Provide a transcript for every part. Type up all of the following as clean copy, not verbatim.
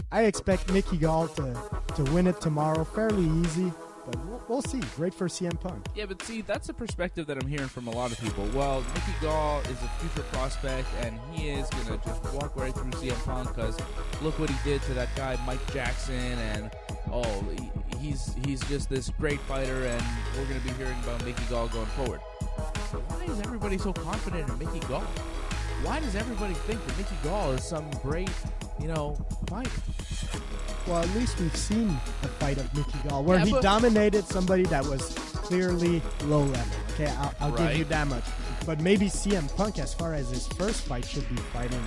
I expect Mickey Gall to win it tomorrow, fairly easy, but we'll see. Great for CM Punk. Yeah, but see, that's a perspective that I'm hearing from a lot of people. Well, Mickey Gall is a future prospect, and he is going to just walk right through CM Punk because look what he did to that guy Mike Jackson, and he's just this great fighter, and we're going to be hearing about Mickey Gall going forward. So why is everybody so confident in Mickey Gall? Why does everybody think that Mickey Gall is some great, fighter? Well, at least we've seen a fight of Mickey Gall where he dominated somebody that was clearly low level. Okay, I'll give you that much. But maybe CM Punk, as far as his first fight, should be fighting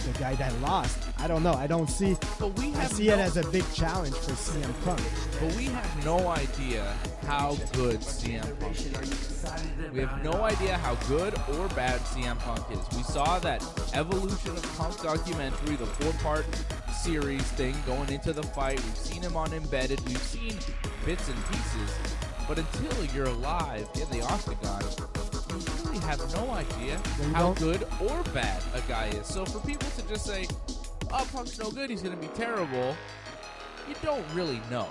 the guy that lost. I don't know. I don't see. I see it as a big challenge for CM Punk. But we have no idea how good CM Punk is. We have no idea how good or bad CM Punk is. We saw that Evolution of Punk documentary, the 4-part series thing going into the fight. We've seen him on Embedded. We've seen bits and pieces. But until you're live in the octagon, you really have no idea how good or bad a guy is. So for people to just say, oh, Punk's no good, he's going to be terrible, you don't really know.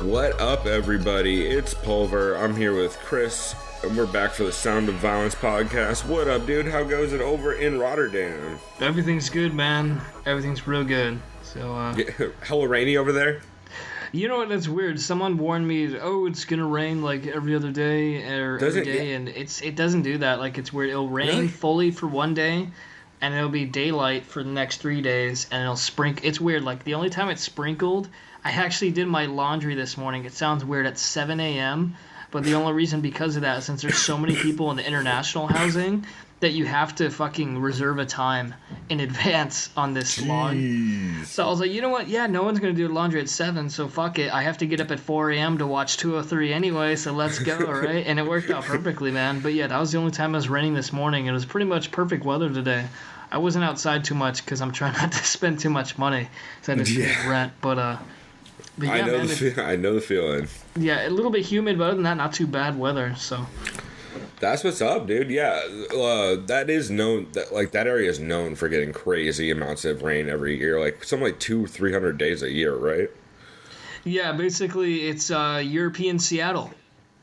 What up, everybody? It's Pulver. I'm here with Chris, and we're back for the Sound of Violence podcast. What up, dude? How goes it over in Rotterdam? Everything's good, man. Everything's real good. So, hella rainy over there? You know what? That's weird. Someone warned me, it's gonna rain like every other day or every day, and it doesn't do that. Like, it's weird. It'll rain fully for one day, and it'll be daylight for the next 3 days, and it'll sprinkle. It's weird. Like, the only time it's sprinkled, I actually did my laundry this morning. It sounds weird at 7 a.m., but the only reason because of that is since there's so many people in the international housing that you have to fucking reserve a time in advance on this lawn. So I was like, you know what? Yeah, no one's going to do laundry at 7, so fuck it. I have to get up at 4 a.m. to watch 203 anyway, so let's go, right? And it worked out perfectly, man. But yeah, that was the only time it was raining this morning. It was pretty much perfect weather today. I wasn't outside too much because I'm trying not to spend too much money because I just pay rent, but yeah, I know the feeling. Yeah, a little bit humid, but other than that, not too bad weather. So that's what's up, dude. Yeah, that is known. That area is known for getting crazy amounts of rain every year, like something like 200-300 days a year, right? Yeah, basically, it's European Seattle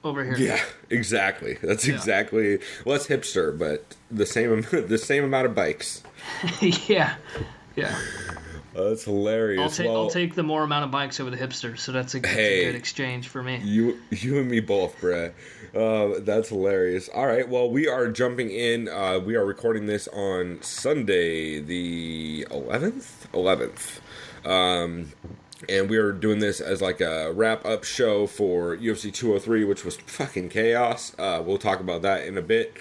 over here. Yeah, exactly. That's exactly. Well, it's hipster, but the same amount of bikes. Yeah. That's hilarious. I'll take the more amount of bikes over the hipsters, so that's a good exchange for me. You and me both, Brett. That's hilarious. All right, well, we are jumping in. We are recording this on Sunday, the 11th. And we are doing this as like a wrap-up show for UFC 203, which was fucking chaos. We'll talk about that in a bit.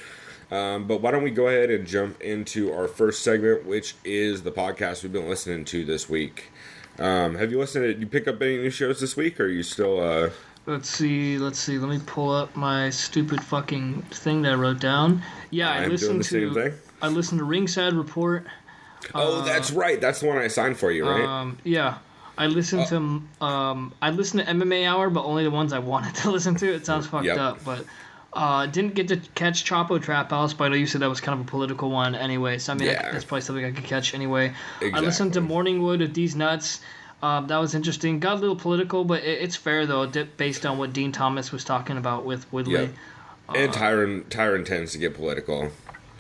But why don't we go ahead and jump into our first segment, which is the podcast we've been listening to this week. Have you listened to, you pick up any new shows this week, or are you still... Let's see. Let me pull up my stupid fucking thing that I wrote down. Yeah, I listened to Ringside Report. Oh, that's right. That's the one I signed for you, right? Yeah. I listened to MMA Hour, but only the ones I wanted to listen to. It sounds fucked up, but... didn't get to catch Chapo Trap House, but I know you said that was kind of a political one anyway, so I mean, that's probably something I could catch anyway. Exactly. I listened to Morningwood of Deez Nuts. That was interesting. Got a little political, but it's fair, though, based on what Dean Thomas was talking about with Woodley. Yep. And Tyron tends to get political.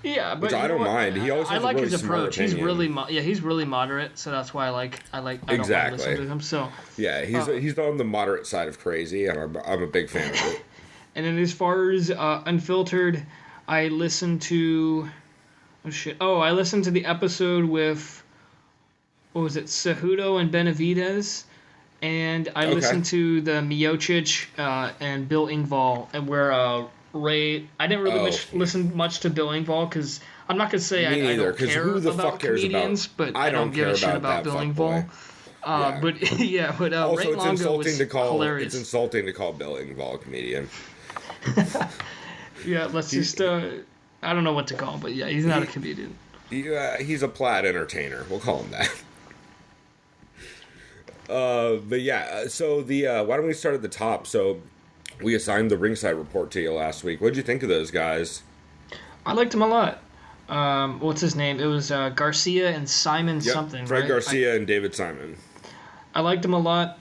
Yeah, but which I don't mind. He always has a really his approach. He's really he's really moderate, so that's why I don't want to listen to him. So yeah, he's on the moderate side of crazy, and I'm a big fan of it. And then as far as Unfiltered, I listened to... I listened to the episode with... What was it? Cejudo and Benavidez. And I listened to the Miocic and Bill Engvall, and where Ray. I didn't really listen much to Bill Engvall because I'm not gonna say I don't care who the about fuck cares comedians, about, but I don't give a shit about Bill Engvall. But yeah, but also, Ray Longo was hilarious. It's insulting to call Bill Engvall a comedian. Yeah, let's just I don't know what to call him, but yeah, he's not a comedian. He's a plaid entertainer. We'll call him that. But yeah, so why don't we start at the top? So we assigned the Ringside report to you last week. What'd you think of those guys? I liked him a lot. What's his name? It was Garcia and Simon something, Fred right? Garcia and David Simon. I liked him a lot.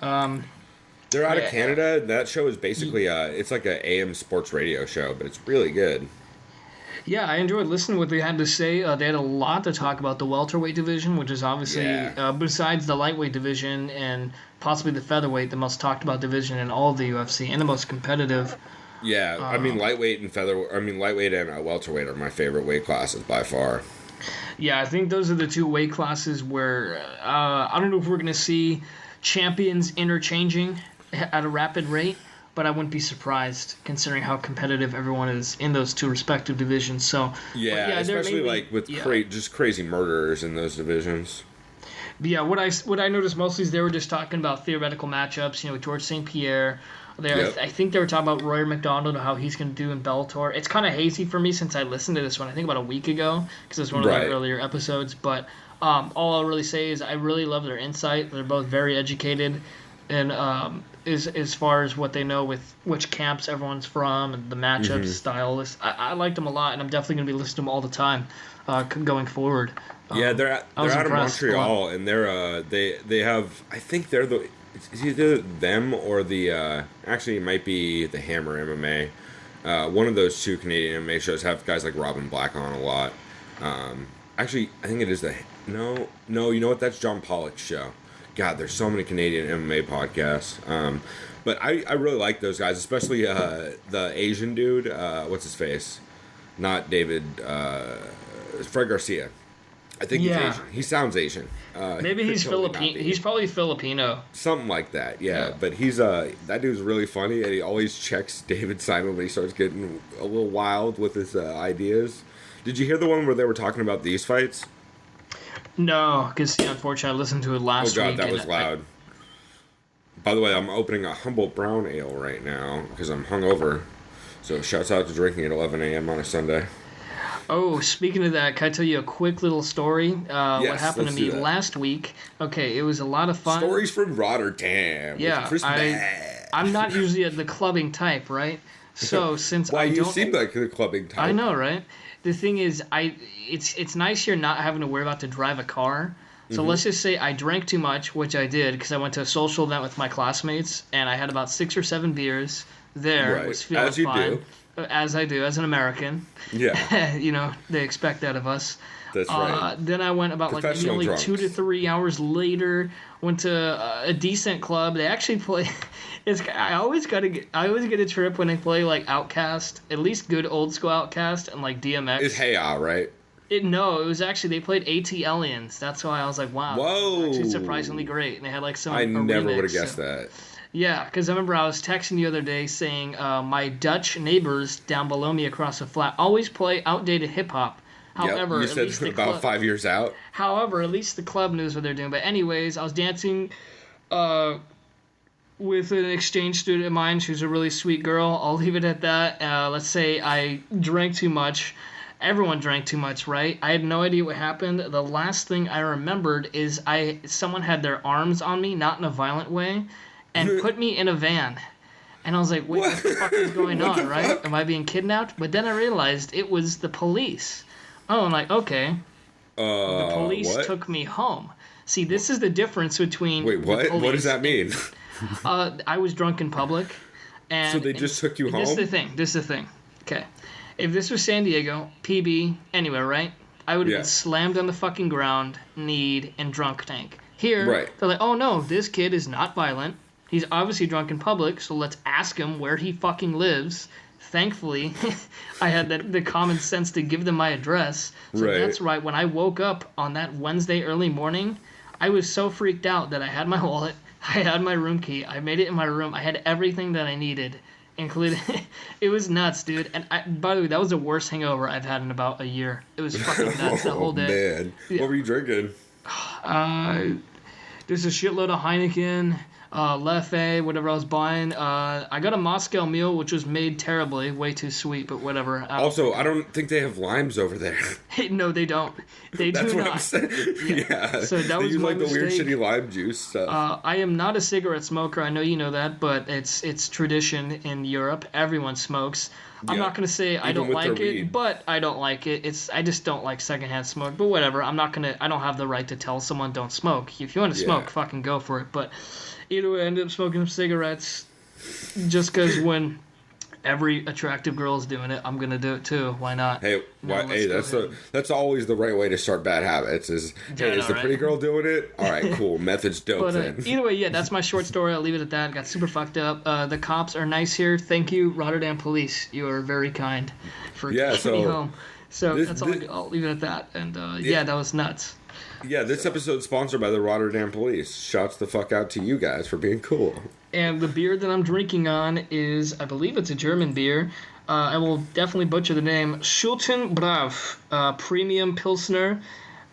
They're out of Canada. That show is basically it's like an AM sports radio show, but it's really good. Yeah, I enjoyed listening to what they had to say. They had a lot to talk about the welterweight division, which is obviously, besides the lightweight division and possibly the featherweight, the most talked about division in all of the UFC and the most competitive. Yeah, I mean lightweight and lightweight and welterweight are my favorite weight classes by far. Yeah, I think those are the two weight classes where I don't know if we're going to see champions interchanging at a rapid rate, but I wouldn't be surprised considering how competitive everyone is in those two respective divisions. So especially with just crazy murderers in those divisions. But yeah, what I noticed mostly is they were just talking about theoretical matchups. With George St. Pierre. I think they were talking about Rory McDonald and how he's going to do in Bellator. It's kind of hazy for me since I listened to this one, I think about a week ago, because it was one of the earlier episodes. But all I'll really say is I really love their insight. They're both very educated, and as far as what they know with which camps everyone's from and the matchups, stylists. I liked them a lot, and I'm definitely going to be listening to them all the time going forward. They're out of Montreal, and they have, I think they're it's either them or actually it might be the Hammer MMA. One of those two Canadian MMA shows have guys like Robin Black on a lot. Actually, I think it is no, you know what? That's John Pollock's show. God, there's so many Canadian MMA podcasts. But I really like those guys, especially the Asian dude. What's his face? Not David. Fred Garcia. I think he's Asian. He sounds Asian. Maybe he's Filipino. He's probably Filipino. Something like that, yeah. But he's that dude's really funny, and he always checks David Simon when he starts getting a little wild with his ideas. Did you hear the one where they were talking about these fights? No, because unfortunately I listened to it last week. Oh god, that was loud. By the way, I'm opening a Humboldt Brown Ale right now because I'm hungover. So shouts out to drinking at 11 a.m. on a Sunday. Oh, speaking of that, can I tell you a quick little story? What happened to me last week? Okay, it was a lot of fun. Stories from Rotterdam. Yeah, I'm not usually the clubbing type, right? So since you seem like the clubbing type. I know, right? The thing is, it's nice here not having to worry about to drive a car. So let's just say I drank too much, which I did because I went to a social event with my classmates, and I had about 6 or 7 beers there. Right. Was feeling as you fine. do. As I do, as an American. Yeah. They expect that of us. That's right. Then I went about nearly 2 to 3 hours later. Went to a decent club. They actually play. I always get a trip when they play Outkast, at least good old school Outkast and DMX. It's Hey Ah, right? It was actually they played AT Aliens. That's why I was like, wow, whoa, actually surprisingly great. And they had some. I never would have guessed that. Yeah, because I remember I was texting the other day saying my Dutch neighbors down below me across the flat always play outdated hip hop. However, you said at least about 5 years out. However, at least the club knows what they're doing. But anyways, I was dancing with an exchange student of mine. She was a really sweet girl. I'll leave it at that. Let's say I drank too much. Everyone drank too much, right? I had no idea what happened. The last thing I remembered is someone had their arms on me, not in a violent way, and put me in a van. And I was like, wait, what the fuck is going on, right? Am I being kidnapped? But then I realized it was the police. Oh, I'm like, okay. The police took me home. See, this is the difference between Wait, what? What does that mean? I was drunk in public. And so they just took you home? This is the thing. Okay. If this was San Diego, PB, anywhere, right? I would have been slammed on the fucking ground, kneed, and drunk tank. Here, they're like, oh no, this kid is not violent. He's obviously drunk in public, so let's ask him where he fucking lives. Thankfully, I had the common sense to give them my address. So that's right. When I woke up on that Wednesday early morning, I was so freaked out that I had my wallet, I had my room key, I made it in my room, I had everything that I needed, including it was nuts, dude. And by the way, that was the worst hangover I've had in about a year. It was fucking nuts the whole day. Man, what were you drinking? There's a shitload of Heineken, Leffe, whatever I was buying. I got a Moscow Mule, which was made terribly, way too sweet, but whatever. Also, I don't think they have limes over there. No, they don't. They That's do what not. I'm saying. Yeah. So that they was use my like the weird mistake. shitty lime juice stuff. I am not a cigarette smoker. I know you know that, but it's tradition in Europe. Everyone smokes. I'm not gonna say I don't like it, but I don't like it. I just don't like secondhand smoke. But whatever. I don't have the right to tell someone don't smoke. If you want to smoke, fucking go for it. But either way, I ended up smoking some cigarettes just because when every attractive girl is doing it, I'm gonna do it too. Why not? Hey, that's always the right way to start bad habits. Is the pretty girl doing it? All right, cool. Method's dope. But then. Either way, yeah, that's my short story. I'll leave it at that. Got super fucked up. The cops are nice here. Thank you, Rotterdam Police. You are very kind for taking me home. So that's all. I'll leave it at that. And that was nuts. Yeah, this episode's sponsored by the Rotterdam Police. Shouts the fuck out to you guys for being cool. And the beer that I'm drinking on is, I believe it's a German beer. I will definitely butcher the name. Schultenbrav Premium Pilsner.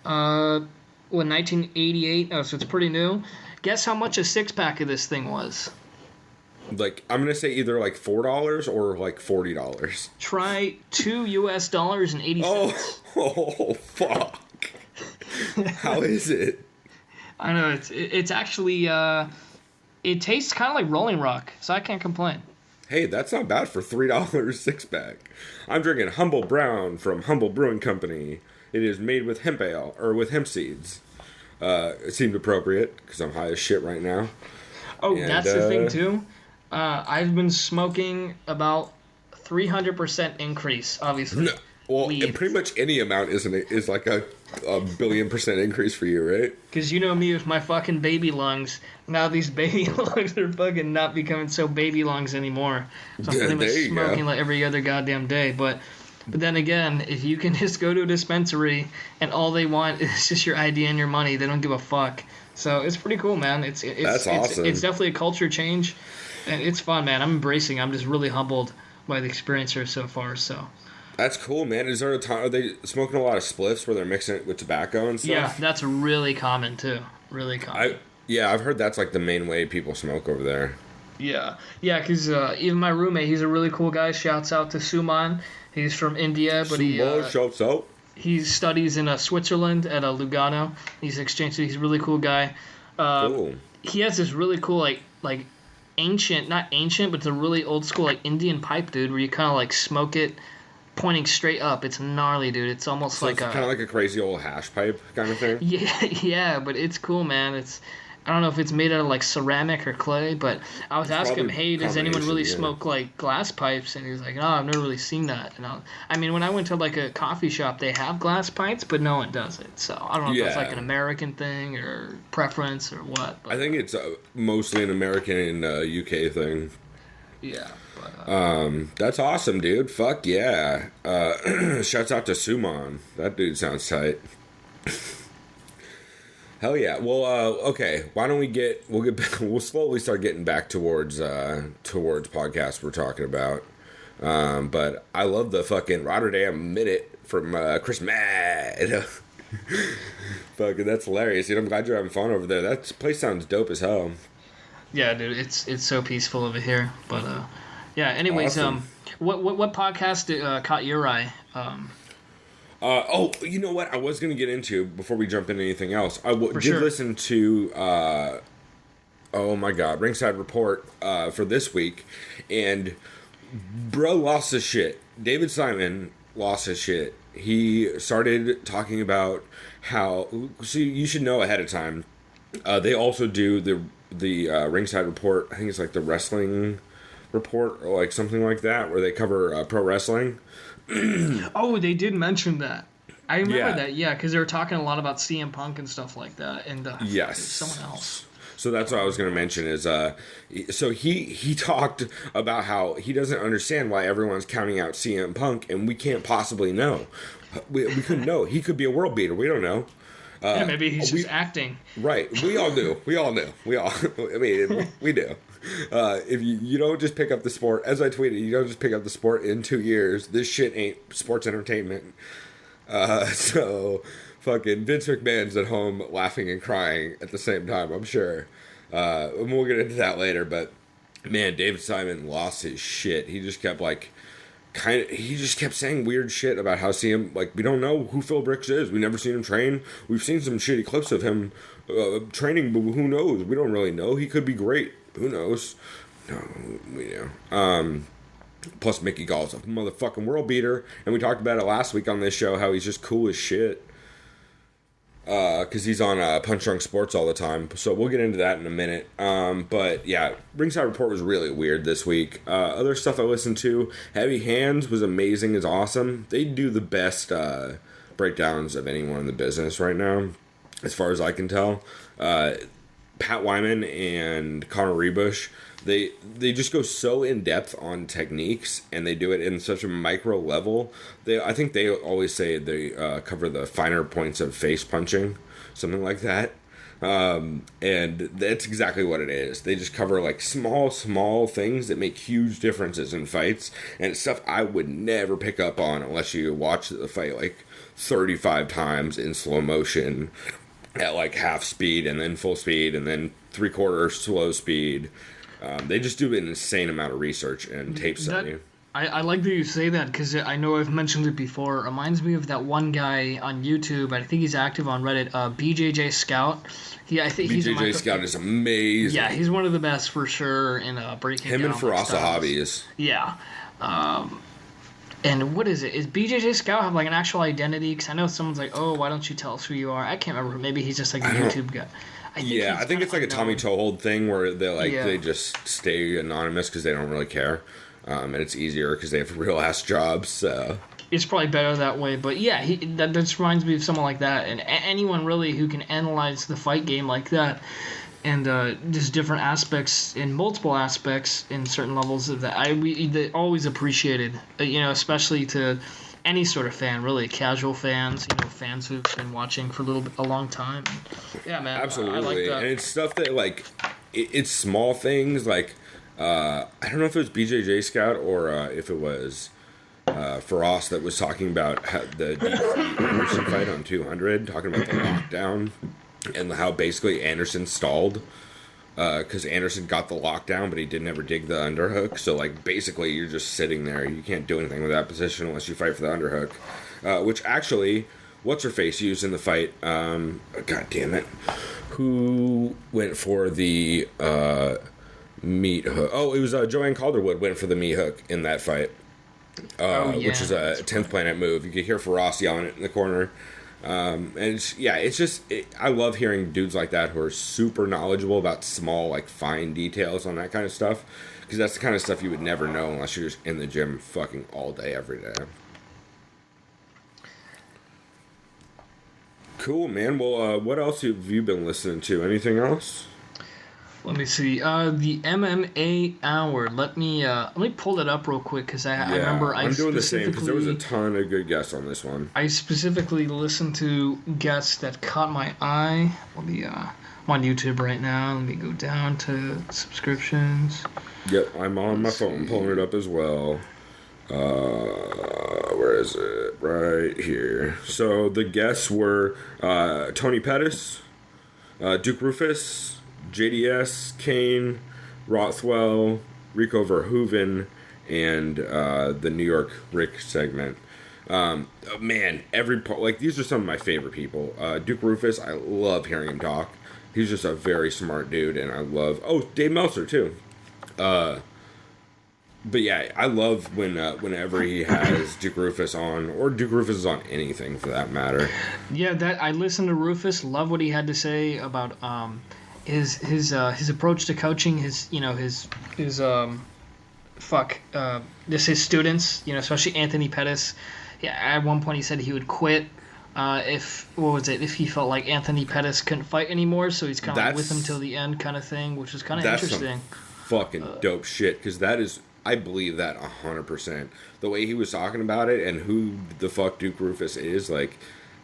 1988. Oh, so it's pretty new. Guess how much a 6-pack of this thing was? Like, I'm going to say either like $4 or like $40. Try $2.80. Oh, fuck. How is it? I know, it's actually, it tastes kind of like Rolling Rock, so I can't complain. Hey, that's not bad for $3 6-pack. I'm drinking Humble Brown from Humble Brewing Company. It is made with hemp ale, or with hemp seeds. It seemed appropriate, because I'm high as shit right now. Oh, and that's the thing, too. I've been smoking about 300% increase, obviously. No. Well, and pretty much any amount is like a billion% increase for you, right? Because you know me with my fucking baby lungs. Now these baby lungs are fucking not becoming so baby lungs anymore. So I'm pretty much smoking like every other goddamn day. But then again, if you can just go to a dispensary and all they want is just your ID and your money, they don't give a fuck. So it's pretty cool, man. That's awesome. It's definitely a culture change, and it's fun, man. I'm embracing. I'm just really humbled by the experience here so far. So. That's cool, man. Is there a time, are they smoking a lot of spliffs where they're mixing it with tobacco and stuff? Yeah, that's really common, too. Really common. I've heard that's like the main way people smoke over there. Yeah, because even my roommate, he's a really cool guy. Shouts out to Suman. He's from India, but shouts out. He studies in Switzerland at Lugano. He's an exchange student. He's a really cool guy. Cool. He has this really cool, like ancient, not ancient, but it's a really old school, like Indian pipe, dude, where you kind of like smoke it pointing straight up. It's gnarly, dude. It's almost like kind of like a crazy old hash pipe kind of thing. Yeah, but it's cool, man. I don't know if it's made out of like ceramic or clay, but I was asking him, hey, does anyone really smoke like glass pipes? And he was like, no, I've never really seen that. And when I went to like a coffee shop, they have glass pipes, but no one does it. So I don't know if that's like an American thing or preference or what. But, I think it's mostly an American and UK thing. Yeah. That's awesome, dude. Fuck yeah. Shouts out to Suman. That dude sounds tight. Hell yeah. Well, okay. Why don't we'll slowly start getting back towards podcasts we're talking about. But I love the fucking Rotterdam Minute from Chris Mad. Fucking, that's hilarious, dude. I'm glad you're having fun over there. That place sounds dope as hell. Yeah, dude. It's so peaceful over here. But yeah. Anyways, awesome. What podcast caught your eye? You know what I was going to get into before we jump into anything else. I did listen to, oh my God, Ringside Report for this week, and bro lost his shit. David Simon lost his shit. He started talking about how, see, you should know ahead of time, they also do the Ringside Report, I think it's like the wrestling report or like something like that, where they cover pro wrestling. Oh, they did mention that. I remember that, because they were talking a lot about CM Punk and stuff like that, and yes, someone else. So that's what I was going to mention is, so he talked about how he doesn't understand why everyone's counting out CM Punk, and we can't possibly know. We couldn't know. He could be a world beater. We don't know. Maybe he's just acting. Right. We all do. I mean, we do. If you don't just pick up the sport, as I tweeted, you don't just pick up the sport in 2 years. This shit ain't sports entertainment. So fucking Vince McMahon's at home laughing and crying at the same time, I'm sure. And we'll get into that later, but man, David Simon lost his shit. He just kept he just kept saying weird shit about how CM, we don't know who Phil Brooks is. We never seen him train. We've seen some shitty clips of him training, but who knows? We don't really know. He could be great. Who knows? No, we know. Plus, Mickey Gall's a motherfucking world beater, and we talked about it last week on this show, how he's just cool as shit. Because he's on Punch Drunk Sports all the time. So we'll get into that in a minute. But yeah, Ringside Report was really weird this week. Other stuff I listened to, Heavy Hands was amazing, is awesome. They do the best breakdowns of anyone in the business right now, as far as I can tell. Pat Wyman and Connor Rebush, they just go so in depth on techniques, and they do it in such a micro level. I think they always say they cover the finer points of face punching, something like that. And that's exactly what it is. They just cover small things that make huge differences in fights, and it's stuff I would never pick up on unless you watch the fight 35 times in slow motion at half speed and then full speed and then 3/4 slow speed. They just do an insane amount of research and tape study. I like that you say that, because I know I've mentioned it before. It reminds me of that one guy on YouTube. I think he's active on Reddit, BJJ Scout. I think BJJ Scout is amazing. Yeah, he's one of the best for sure in breaking him down and Farasa Hobbies. Yeah. And what is it? Is BJJ Scout have an actual identity? Because I know someone's like, oh, why don't you tell us who you are? I can't remember. Maybe he's just a YouTube guy. I think it's a Tommy Toehold thing where they just stay anonymous because they don't really care. And it's easier because they have real ass jobs. So it's probably better that way. But yeah, that just reminds me of someone like that, and anyone really who can analyze the fight game like that, and just different aspects, in multiple aspects, in certain levels of that. They always appreciated, especially to any sort of fan, really, casual fans, fans who've been watching for a long time. Yeah, man, absolutely. I like that. And it's stuff that it's small things I don't know if it was BJJ Scout or if it was Faraz that was talking about the Deez Anderson fight on 200, talking about the lockdown and how basically Anderson stalled because Anderson got the lockdown, but he didn't ever dig the underhook. So basically you're just sitting there. You can't do anything with that position unless you fight for the underhook, which actually, what's her face used in the fight? God damn it, who went for the meat hook? Oh, it was Joanne Calderwood went for the meat hook in that fight, which is a 10th Planet move. You could hear Faraz yelling it in the corner. And I love hearing dudes like that who are super knowledgeable about small, fine details on that kind of stuff, because that's the kind of stuff you would never know unless you're just in the gym fucking all day, every day. Cool, man. Well, what else have you been listening to? Anything else? Let me see. The MMA Hour. Let me pull it up real quick because I remember I'm doing the same because there was a ton of good guests on this one. I specifically listened to guests that caught my eye. I'm on YouTube right now. Let me go down to subscriptions. Yep, I'm on my phone pulling it up as well. Where is it? Right here. So the guests were Tony Pettis, Duke Rufus, JDS, Kane, Rothwell, Rico Verhoeven, and the New York Rick segment. Man, these are some of my favorite people. Duke Rufus, I love hearing him talk. He's just a very smart dude, and I love... Oh, Dave Meltzer, too. But yeah, I love whenever he has Duke Rufus on, or Duke Rufus is on anything for that matter. Yeah, I listened to Rufus, love what he had to say about... his approach to coaching, his students, especially Anthony Pettis. Yeah, at one point he said he would quit if he felt like Anthony Pettis couldn't fight anymore, so he's kind of with him till the end kind of thing, which is kind of interesting. Fucking dope shit, because that is, I believe that 100%. The way he was talking about it and who the fuck Duke Rufus is,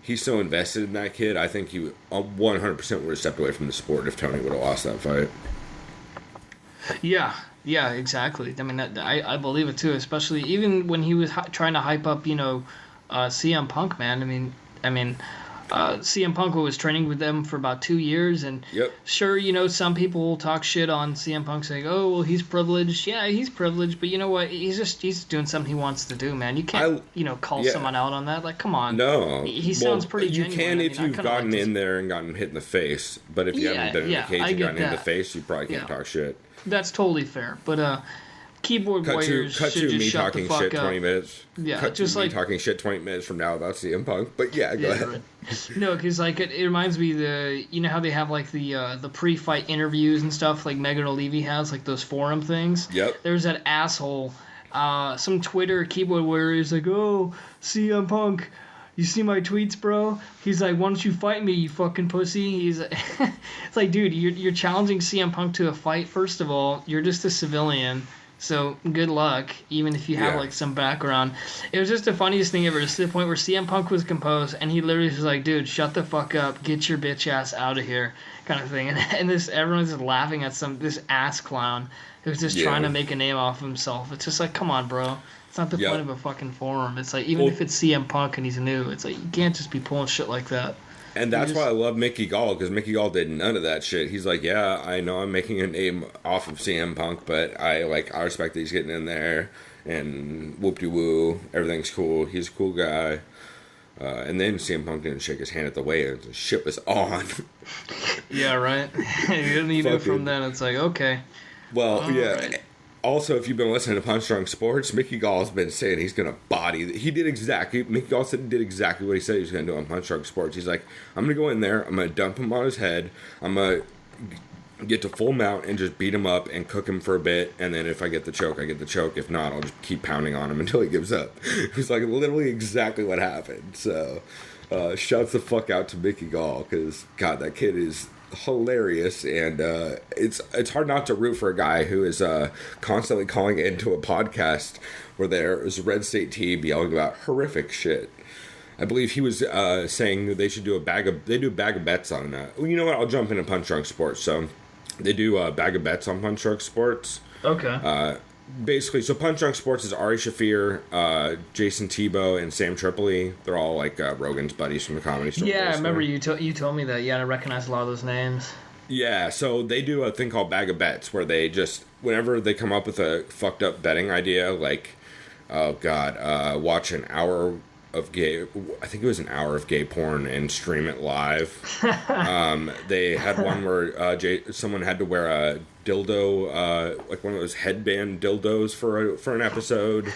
he's so invested in that kid. I think he 100% would have stepped away from the sport if Tony would have lost that fight. Yeah, exactly. I mean, I believe it too. Especially even when he was trying to hype up, CM Punk, man. I mean, CM Punk was training with them for about 2 years, and sure, some people will talk shit on CM Punk saying, "Oh, well, he's privileged." Yeah, he's privileged, but you know what? He's doing something he wants to do, man. You can't, call someone out on that. Like, come on. No, he sounds pretty genuine. You can if you've gotten in there and gotten hit in the face, but if you haven't been in the cage and gotten hit in the face, you probably can't talk shit. That's totally fair, but keyboard warriors should just shut the fuck up. 20 minutes. Yeah, cut just to me talking shit 20 minutes from now about CM Punk. But go ahead. Right. No, because it reminds me how they have like the pre-fight interviews and stuff like Megan O'Leary has, like those forum things. Yep. There's that asshole, some Twitter keyboard warrior is like, "Oh, CM Punk, you see my tweets, bro?" He's like, "Why don't you fight me, you fucking pussy?" He's it's like, dude, you're challenging CM Punk to a fight. First of all, you're just a civilian. So good luck, even if you have like some background. It was just the funniest thing ever, just to the point where CM Punk was composed and he literally was like, "Dude, shut the fuck up, get your bitch ass out of here," kind of thing. And everyone's just laughing at this ass clown who's just trying to make a name off of himself. It's just like, come on, bro. It's not the point of a fucking forum. It's like, even if it's CM Punk and he's new, it's like, you can't just be pulling shit like that. And that's why I love Mickey Gall, because Mickey Gall did none of that shit. He's like, yeah, I know I'm making a name off of CM Punk, but I respect that he's getting in there, and whoop-de-woo, everything's cool. He's a cool guy. And then CM Punk didn't shake his hand at the weigh-ins. The shit was on. Yeah, right? You know from then, it's like, okay. Well, right. Also, if you've been listening to Punch Drunk Sports, Mickey Gall's been saying he's going to body. Mickey Gall said he did exactly what he said he was going to do on Punch Drunk Sports. He's like, I'm going to go in there, I'm going to dump him on his head, I'm going to get to full mount and just beat him up and cook him for a bit, and then if I get the choke, I get the choke. If not, I'll just keep pounding on him until he gives up. It was like literally exactly what happened. So, shouts the fuck out to Mickey Gall, because, God, that kid is hilarious, and it's hard not to root for a guy who is constantly calling into a podcast where there is a red state team yelling about horrific shit. I believe he was saying they should do a bag of bets on that. Well, you know what? I'll jump into Punch Drunk Sports. So they do a bag of bets on Punch Drunk Sports. Okay. Basically, so Punch Drunk Sports is Ari Shaffir, Jason Tebow, and Sam Tripoli. They're all like Rogan's buddies from the Comedy Store. Yeah, I remember you told me that. Yeah, I recognize a lot of those names. Yeah, so they do a thing called Bag of Bets, where they just, whenever they come up with a fucked up betting idea, like, oh god, watch an hour of gay porn and stream it live. They had one where someone had to wear a dildo, like one of those headband dildos for an episode.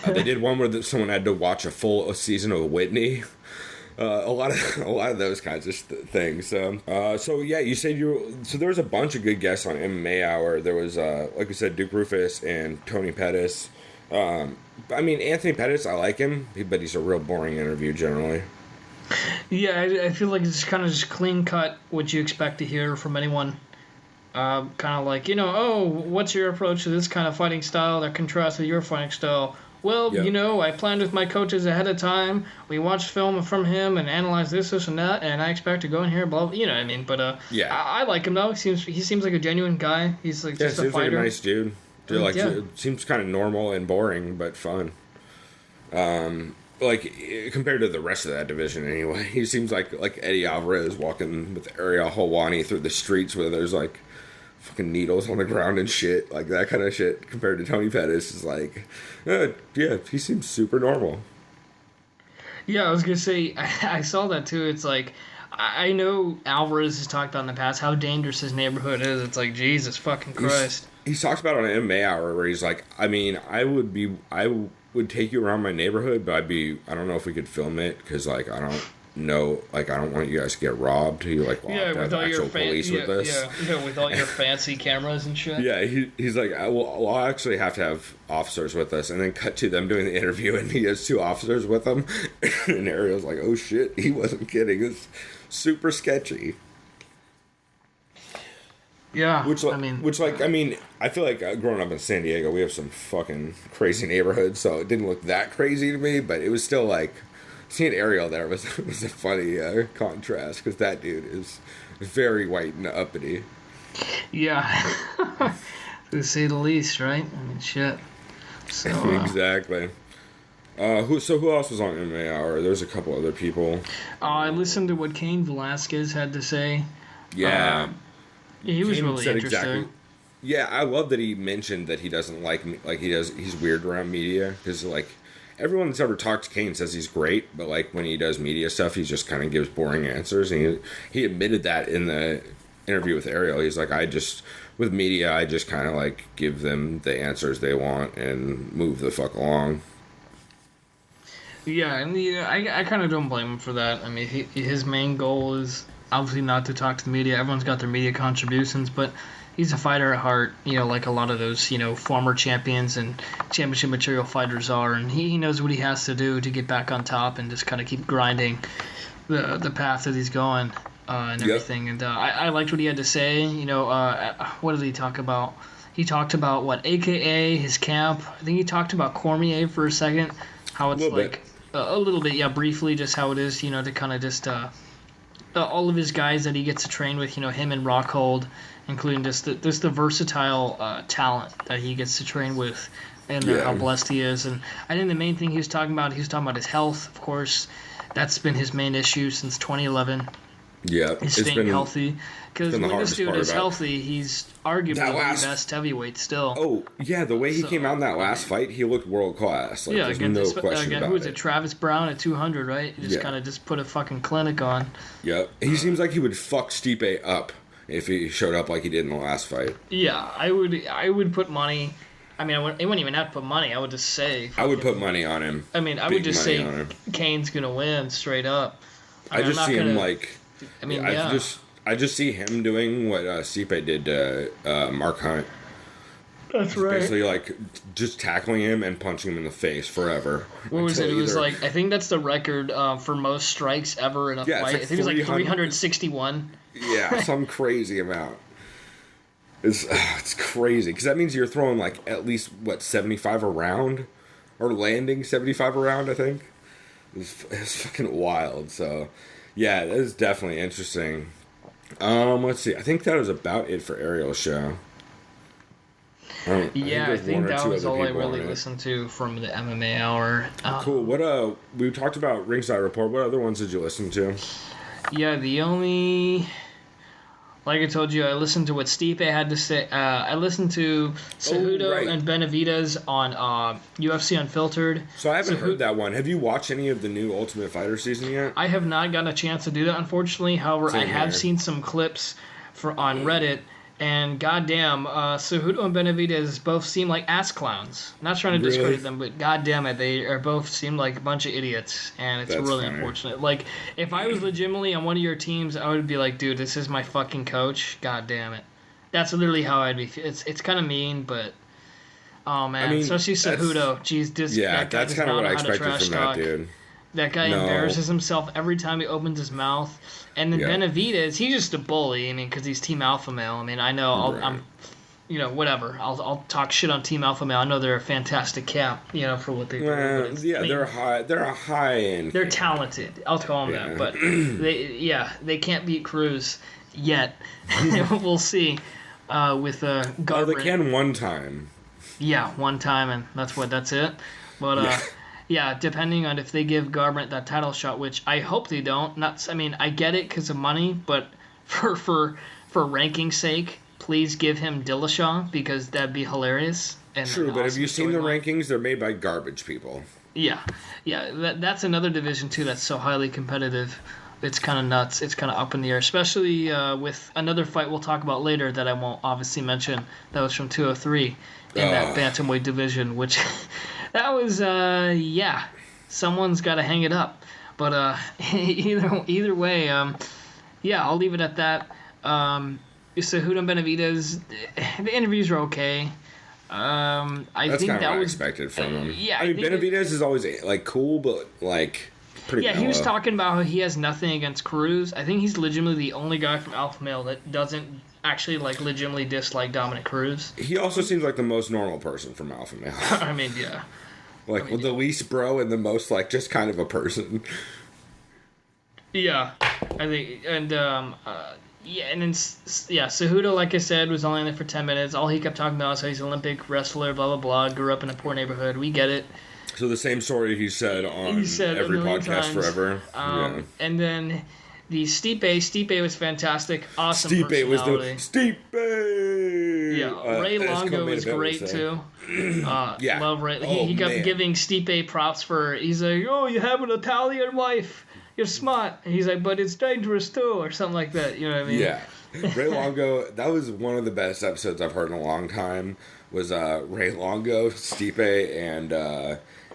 They did one where someone had to watch a full season of Whitney. A lot of those kinds of things. So yeah, you said so there was a bunch of good guests on MMA Hour. There was like I said, Duke Rufus and Tony Pettis. I mean, Anthony Pettis, I like him, but he's a real boring interview generally. Yeah, I feel like it's kind of just clean cut what you expect to hear from anyone. Kind of like, what's your approach to this kind of fighting style that contrasts with your fighting style? Well, I planned with my coaches ahead of time. We watched film from him and analyzed this, and that, and I expect to go in here, blah, blah, you know what I mean? But I like him, though. He seems like a genuine guy. He's like just a fighter. Like a nice dude. It seems kind of normal and boring, but fun. Like, compared to the rest of that division, anyway. He seems like Eddie Alvarez walking with Ariel Helwani through the streets where there's, like, fucking needles on the ground and shit. Like, that kind of shit compared to Tony Pettis is like, he seems super normal. Yeah, I was going to say, I saw that, too. It's like, I know Alvarez has talked about in the past how dangerous his neighborhood is. It's like, Jesus fucking Christ. He's talked about on an MMA Hour where he's like, I mean, I would take you around my neighborhood, but I don't know if we could film it because, like, I don't know, like, I don't want you guys to get robbed. You're like, well, I have actual police with this. Yeah, with all your fancy cameras and shit. Yeah, he's like, I'll actually have to have officers with us, and then cut to them doing the interview, and he has 2 officers with him, and Ariel's like, oh shit, he wasn't kidding. It's super sketchy. Yeah, I feel like growing up in San Diego, we have some fucking crazy neighborhoods, so it didn't look that crazy to me, but it was still like seeing Ariel there was a funny contrast because that dude is very white and uppity. Yeah, to say the least, right? I mean, shit. So, exactly. Who else was on MMA Hour? There's a couple other people. I listened to what Cain Velasquez had to say. Yeah. He was Cain really said interesting. exactly. Yeah, I love that he mentioned that he doesn't like me. Like he's weird around media because like everyone that's ever talked to Cain says he's great, but like when he does media stuff, he just kind of gives boring answers. And he admitted that in the interview with Ariel. He's like, with media, I just kind of like give them the answers they want and move the fuck along. Yeah, and I kind of don't blame him for that. I mean, his main goal is obviously not to talk to the media. Everyone's got their media contributions, but he's a fighter at heart, like a lot of those, former champions and championship material fighters are, and he knows what he has to do to get back on top and just kind of keep grinding the path that he's going and everything. And I liked what he had to say. What did he talk about? He talked about AKA his camp. I think he talked about Cormier for a second, how it's like a little bit, briefly, just how it is, to kind of just all of his guys that he gets to train with, him and Rockhold, including just the versatile talent that he gets to train with, and how blessed he is. And I think the main thing he was talking about his health, of course. That's been his main issue since 2011. Yeah, is staying healthy. Because when this dude is healthy, he's arguably the best heavyweight still. Oh, yeah, the way he came out in that last fight, he looked world-class. Like, there's no question about it. Who was it? Travis Brown at 200, right? He just kind of just put a fucking clinic on. Yep. He seems like he would fuck Stipe up if he showed up like he did in the last fight. Yeah, I would put money... I mean, I wouldn't even have to put money. I would just say... I would put money on him. I mean, I would just say Cain's going to win straight up. I just see him like... I mean, I just see him doing what Stipe did to Mark Hunt. That's right. Basically, like, just tackling him and punching him in the face forever. What was it? It was like, I think that's the record for most strikes ever in a fight. I think it was like 361. Yeah, some crazy amount. It's crazy because that means you're throwing like at least 75 a round, or landing 75 a round. I think it's fucking wild. So yeah, that is definitely interesting. Let's see. I think that was about it for Ariel's show. I think that was all I really listened to from the MMA Hour. Cool. What we talked about Ringside Report. What other ones did you listen to? Yeah, the only. Like I told you, I listened to what Stipe had to say. I listened to Cejudo and Benavidez on UFC Unfiltered. So I haven't heard that one. Have you watched any of the new Ultimate Fighter season yet? I have not gotten a chance to do that, unfortunately. However, I have seen some clips on Reddit, and goddamn, Cejudo and Benavidez both seem like ass clowns. Not trying to discredit them, but goddamn it, they are both seem like a bunch of idiots, and it's really unfortunate. Like, if I was legitimately on one of your teams, I would be like, dude, this is my fucking coach. God damn it. That's literally how I'd be. It's kind of mean, but oh man, especially Cejudo. Jeez, that's kind of what I expected from that dude. That guy embarrasses himself every time he opens his mouth. And then Benavidez, he's just a bully. I mean, because he's Team Alpha Male. I mean, I know I'm, whatever. I'll talk shit on Team Alpha Male. I know they're a fantastic camp, for what they do. They're high. They're a high end. They're talented. I'll call them that. But they can't beat Cruz yet. We'll see. With Garbrandt. Oh, they can one time. Yeah, one time, and that's it. But yeah, depending on if they give Garbrandt that title shot, which I hope they don't. I get it because of money, but for ranking sake, please give him Dillashaw because that'd be hilarious. And true, but have you seen the rankings? They're made by garbage people. Yeah. That's another division too that's so highly competitive. It's kind of nuts. It's kind of up in the air, especially with another fight we'll talk about later that I won't obviously mention. That was from 203 in that bantamweight division, which. That was, someone's got to hang it up. But either way, I'll leave it at that. Cejudo and Benavidez, the interviews are okay. I think that was expected from him. Yeah, Benavidez is always like cool, but like pretty. Yeah, he was talking about how he has nothing against Cruz. I think he's legitimately the only guy from Alpha Male that doesn't actually legitimately dislike Dominic Cruz. He also seems like the most normal person from Alpha Male. I mean, yeah. Like, the least bro and the most, like, just kind of a person. Yeah, I think, and Cejudo, like I said, was only in there for 10 minutes. All he kept talking about was how he's an Olympic wrestler, blah, blah, blah, grew up in a poor neighborhood. We get it. So the same story he said on every podcast times. Forever. And then the Stipe was fantastic. Awesome Stipe personality. was the Stipe! Yeah, Ray Longo was great, too. Love Ray. He kept giving Stipe props for, he's like, oh, you have an Italian wife. You're smart. And he's like, but it's dangerous too, or something like that. You know what I mean? Yeah. Ray Longo, that was one of the best episodes I've heard in a long time, was Ray Longo, Stipe,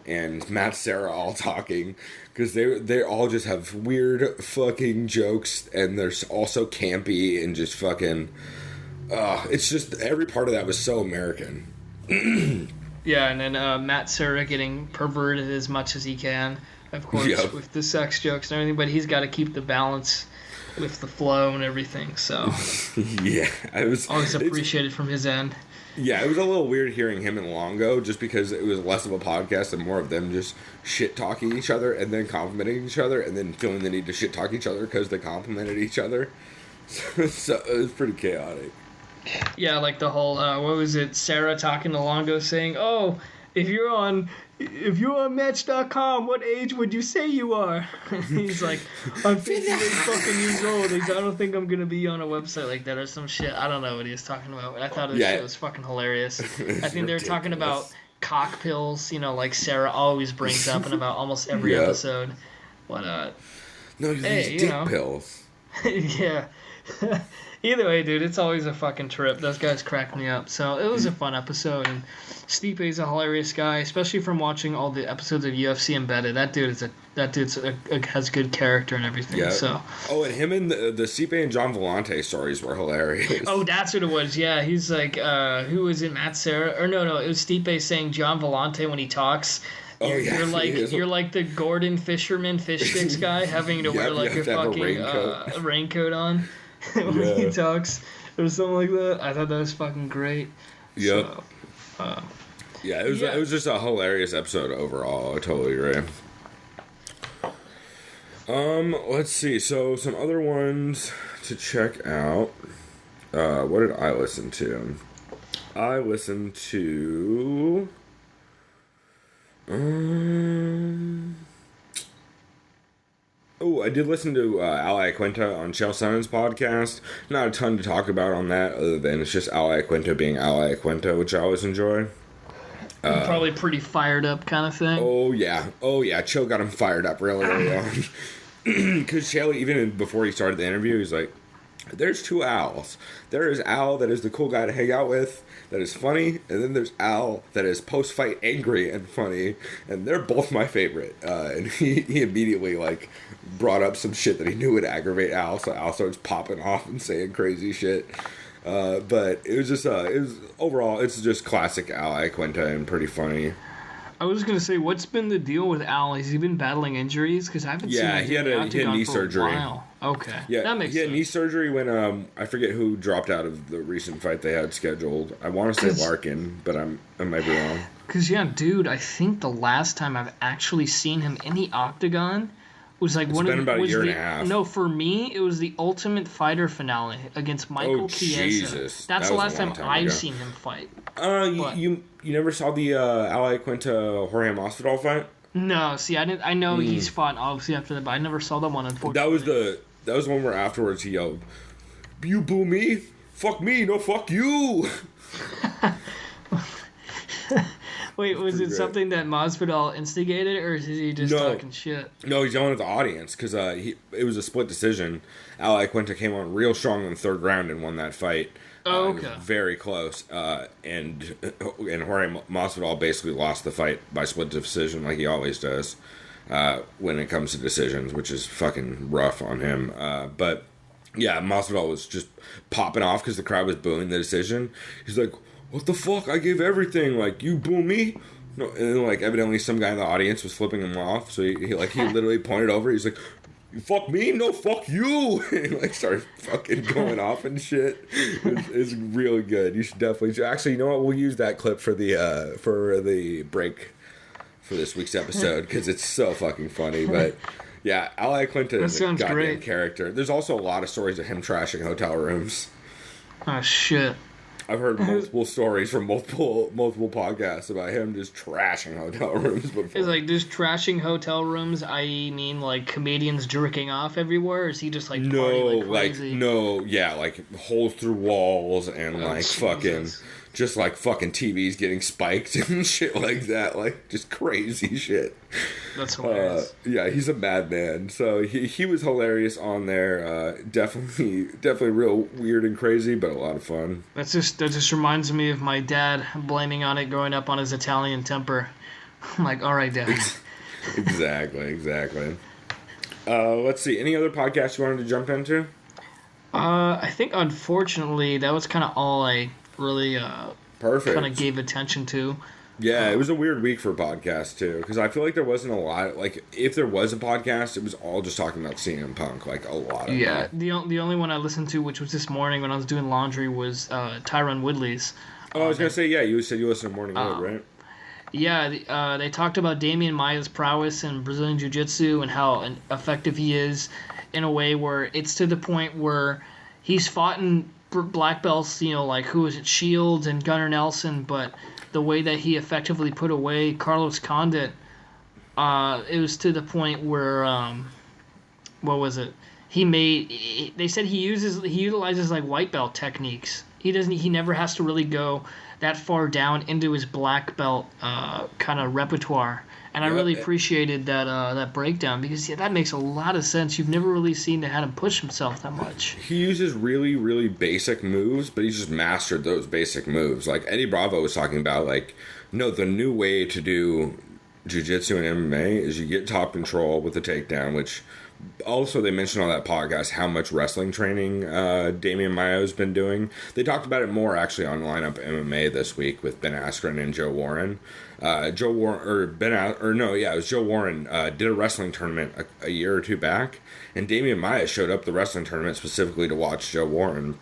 and Matt Serra all talking, because they all just have weird fucking jokes, and they're also campy and just fucking, it's just, every part of that was so American. Yeah, and then Matt Serra getting perverted as much as he can. Of course, with the sex jokes and everything, but he's got to keep the balance with the flow and everything, so... Yeah, I was... Always appreciated from his end. Yeah, it was a little weird hearing him and Longo, just because it was less of a podcast and more of them just shit-talking each other and then complimenting each other and then feeling the need to shit-talk each other because they complimented each other. So it was pretty chaotic. Yeah, like the whole, what was it, Sarah talking to Longo saying, oh, if you're on Match.com, what age would you say you are? He's like, I'm 58 fucking years old. He's, I don't think I'm going to be on a website like that or some shit. I don't know what he was talking about. I thought shit was fucking hilarious. I think they were talking about cock pills, like Sarah always brings up in about almost every episode. But, no, these dick pills. Yeah. Either way, dude, it's always a fucking trip. Those guys crack me up. So it was a fun episode, and Stipe's a hilarious guy, especially from watching all the episodes of UFC Embedded. That dude has good character and everything. Yeah. So. Oh, and him and the Stipe and John Volante stories were hilarious. Oh, that's what it was. Yeah, he's like, who was it? Matt Serra? Or no, it was Stipe saying John Volante when he talks. You're like the Gordon Fisherman fish sticks guy having to wear like a fucking raincoat on. When he talks or something like that. I thought that was fucking great. Yep. So, it was just a hilarious episode overall. I totally agree. Let's see. So some other ones to check out. What did I listen to? I listened to I did listen to Al Iaquinta on Chael Sonnen's podcast. Not a ton to talk about on that, other than it's just Al Iaquinta being Al Iaquinta, which I always enjoy. Probably pretty fired up kind of thing. Oh yeah. Chael got him fired up really early on. Because Chael, even before he started the interview, he's like, there's two Als. There is Al that is the cool guy to hang out with, that is funny, and then there's Al that is post-fight angry and funny, and they're both my favorite. And he immediately brought up some shit that he knew would aggravate Al, so Al starts popping off and saying crazy shit. But it was just overall, it's just classic Al Iaquinta and pretty funny. I was going to say, what's been the deal with Al? Has he been battling injuries? Because I haven't seen him. He had knee surgery. Okay. Yeah, that makes sense. He had knee surgery when, I forget who dropped out of the recent fight they had scheduled. I want to say Larkin, but I might be wrong. Because, dude, I think the last time I've actually seen him in the octagon was it's been about a year and a half. No, for me, it was the Ultimate Fighter finale against Michael Chiesa. Jesus. That's the last time I've seen him fight. You never saw the Al Iaquinta Jorge Masvidal fight? No, see, I didn't. I know he's fought obviously after that, but I never saw that one. Unfortunately, that was the one where afterwards he yelled, "You boo me, fuck me, no fuck you." Wait, was it something that Masvidal instigated, or is he just talking shit? No, he's yelling at the audience because it was a split decision. Al Iaquinta came on real strong in the third round and won that fight. Oh, okay. It was very close. And Jorge Masvidal basically lost the fight by split decision like he always does when it comes to decisions, which is fucking rough on him. But, yeah, Masvidal was just popping off because the crowd was booing the decision. He's like, what the fuck? I gave everything. You boo me? No, and then, evidently some guy in the audience was flipping him off. So he literally pointed over. He's like, you fuck me? No, fuck you. And started fucking going off and shit. It's really good. You should definitely. Actually, you know what? We'll use that clip for the break for this week's episode because it's so fucking funny. But yeah, Ally Clinton is a goddamn great character. There's also a lot of stories of him trashing hotel rooms. Oh shit. I've heard multiple stories from multiple podcasts about him just trashing hotel rooms before. Is like just trashing hotel rooms, I mean like comedians jerking off everywhere, or is he just like partying like crazy? Like holes through walls and fucking just like fucking TVs getting spiked and shit like that, like just crazy shit. That's hilarious. Yeah, he's a madman. So he was hilarious on there. Definitely real weird and crazy, but a lot of fun. That just reminds me of my dad blaming on it growing up on his Italian temper. I'm like, all right, Dad. Exactly. Let's see. Any other podcasts you wanted to jump into? I think unfortunately that was kind of all I really kind of gave attention to. Yeah, it was a weird week for podcasts too, because I feel like there wasn't a lot. Like, if there was a podcast, it was all just talking about CM Punk, like a lot of it. The only one I listened to, which was this morning when I was doing laundry, was Tyron Woodley's. Oh, I was gonna say, yeah, you said you listened to Morning Wood, right? Yeah, they talked about Damian Maia's prowess in Brazilian Jiu-Jitsu and how effective he is in a way where it's to the point where he's fought in black belts, like who was it, Shields and Gunnar Nelson, but the way that he effectively put away Carlos Condit, it was to the point where what was it? They said he utilizes like white belt techniques. He never has to really go that far down into his black belt kind of repertoire. And I really appreciated that breakdown because that makes a lot of sense. You've never really seen to have him push himself that much. He uses really, really basic moves, but he's just mastered those basic moves. Like Eddie Bravo was talking about, the new way to do jiu-jitsu and MMA is you get top control with the takedown, which also they mentioned on that podcast how much wrestling training Damian Maia has been doing. They talked about it more actually on Lineup MMA this week with Ben Askren and Joe Warren. It was Joe Warren did a wrestling tournament a year or two back, and Damian Maia showed up at the wrestling tournament specifically to watch Joe Warren.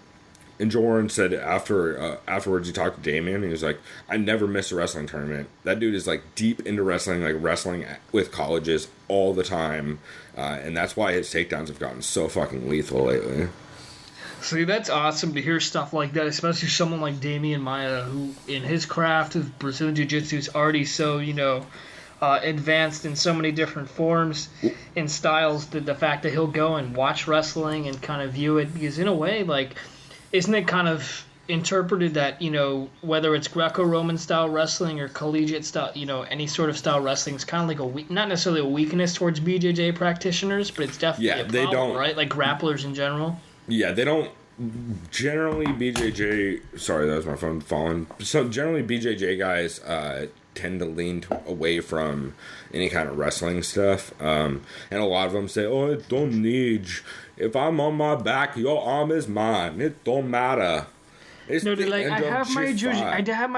And Joe Warren said afterwards he talked to Damian, and he was like, I never miss a wrestling tournament. That dude is deep into wrestling, wrestling with colleges all the time, and that's why his takedowns have gotten so fucking lethal lately. See, that's awesome to hear stuff like that, especially someone like Damian Maia, who in his craft of Brazilian Jiu-Jitsu is already so, advanced in so many different forms and styles, the fact that he'll go and watch wrestling and kind of view it, because in a way, isn't it kind of interpreted that, whether it's Greco-Roman style wrestling or collegiate style, any sort of style wrestling, is kind of like not necessarily a weakness towards BJJ practitioners, but it's definitely a problem, they don't, right? Like grapplers in general. Yeah, they don't generally BJJ. Sorry, that was my phone falling. So generally, BJJ guys tend to lean away from any kind of wrestling stuff, and a lot of them say, "Oh, it don't need. If I'm on my back, your arm is mine. It don't matter." No, they're like, I have my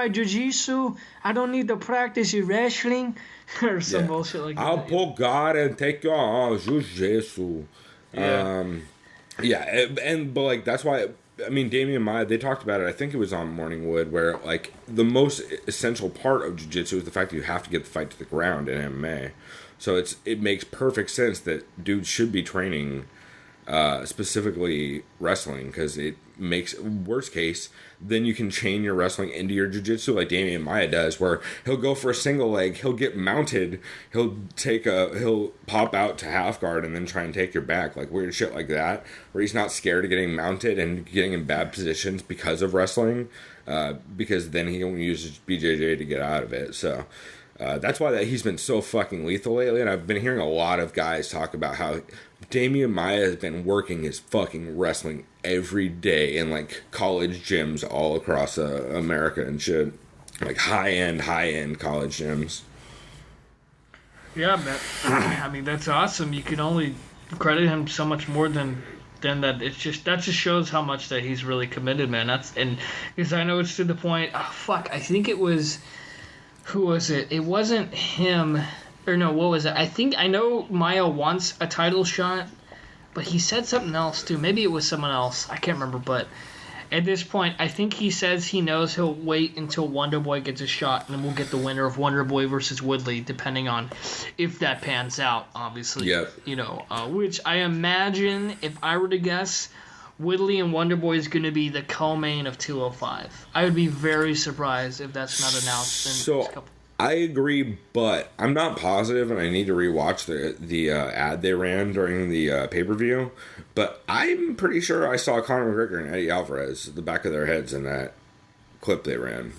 jiu-jitsu. I don't need to practice your wrestling or some bullshit like that. I'll pull guard and take your arm, jiu-jitsu. But that's why, Damian Maia, they talked about it, I think it was on Morning Wood, where, the most essential part of jiu-jitsu is the fact that you have to get the fight to the ground in MMA. So it makes perfect sense that dudes should be training specifically wrestling, because it makes, worst case, then you can chain your wrestling into your jiu-jitsu like Damian Maia does, where he'll go for a single leg, he'll get mounted, he'll pop out to half guard and then try and take your back, weird shit like that, where he's not scared of getting mounted and getting in bad positions because of wrestling, because then he can use his BJJ to get out of it. So that's why he's been so fucking lethal lately, and I've been hearing a lot of guys talk about how Damian Maia has been working his fucking wrestling every day in college gyms all across America and shit, high-end college gyms. Yeah, man. That's awesome. You can only credit him so much more than that. That just shows how much that he's really committed, man. Because I know it's to the point. Oh fuck! I think it was. Who was it? It wasn't him. Or no, what was it? I know Maia wants a title shot, but he said something else too. Maybe it was someone else. I can't remember, but At this point, I think he says he knows he'll wait until Wonderboy gets a shot, and then we'll get the winner of Wonderboy versus Woodley, depending on if that pans out, obviously. Yep. Which I imagine, if I were to guess, Woodley and Wonderboy is going to be the co-main of 205. I would be very surprised if that's not announced in a couple. I agree, but I'm not positive, and I need to rewatch the ad they ran during the pay-per-view. But I'm pretty sure I saw Conor McGregor and Eddie Alvarez, the back of their heads, in that clip they ran.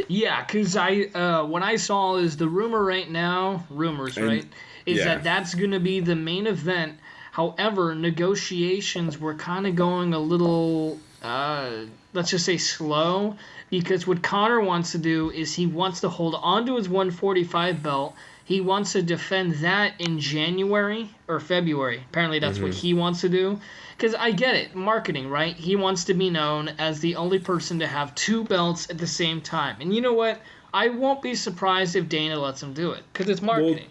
Yeah, because what I saw is the rumor right now, right, is that that's going to be the main event. However, negotiations were kind of going a little, let's just say, slow. Because what Conor wants to do is he wants to hold on to his 145 belt. He wants to defend that in January or February. Apparently that's what he wants to do. Because I get it. Marketing, right? He wants to be known as the only person to have two belts at the same time. And you know what? I won't be surprised if Dana lets him do it. Because it's marketing.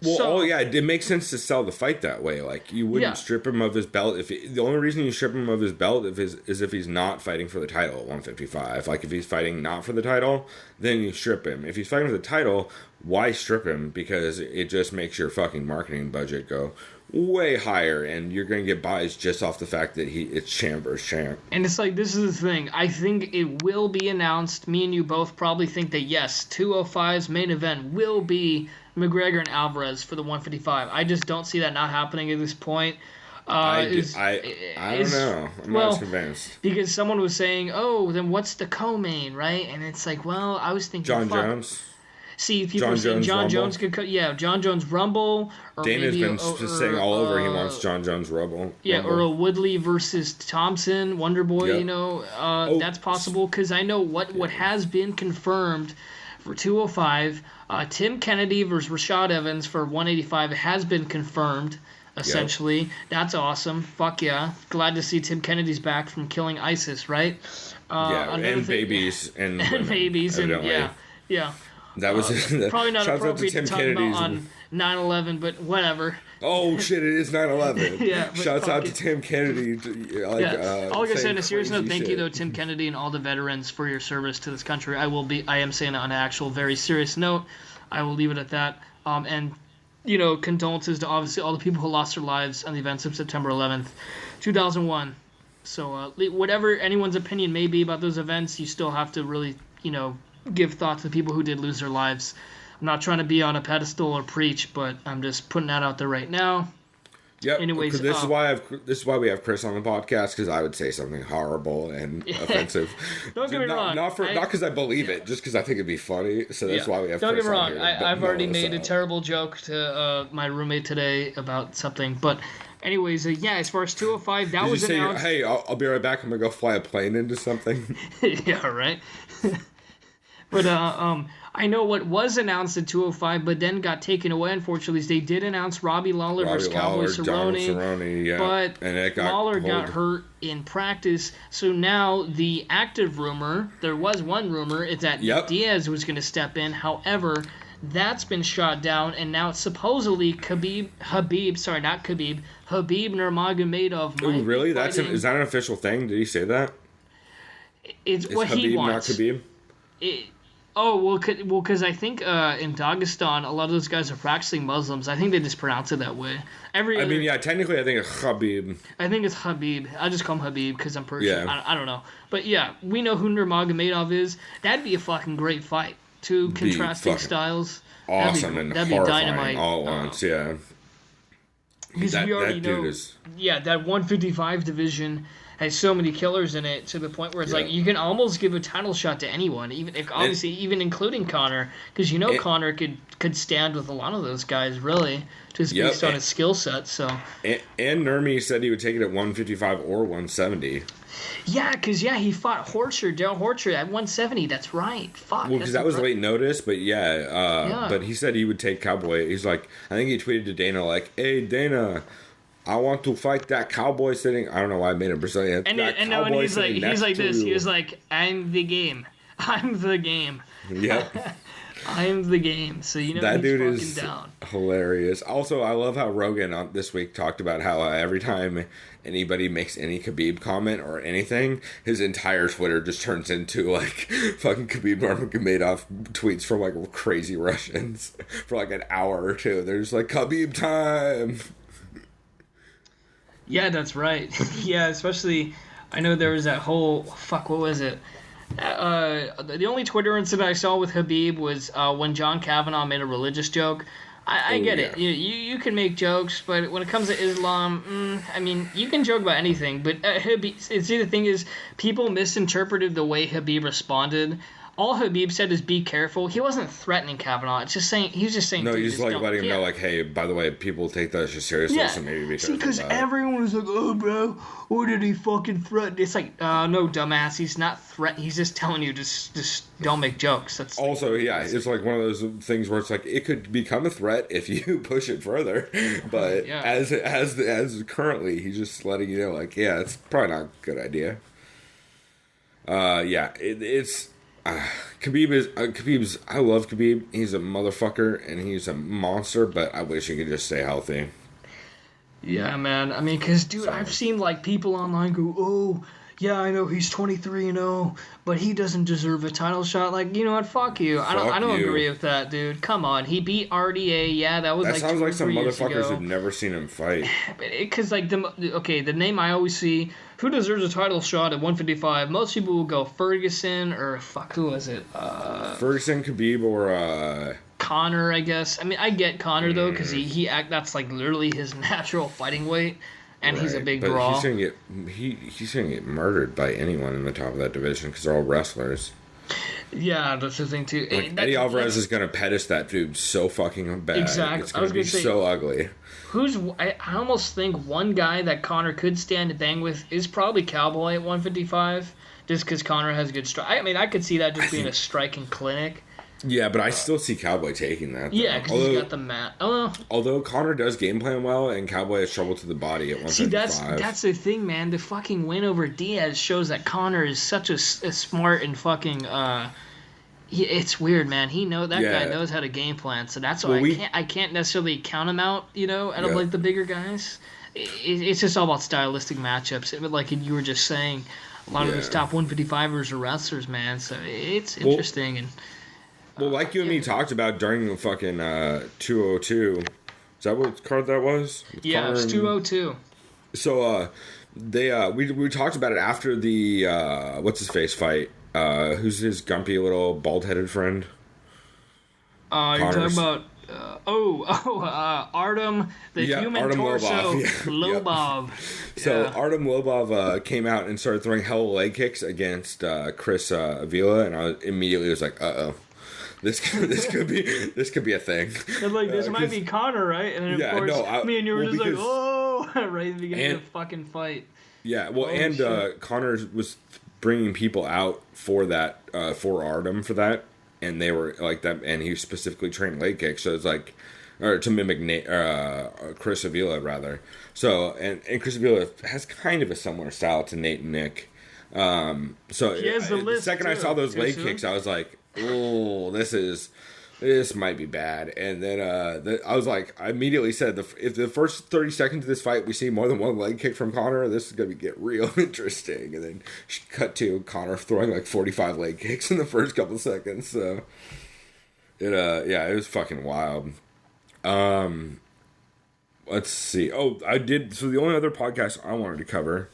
It makes sense to sell the fight that way. Like, you wouldn't strip him of his belt. The only reason you strip him of his belt is if he's not fighting for the title at 155. Like, if he's fighting not for the title, then you strip him. If he's fighting for the title, why strip him? Because it just makes your fucking marketing budget go way higher, and you're going to get buys just off the fact that it's champ versus champ. And it's like, this is the thing. I think it will be announced. Me and you both probably think that, yes, 205's main event will be McGregor and Alvarez for the 155. I just don't see that not happening at this point. I don't know. I'm not as convinced. Because someone was saying, oh, then what's the co-main, right? And it's like, well, I was thinking... John Jones? See, people are saying John Jones could... John Jones Rumble. Or Dana's been saying all over he wants John Jones Rumble. Yeah, or a Woodley versus Thompson, Wonderboy, that's possible. Because I know what has been confirmed for 205... Tim Kennedy versus Rashad Evans for 185 has been confirmed, essentially. Yep. That's awesome. Fuck yeah. Glad to see Tim Kennedy's back from killing ISIS, right? And babies. And babies. Evidently. And yeah. That was probably not appropriate to talk Kennedy's about on 9/11, but whatever. Oh shit! It is 9/11. Yeah. Shouts out to Tim Kennedy. All I can say on a serious note, thank you though, Tim Kennedy and all the veterans for your service to this country. I am saying it on an actual very serious note. I will leave it at that. And condolences to obviously all the people who lost their lives on the events of September 11th, 2001. So whatever anyone's opinion may be about those events, you still have to really give thought to the people who did lose their lives. I'm not trying to be on a pedestal or preach, but I'm just putting that out there right now. Yep. Anyways, this is why we have Chris on the podcast, because I would say something horrible and offensive. Don't get me wrong. Not because I believe it, just because I think it'd be funny. So that's why we have. Don't Chris get me wrong. On here, I've already made a terrible joke to my roommate today about something, but. Anyways, as far as 205, that was announced. Hey, I'll be right back. I'm gonna go fly a plane into something. Yeah, right. But I know what was announced at 205, but then got taken away. Unfortunately, they did announce Robbie Lawler versus Cowboy Cerrone, but Lawler got hurt in practice. So now the active rumor, there was one rumor, is that Deez was going to step in. However, that's been shot down, and now it's supposedly Habib Nurmagomedov. Oh, really? Is that an official thing? Did he say that? It's what Habib, he wants. Not Khabib? Because I think in Dagestan, a lot of those guys are practicing Muslims. I think they just pronounce it that way. Technically, I think it's Khabib. I think it's Habib. I just call him Habib because I'm Persian. Yeah. I don't know. But yeah, we know who Nurmagomedov is. That'd be a fucking great fight. Two contrasting styles. Awesome that'd be dynamite all at once, yeah. Because we already know, that 155 division has so many killers in it to the point where it's like you can almost give a title shot to anyone, even including Conor, because Conor could stand with a lot of those guys really, just based on his skill set. So and Nurmi said he would take it at 155 or 170. Yeah, because he fought Daryl Horcher at 170. That's right. Fuck. Well, because that was late notice, but but he said he would take Cowboy. He's like, I think he tweeted to Dana like, "Hey Dana, I want to fight that cowboy sitting." I don't know why I made him Brazilian. And he's like this. He was like, "I'm the game. I'm the game." Yep. I am the game, so you know that he's dude fucking is down. hilarious. Also, I love how Rogan this week talked about how every time anybody makes any Khabib comment or anything, his entire Twitter just turns into like fucking Khabib Nurmagomedov tweets from like crazy Russians for like an hour or two. They're just like, Khabib time. Yeah, that's right. Yeah, especially I know there was that whole what was it? The only Twitter incident I saw with Khabib was when John Kavanaugh made a religious joke. I get it. You can make jokes, but when it comes to Islam, I mean, you can joke about anything. But Khabib, see, the thing is, people misinterpreted the way Khabib responded. All Khabib said is be careful. He wasn't threatening Kavanaugh. It's just saying he was just saying. No, dude, he's just like letting him know, like, hey, by the way, people take that shit seriously, so maybe be careful. Because everyone was like, oh, bro, what did he fucking threaten? It's like, no, dumbass, he's not threatening. He's just telling you just don't make jokes. That's also, it's like one of those things where it's like it could become a threat if you push it further. But as currently, he's just letting you know, like, yeah, it's probably not a good idea. It's. Khabib's. I love Khabib. He's a motherfucker and he's a monster. But I wish he could just stay healthy. Yeah, man. I mean, because dude, I've seen like people online go, "Oh, yeah, I know he's 23-0, but he doesn't deserve a title shot." Like, you know what? Fuck you. I don't agree with that, dude. Come on, he beat RDA. Yeah, that was that like sounds like some motherfuckers who've never seen him fight. Because like the name I always see. Who deserves a title shot at 155? Most people will go Ferguson or who was it? Ferguson, Khabib, or Conor, I guess. I mean, I get Conor though, because that's like literally his natural fighting weight, and he's a big draw. He's gonna get murdered by anyone in the top of that division because they're all wrestlers. Yeah, that's the thing too. Like, Eddie Alvarez is gonna pedest that dude so fucking bad. Exactly. It's gonna be so ugly. I almost think one guy that Conor could stand to bang with is probably Cowboy at 155, just because Conor has good strike. I mean, I could see that just being a striking clinic. Yeah, but I still see Cowboy taking that. Yeah, because he's got the mat. Although Conor does game plan well, and Cowboy has trouble to the body at 155. See, that's the thing, man. The fucking win over Deez shows that Conor is such a smart and fucking... it's weird, man. Guy knows how to game plan, so that's why I can't necessarily count him out, out of like the bigger guys. It's just all about stylistic matchups. Like you were just saying, a lot of these top 155ers are wrestlers, man. So it's interesting like you and me talked about during the fucking 202. Is that what card that was? Yeah, it was 202. So we talked about it after the what's his face fight. Who's his gumpy little bald-headed friend? You're talking about Artem, the human Artem torso, Lobov. Lobov. So Artem Lobov came out and started throwing hella leg kicks against Chris Avila, and I immediately was like, uh-oh. This could be a thing. And like this might be Conor, right? And then of course, me and you were just like, oh, right at the beginning of the fucking fight. Yeah, well, Conor was bringing people out for that, for Artem for that, and they were like that, and he specifically trained leg kicks, so it's like, or to mimic Chris Avila rather. So and Chris Avila has kind of a similar style to Nate and Nick. So the second I saw those leg kicks, I was like, oh, this might be bad. And then I was like, I immediately said, if the first 30 seconds of this fight we see more than one leg kick from Conor, this is going to get real interesting. And then cut to Conor throwing like 45 leg kicks in the first couple seconds. So it was fucking wild. Let's see. So the only other podcast I wanted to cover,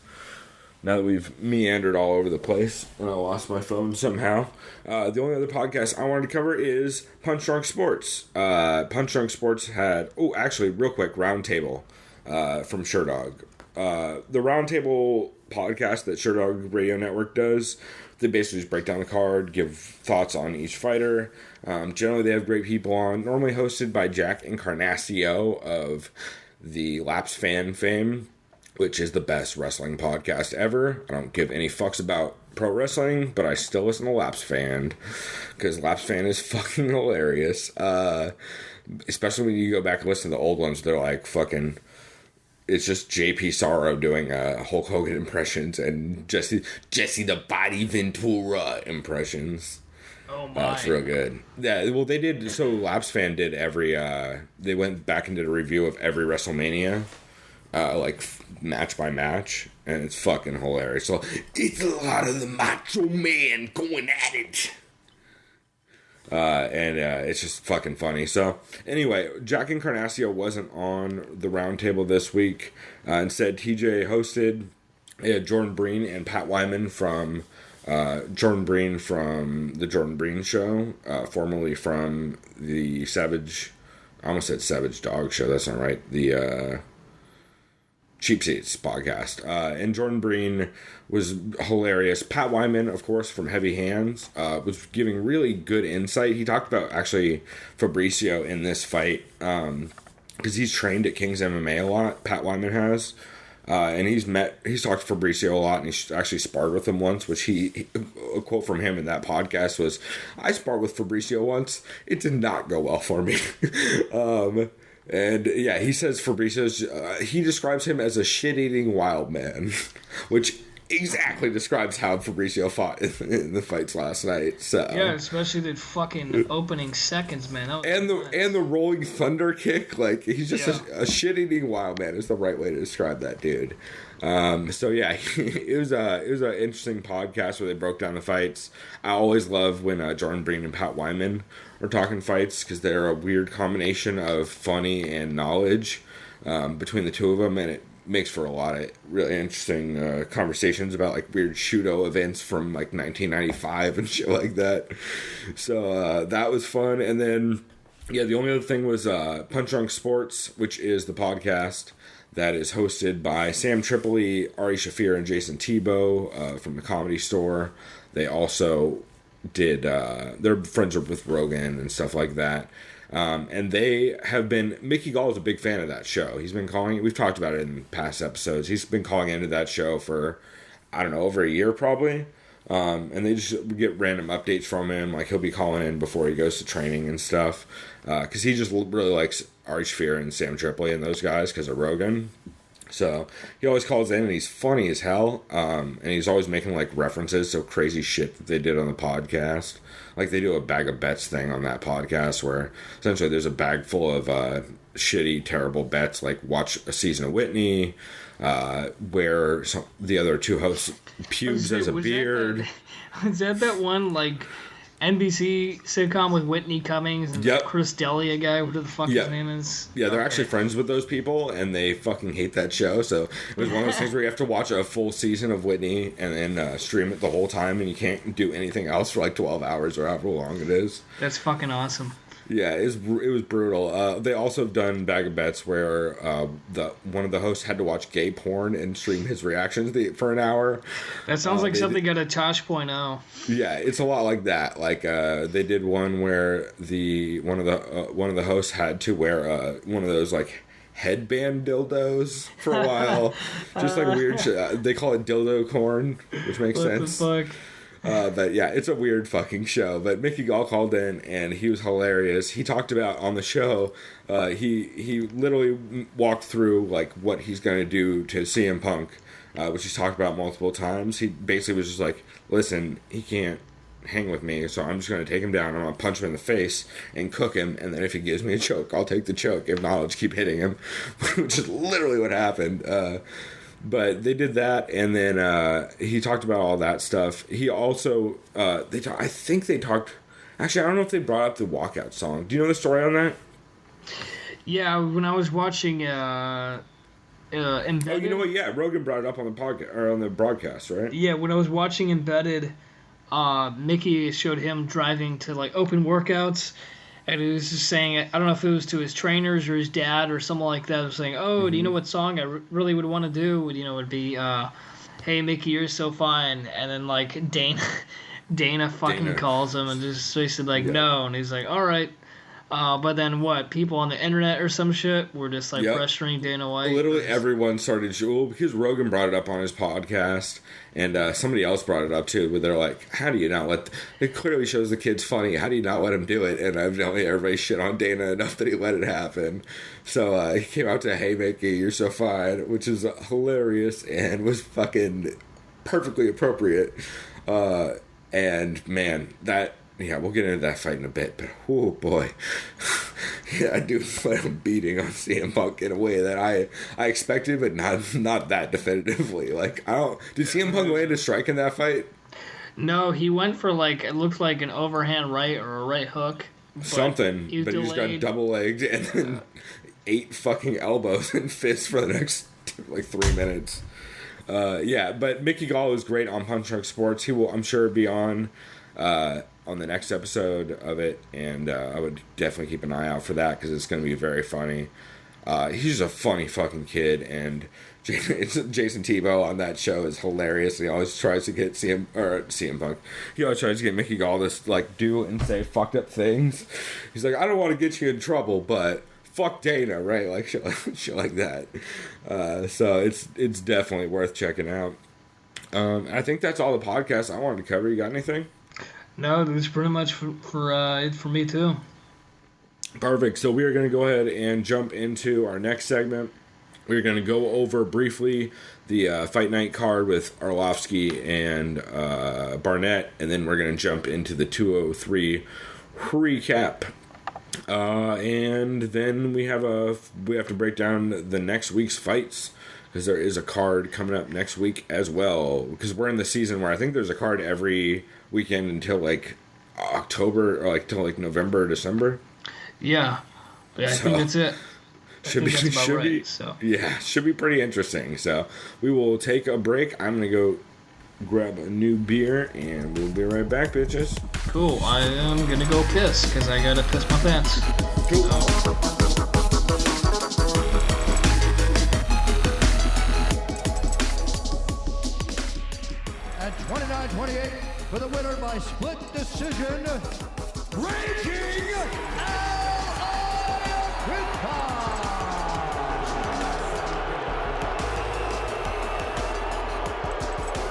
now that we've meandered all over the place and I lost my phone somehow, the only other podcast I wanted to cover is Punch Drunk Sports. Punch Drunk Sports had... Oh, actually, real quick, Roundtable from Sherdog. The Roundtable podcast that Sherdog Radio Network does, they basically just break down the card, give thoughts on each fighter. Generally, they have great people on, normally hosted by Jack Encarnacio of the Laps Fan fame, which is the best wrestling podcast ever. I don't give any fucks about pro wrestling, but I still listen to Laps Fan, because Laps Fan is fucking hilarious. Especially when you go back and listen to the old ones, they're like fucking... It's just JP Sorrow doing Hulk Hogan impressions and Jesse the Body Ventura impressions. Oh my! That's real good. Yeah, well, they did. So Laps Fan did every. They went back and did a review of every WrestleMania, match by match, and it's fucking hilarious. So it's a lot of the Macho Man going at it. It's just fucking funny. So, anyway, Jack Encarnacio wasn't on the Roundtable this week. Instead, TJ hosted. Jordan Breen and Pat Wyman from Jordan Breen from the Jordan Breen Show, formerly from the Savage. I almost said Savage Dog Show. That's not right. The Cheap Seats podcast. And Jordan Breen was hilarious. Pat Wyman, of course, from Heavy Hands, was giving really good insight. He talked about, actually, Fabricio in this fight, because he's trained at King's MMA a lot, Pat Wyman has. And he's talked to Fabricio a lot, and he's actually sparred with him once, which a quote from him in that podcast was, "I sparred with Fabricio once. It did not go well for me." And yeah, he says Fabricio's, he describes him as a shit-eating wild man, which exactly describes how Fabricio fought in the fights last night. So yeah, especially the fucking opening seconds, man. And the rolling thunder kick, like he's just a shit-eating wild man is the right way to describe that dude. So yeah, it was an interesting podcast where they broke down the fights. I always love when Jordan Breen and Pat Wyman are talking fights because they're a weird combination of funny and knowledge between the two of them, and it makes for a lot of really interesting conversations about like weird Shudo events from like 1995 and shit like that. So that was fun. And then yeah, the only other thing was Punch Drunk Sports, which is the podcast that is hosted by Sam Tripoli, Ari Shafir, and Jason Tebow from the Comedy Store. They also did they're friends with Rogan and stuff like that. And they have been, Mickey Gall is a big fan of that show. He's been calling, we've talked about it in past episodes. He's been calling into that show for, I don't know, over a year probably. And they just get random updates from him. Like he'll be calling in before he goes to training and stuff. Cause he just really likes Ari Shafir and Sam Tripoli and those guys because of Rogan. So he always calls in and he's funny as hell. And he's always making like references to crazy shit that they did on the podcast. Like they do a bag of bets thing on that podcast where essentially there's a bag full of shitty, terrible bets, like watch a season of Whitney, where the other two hosts pubes as a beard. Was that one like NBC sitcom with Whitney Cummings and Chris D'Elia guy, whatever the fuck his name is? Yeah, they're actually friends with those people, and they fucking hate that show. So it was one of those things where you have to watch a full season of Whitney and then stream it the whole time, and you can't do anything else for like 12 hours or however long it is. That's fucking awesome. Yeah, it was brutal. They also have done Bag of Bets where one of the hosts had to watch gay porn and stream his reactions for an hour. That sounds like something out of Tosh.0. Yeah, it's a lot like that. Like they did one where one of the hosts had to wear one of those like headband dildos for a while, just like weird shit. They call it dildo corn, which makes sense. What the fuck? But yeah, it's a weird fucking show. But Mickey Gall called in and he was hilarious. He talked about on the show, he literally walked through like what he's going to do to CM Punk, which he's talked about multiple times. He basically was just like, listen, he can't hang with me, so I'm just going to take him down. I'm going to punch him in the face and cook him. And then if he gives me a choke, I'll take the choke. If not, I'll just keep hitting him, which is literally what happened. But they did that, and then he talked about all that stuff. He also, I think they talked, actually, I don't know if they brought up the walkout song. Do you know the story on that? Yeah, when I was watching Embedded. Oh, you know what? Yeah, Rogan brought it up on the podcast, or on the broadcast, right? Yeah, when I was watching Embedded, Mickey showed him driving to, like, open workouts, and he was just saying, I don't know if it was to his trainers or his dad or someone like that, was saying, do you know what song I really would want to do? You know, it would be, hey, Mickey, you're so fine. And then, like, Dana fucking calls him and just basically like, no. And he's like, all right. But then what? People on the internet or some shit were just like pressuring Dana White. Literally everyone started, because Rogan brought it up on his podcast, and somebody else brought it up too, where they're like, how do you not let, it clearly shows the kid's funny, how do you not let him do it? And evidently everybody shit on Dana enough that he let it happen. So he came out to, hey Mickey, you're so fine, which is hilarious and was fucking perfectly appropriate. And man, that Yeah, we'll get into that fight in a bit, but oh boy. Yeah, I do plan on beating on CM Punk in a way that I expected, but not that definitively. Like, did CM Punk land a strike in that fight? No, he went for it looked like an overhand right or a right hook. Something, but he just got double-legged and then 8 fucking elbows and fists for the next 3 minutes. Yeah, but Mickey Gall is great on Punch Drunk Sports. He will, I'm sure, be on the next episode of it, and I would definitely keep an eye out for that because it's going to be very funny. He's a funny fucking kid, and Jason Tebow on that show is hilarious. He always tries to get CM Punk. He always tries to get Mickey Gall to do and say fucked up things. He's like, I don't want to get you in trouble, but fuck Dana, right? Like shit like that. So it's definitely worth checking out. I think that's all the podcasts I wanted to cover. You got anything? No, that's pretty much for it for me too. Perfect. So we are going to go ahead and jump into our next segment. We're going to go over briefly the Fight Night card with Arlovsky and Barnett, and then we're going to jump into the 203 recap. And then we have to break down the next week's fights, because there is a card coming up next week as well. Because we're in the season where I think there's a card every weekend until October or till November or December. Yeah, I think that's it. Should be pretty interesting. So we will take a break. I'm gonna go grab a new beer, and we'll be right back, bitches. Cool. I am gonna go piss because I gotta piss my pants. Cool. At 29-28 for the winner by split decision, Raging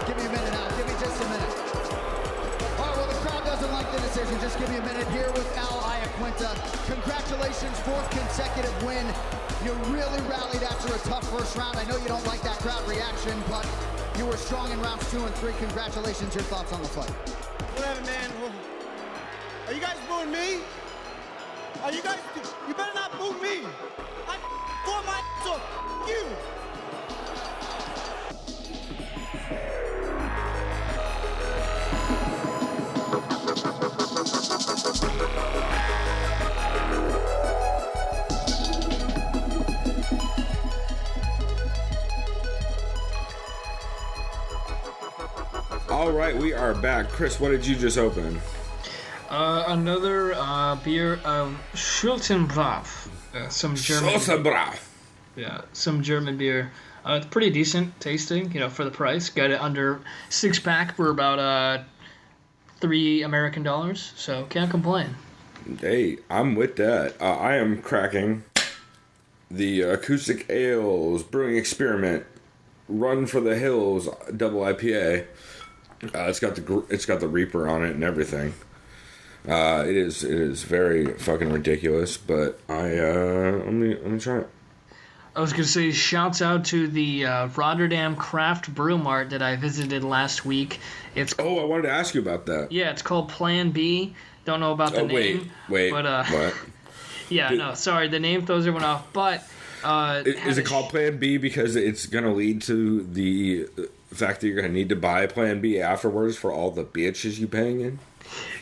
Give me a minute now. Give me just a minute. All right, well, the crowd doesn't like the decision. Just give me a minute here with Al Iaquinta. Congratulations, 4th consecutive win. You really rallied after a tough first round. I know you don't like that crowd reaction, but you were strong in rounds 2 and 3. Congratulations. Your thoughts on the fight? Whatever, man. Are you guys booing me? You better not boo me. I fought my ass off. You. All right, we are back. Chris, what did you just open? Another beer, Schultenbrauf. Some German. Schultenbrauf. Yeah, some German beer. It's pretty decent tasting, for the price. Got it under 6-pack for about $3 American. So can't complain. Hey, I'm with that. I am cracking the Acoustic Ales Brewing Experiment Run for the Hills Double IPA. It's got the Reaper on it and everything. It is very fucking ridiculous, but let me try it. I was gonna say, shouts out to the Rotterdam Craft Brew Mart that I visited last week. I wanted to ask you about that. Yeah, it's called Plan B. Don't know about the name. Wait, but what? Yeah, sorry, the name throws everyone off. But is it called Plan B because it's gonna lead to the fact that you're gonna need to buy Plan B afterwards for all the bitches you bang in?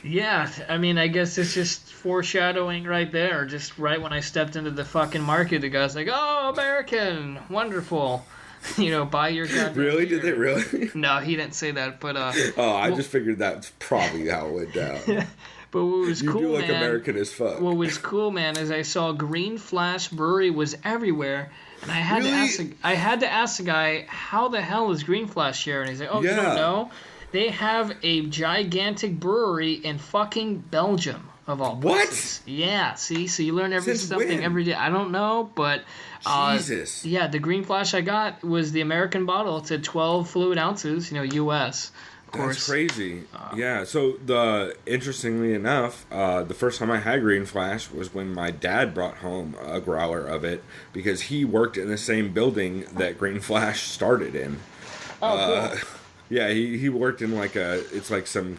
Yeah, I mean, I guess it's just foreshadowing right there. Just right when I stepped into the fucking market, the guy's like, "Oh, American, wonderful." Buy your goddamn Really? beer. Did they really? No, he didn't say that, but I just figured that's probably how it went down. But what was cool, do look man, American as fuck. What was cool, man, is I saw Green Flash Brewery was everywhere, and I had to ask the guy, how the hell is Green Flash here? And he's like, you don't know? They have a gigantic brewery in fucking Belgium, of all places. What? Yeah, see? So you learn something every day. I don't know, but... Jesus. Yeah, the Green Flash I got was the American bottle. It said 12 fluid ounces, U.S., of course. That's crazy. Yeah, so interestingly enough, the first time I had Green Flash was when my dad brought home a growler of it because he worked in the same building that Green Flash started in. Oh, cool. Yeah, he worked in some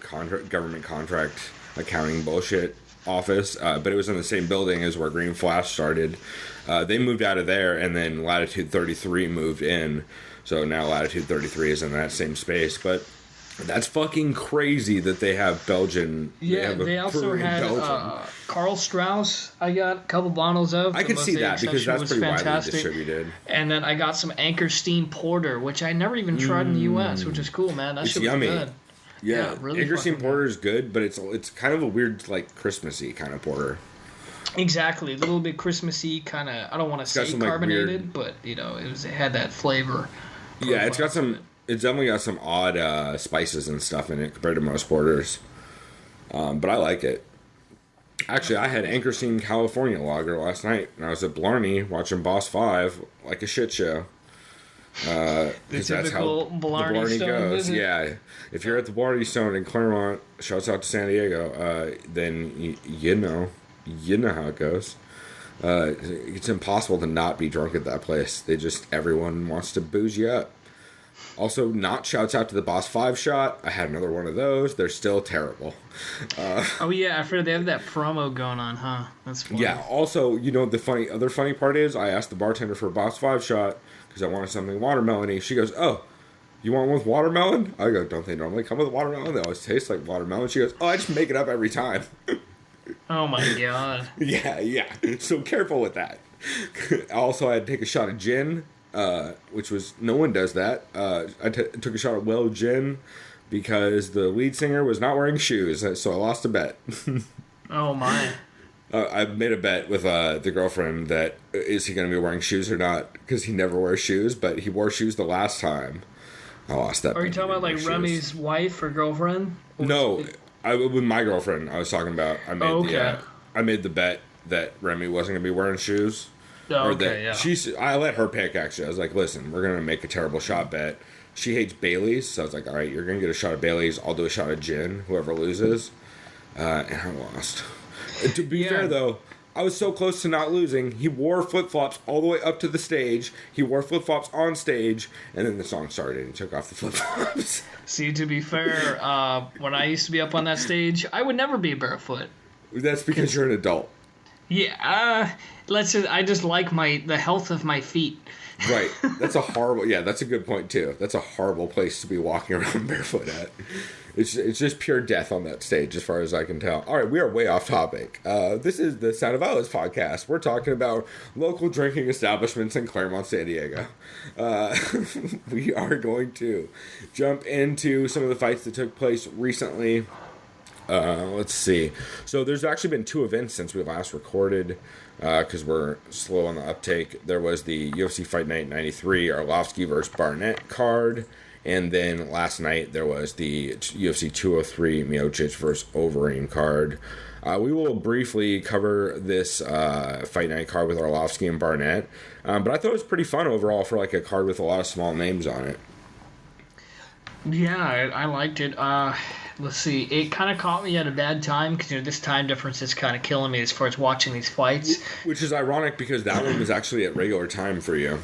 government contract accounting bullshit office, but it was in the same building as where Green Flash started. They moved out of there, and then Latitude 33 moved in. So now Latitude 33 is in that same space, but that's fucking crazy that they have Belgian. Yeah, they also had Carl Strauss. I got a couple bottles of. I could see that because that's pretty widely distributed. And then I got some Anchorstein Porter, which I never even tried in the U.S., which is cool, man. That shit was yummy. good. Yeah, really Anchorstein Porter is good, but it's kind of a weird, like, Christmassy kind of porter. Exactly, a little bit Christmassy, kind of. I don't want to say carbonated, but it had that flavor. Yeah, it's definitely got some odd spices and stuff in it compared to most porters, but I like it. Actually, I had Anchorstein California Lager last night, and I was at Blarney watching Boss 5 like a shit show. Because that's how the Blarney goes. Yeah, if you're at the Blarney Stone in Claremont, shouts out to San Diego, then you know how it goes. It's impossible to not be drunk at that place. Everyone wants to booze you up. Also, not shouts out to the Boss 5 shot. I had another one of those. They're still terrible. Oh yeah, I forgot they have that promo going on, huh? That's funny. Yeah. Also, the other funny part is I asked the bartender for a Boss 5 shot because I wanted something watermelon-y. She goes, "Oh, you want one with watermelon?" I go, "Don't they normally come with watermelon? They always taste like watermelon." She goes, "Oh, I just make it up every time." Oh my god. Yeah. So careful with that. Also, I had to take a shot of gin, which was, no one does that. I took a shot of well gin because the lead singer was not wearing shoes, so I lost a bet. Oh my. I made a bet with the girlfriend that is he going to be wearing shoes or not, because he never wears shoes, but he wore shoes the last time. I lost that bet. Are you talking about like Remy's wife or girlfriend? No, with my girlfriend I was talking about. I made the bet that Remy wasn't going to be wearing shoes. Oh, okay, yeah. I let her pick, actually. I was like, listen, we're going to make a terrible shot bet. She hates Bailey's, so I was like, all right, you're going to get a shot of Bailey's. I'll do a shot of gin, whoever loses. And I lost. To be fair, though, I was so close to not losing. He wore flip-flops all the way up to the stage. He wore flip-flops on stage, and then the song started, and he took off the flip-flops. See, to be fair, when I used to be up on that stage, I would never be barefoot. That's because you're an adult. Yeah, I just like the health of my feet. Right. That's a good point, too. That's a horrible place to be walking around barefoot at. It's just pure death on that stage, as far as I can tell. All right, we are way off topic. This is the Sound of Alice podcast. We're talking about local drinking establishments in Claremont, San Diego. We are going to jump into some of the fights that took place recently. Let's see. So there's actually been 2 events since we last recorded, because we're slow on the uptake. There was the UFC Fight Night 93 Arlovsky versus Barnett card, and then last night there was the UFC 203 Miocic versus Overeem card. We will briefly cover this Fight Night card with Arlovsky and Barnett, but I thought it was pretty fun overall for like a card with a lot of small names on it. Yeah, I liked it. Let's see. It kind of caught me at a bad time because this time difference is kind of killing me as far as watching these fights. Which is ironic because that one was actually at regular time for you.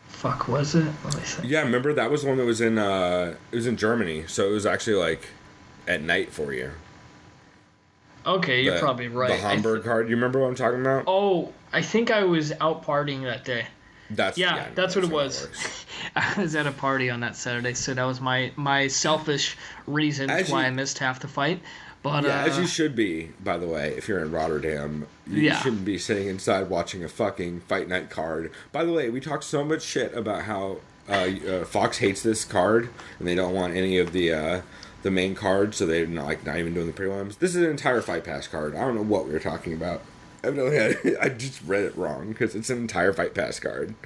Fuck, was it? Let me see. Yeah, remember that was the one that was in it was in Germany, so it was actually like at night for you. Okay, you're probably right. The Hamburg card. You remember what I'm talking about? Oh, I think I was out partying that day. That's what it was. I was at a party on that Saturday, so that was my selfish reasons why I missed half the fight. But as you should be, by the way, if you're in Rotterdam, you shouldn't be sitting inside watching a fucking Fight Night card. By the way, we talked so much shit about how Fox hates this card and they don't want any of the main cards, so they're not even doing the prelims. This is an entire Fight Pass card. I don't know what we were talking about. I just read it wrong because it's an entire Fight Pass card.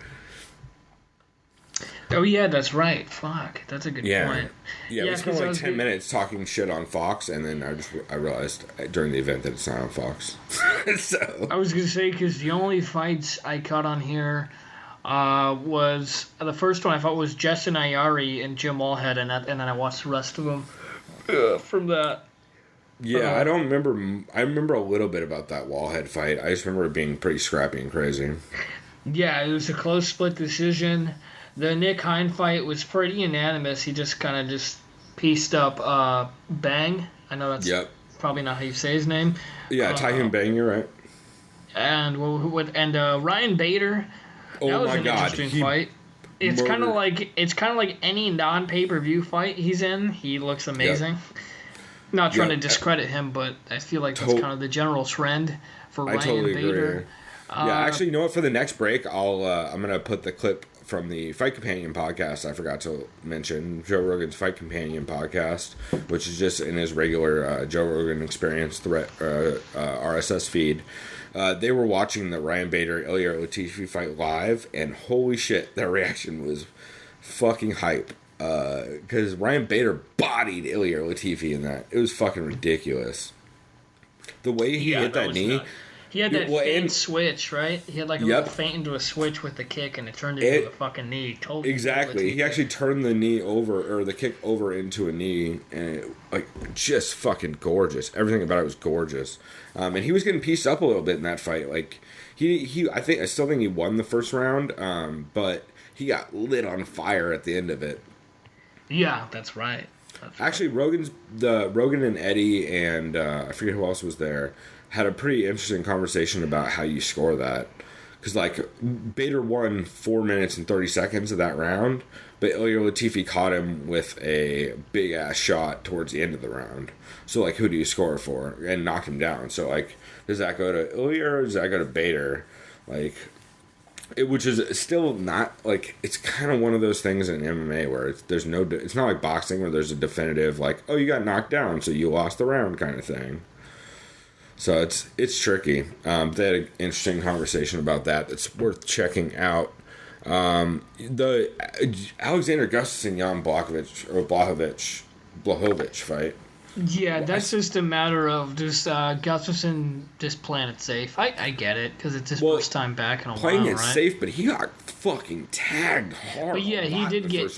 Oh yeah, that's right. Fuck, that's a good point. Yeah, we spent like 10 minutes talking shit on Fox, and then I realized during the event that it's not on Fox. So I was gonna say because the only fights I caught on here was the first one I thought was Justin Ayari and Jim Allhead, and then I watched the rest of them from that. Yeah, I don't remember. I remember a little bit about that Wallhead fight. I just remember it being pretty scrappy and crazy. Yeah, it was a close split decision. The Nick Hine fight was pretty unanimous. He just kind of pieced up Bang. I know that's probably not how you say his name. Yeah, Tyson Bang, you're right. And Ryan Bader. Oh that was my an God, interesting fight. It's kind of like any non-pay-per-view fight he's in. He looks amazing. Yep. Not trying to discredit him, but I feel like that's kind of the general trend for Ryan totally Bader. Agree. Yeah, actually, you know what? For the next break, I'm gonna put the clip from the Fight Companion podcast. I forgot to mention Joe Rogan's Fight Companion podcast, which is just in his regular Joe Rogan Experience RSS feed. They were watching the Ryan Bader Ilir Latifi fight live, and holy shit, their reaction was fucking hype. Because Ryan Bader bodied Ilir Latifi in that. It was fucking ridiculous. The way he hit that knee. He had that feint switch, right? He had like a little feint into a switch with the kick, and it turned into a fucking knee. Totally exactly. He actually turned the knee over, or the kick over into a knee, and just fucking gorgeous. Everything about it was gorgeous. And he was getting pieced up a little bit in that fight. Like I still think he won the first round, but he got lit on fire at the end of it. Yeah, that's right. Actually, Rogan and Eddie and I forget who else was there, had a pretty interesting conversation about how you score that. Because, Bader won 4 minutes and 30 seconds of that round, but Ilir Latifi caught him with a big-ass shot towards the end of the round. So, who do you score for? And knock him down. So, does that go to Ilir or does that go to Bader? Which is still not, it's kind of one of those things in MMA where it's not like boxing where there's a definitive, oh, you got knocked down, so you lost the round kind of thing. So it's tricky. They had an interesting conversation about that that's worth checking out. The Alexander Gustafsson Jan Blachowicz fight. Yeah, that's just a matter of just Gustafsson just playing it safe. I get it because it's his first time back in a while, right? Playing it safe, but he got fucking tagged hard. But yeah, he did get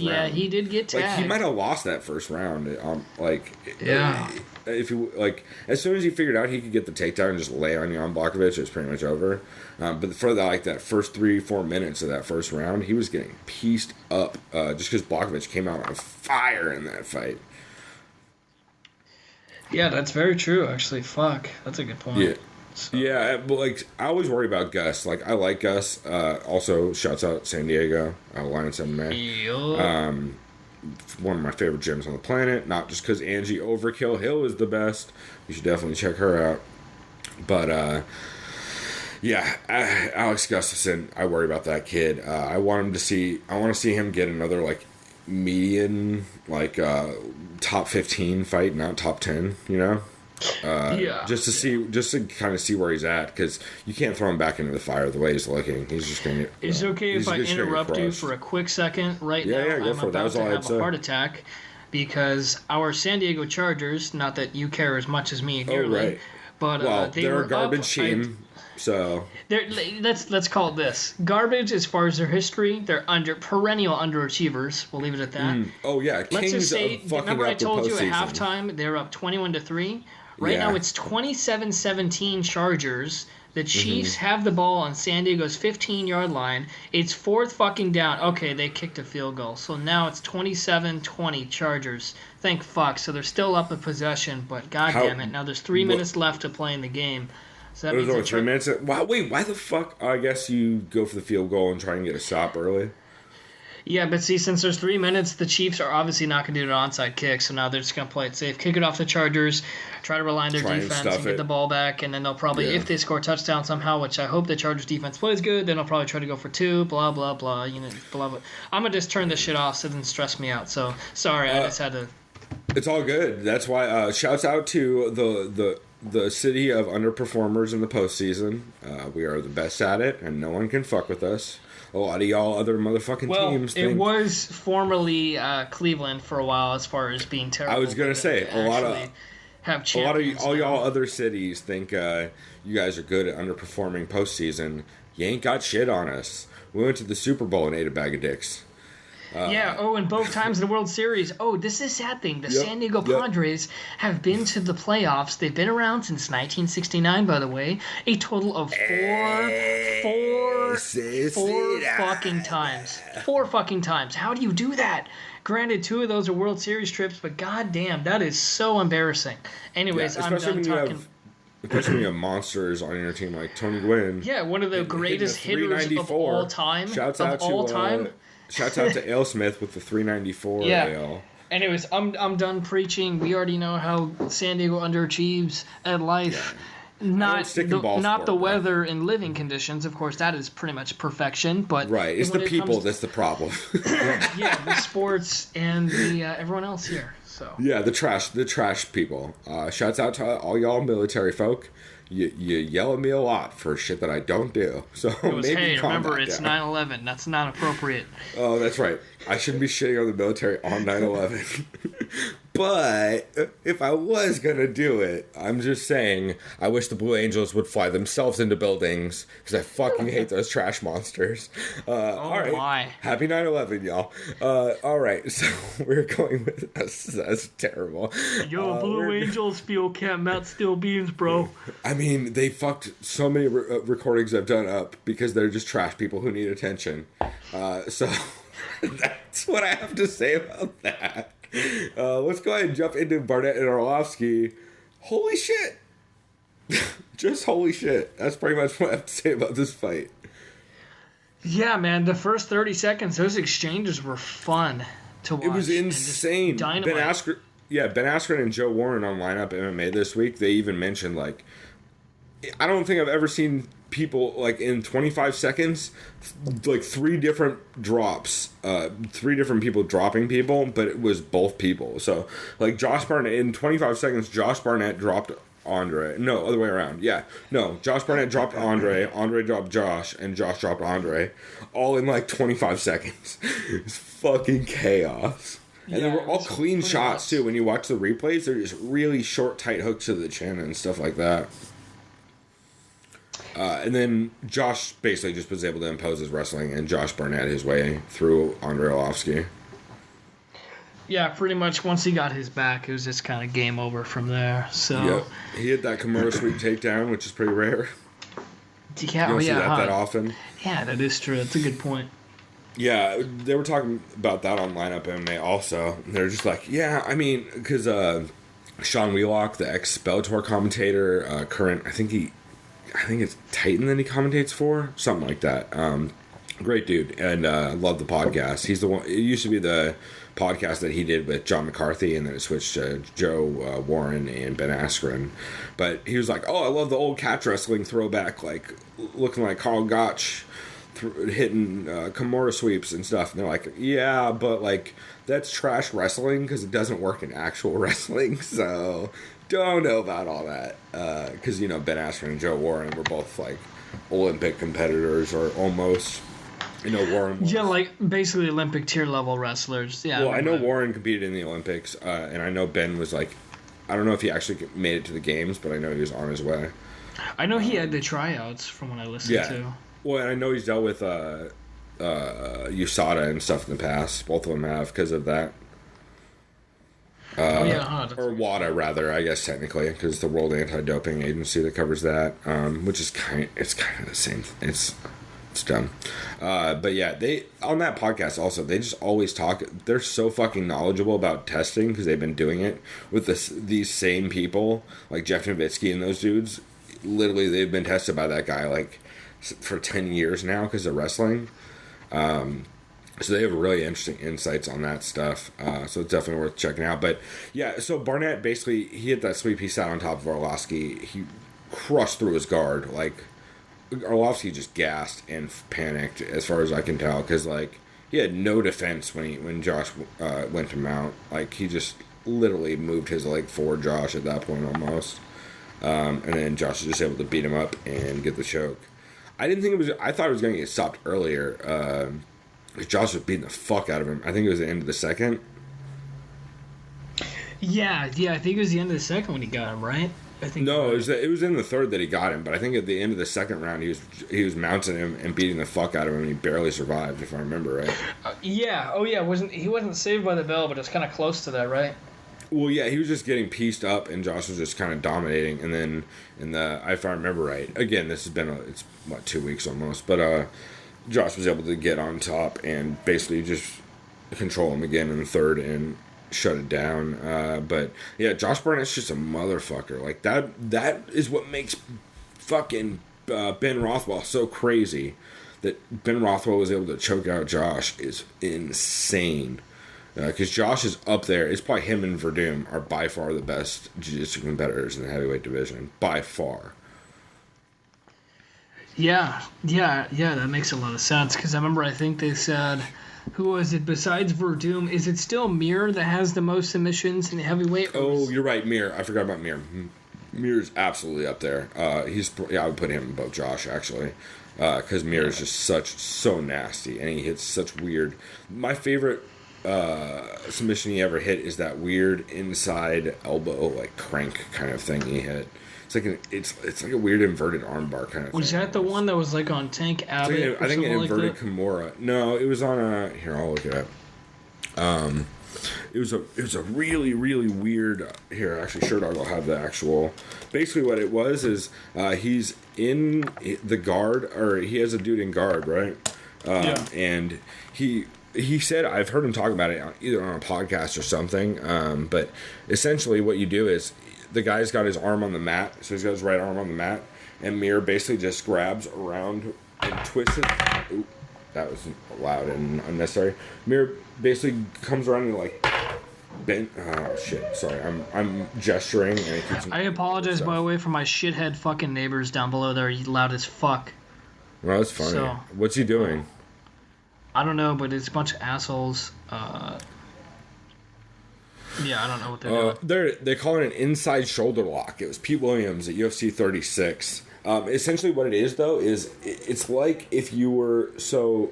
tagged. He might have lost that first round. If he as soon as he figured out he could get the takedown and just lay on Jan Blachowicz, it was pretty much over. But for that first 3-4 minutes of that first round, he was getting pieced up just because Blachowicz came out on fire in that fight. Yeah, that's very true, actually. Fuck. That's a good point. Yeah. So. Yeah, but I always worry about Gus. I like Gus. Also, shouts out San Diego, Alliance MMA. Yep. One of my favorite gyms on the planet. Not just because Angie Overkill Hill is the best. You should definitely check her out. But, Alex Gustafsson, I worry about that kid. I want to see him get another, median, top 15 fight, not top 10, just to kind of see where he's at, because you can't throw him back into the fire the way he's looking. He's just going to Is it okay if I interrupt you for a quick second right now? Yeah, go for it. That was all I'd say. I'm about to have a heart attack because our San Diego Chargers, not that you care as much as me nearly, right. But they're a garbage team. So let's call it this: garbage as far as their history. They're perennial underachievers. We'll leave it at that. Oh yeah, let's just say. Remember, I told you at postseason. halftime they're up 21-3. Right now it's 27-17 Chargers. The Chiefs have the ball on San Diego's 15-yard line. It's fourth fucking down. Okay, they kicked a field goal, so now it's 27-20 Chargers. Thank fuck. So they're still up in possession, but goddamn it, now there's 3 minutes left to play in the game. So that means only 3 minutes. Why the fuck? I guess you go for the field goal and try and get a stop early. Yeah, but see, since there's 3 minutes, the Chiefs are obviously not going to do an onside kick, so now they're just going to play it safe. Kick it off the Chargers, try to rely on their defense and get the ball back, and then they'll probably, if they score a touchdown somehow, which I hope the Chargers defense plays good, then they'll probably try to go for 2, blah, blah, blah, blah, blah. I'm going to just turn this shit off so it doesn't stress me out, so sorry, I just had to... It's all good. That's why, shouts out to the city of underperformers in the postseason. We are the best at it, and no one can fuck with us. A lot of y'all other motherfucking teams think... It was formerly Cleveland for a while as far as being terrible. I was going to say, all y'all other cities think you guys are good at underperforming postseason. You ain't got shit on us. We went to the Super Bowl and ate a bag of dicks. And both times in the World Series. Oh, this is a sad thing. The San Diego Padres have been to the playoffs. They've been around since 1969, by the way. A total of four fucking times. 4 fucking times. How do you do that? Granted, 2 of those are World Series trips, but goddamn, that is so embarrassing. Anyways, I'm done talking. Especially when you have monsters on your team like Tony Gwynn. Yeah, one of the greatest hitters of all time. Shouts out to Ale Smith with the 394 AL. Anyways, I'm done preaching. We already know how San Diego underachieves at life. Not the weather and living conditions. Of course, that is pretty much perfection. But right, it's the people that's the problem. The sports and the everyone else here. So yeah, the trash people. Shouts out to all y'all military folk. You yell at me a lot for shit that I don't do. So maybe remember, it's 9/11. That's not appropriate. Oh, that's right. I shouldn't be shitting on the military on 9/11. But if I was going to do it, I'm just saying I wish the Blue Angels would fly themselves into buildings because I fucking hate those trash monsters. All right. My. Happy 9/11, y'all. All right. So we're going with... That's terrible. Yo, Blue Angels feel Camp Matt Steel Beans, bro. I mean, they fucked so many recordings I've done up because they're just trash people who need attention. So that's what I have to say about that. Let's go ahead and jump into Barnett and Arlovsky. Holy shit. Just holy shit. That's pretty much what I have to say about this fight. Yeah, man. The first 30 seconds, those exchanges were fun to watch. It was insane. Ben Askren and Joe Warren on Lineup MMA this week, they even mentioned, like, I don't think I've ever seen people, like, in 25 seconds, like, 3 different drops, 3 different people dropping people, but it was both people. So, like, Josh Barnett, in 25 seconds, Josh Barnett dropped Andre. No, other way around. Yeah. No, Josh Barnett dropped Andre dropped Josh, and Josh dropped Andre, all in, like, 25 seconds. It's fucking chaos. And they were all clean shots, too. When you watch the replays, they're just really short, tight hooks to the chin and stuff like that. And then Josh basically just was able to impose his wrestling, and Josh Barnett his way through Andre Arlovsky. Yeah, pretty much once he got his back, it was just kind of game over from there. So yep. He hit that Kimura sweep takedown, which is pretty rare. Yeah, you don't see that often. Yeah, that is true. That's a good point. Yeah, they were talking about that on Lineup MMA also. They're just like, yeah, I mean, because Sean Wheelock, the ex-Bellator commentator, current, I think it's Titan that he commentates for, something like that. Great dude, and love the podcast. He's the one. It used to be the podcast that he did with John McCarthy, and then it switched to Joe Warren and Ben Askren. But he was like, "Oh, I love the old catch wrestling throwback, like looking like Carl Gotch hitting Kimura sweeps and stuff." And they're like, "Yeah, but like that's trash wrestling because it doesn't work in actual wrestling." So don't know about all that because Ben Askren and Joe Warren were both like Olympic competitors or almost. Warren was. Yeah, like basically Olympic tier level wrestlers. Yeah. Well, I know Warren competed in the Olympics, and I know Ben was like, I don't know if he actually made it to the games, but I know he was on his way. I know he had the tryouts from what I listened to. Well, and I know he's dealt with USADA and stuff in the past. Both of them have because of that. Or WADA, rather, I guess technically, because the World Anti-Doping Agency that covers that, which is kind of the same. It's dumb. But yeah, they on that podcast also, they just always talk. They're so fucking knowledgeable about testing because they've been doing it with these same people, like Jeff Nowitzki and those dudes. Literally, they've been tested by that guy like for 10 years now because of wrestling. So they have really interesting insights on that stuff. So it's definitely worth checking out. But yeah, so Barnett basically, he hit that sweep. He sat on top of Arlovsky. He crushed through his guard. Like, Arlovsky just gassed and panicked, as far as I can tell, because like he had no defense when Josh went to mount. Like he just literally moved his leg for Josh at that point almost, and then Josh was just able to beat him up and get the choke. I didn't think it was. I thought it was going to get stopped earlier. Josh was beating the fuck out of him. I think it was the end of the second. Yeah. I think it was the end of the second when he got him, right? I think. No, it was in the third that he got him, but I think at the end of the second round he was mounting him and beating the fuck out of him, and he barely survived, if I remember right. Yeah. Oh yeah. He wasn't saved by the bell, but it's kind of close to that, right? Well, yeah, he was just getting pieced up, and Josh was just kind of dominating. And then if I remember right, again, this has been it's 2 weeks almost, but Josh was able to get on top and basically just control him again in the third and shut it down. But yeah, Josh Barnett's just a motherfucker. Like that is what makes fucking Ben Rothwell so crazy. That Ben Rothwell was able to choke out Josh is insane. Because Josh is up there. It's probably him and Verdum are by far the best jiu-jitsu competitors in the heavyweight division. By far. Yeah, that makes a lot of sense. Because I remember, I think they said, who was it besides Verdum? Is it still Mir that has the most submissions in heavyweight? Oh, you're right, Mir. I forgot about Mir. Mir's absolutely up there. I would put him above Josh, actually. Because Mir is just so nasty. And he hits such weird... My favorite... submission he ever hit is that weird inside elbow like crank kind of thing he hit. It's like a weird inverted armbar kind of thing. Was that the one that was like on Tank Abbott? I think an inverted like Kimura. No, it was on a here. I'll look it up. It was a really really weird. Here, actually, Sherdog will have the actual. Basically, what it was is he's in the guard, or he has a dude in guard, right? And he said, I've heard him talk about it either on a podcast or something, but essentially what you do is the guy's got his arm on the mat, so he's got his right arm on the mat, and Mir basically just grabs around and twists it. Oop, that was loud and unnecessary. Mir basically comes around and like bent. Oh shit! Sorry, I'm gesturing and it keeps. I apologize by the way for my shithead fucking neighbors down below there. Loud as fuck. Well, that's funny. So, what's he doing? I don't know, but it's a bunch of assholes. Yeah, I don't know what they're doing. They call it an inside shoulder lock. It was Pete Williams at UFC 36. Essentially, what it is though is it's like if you were the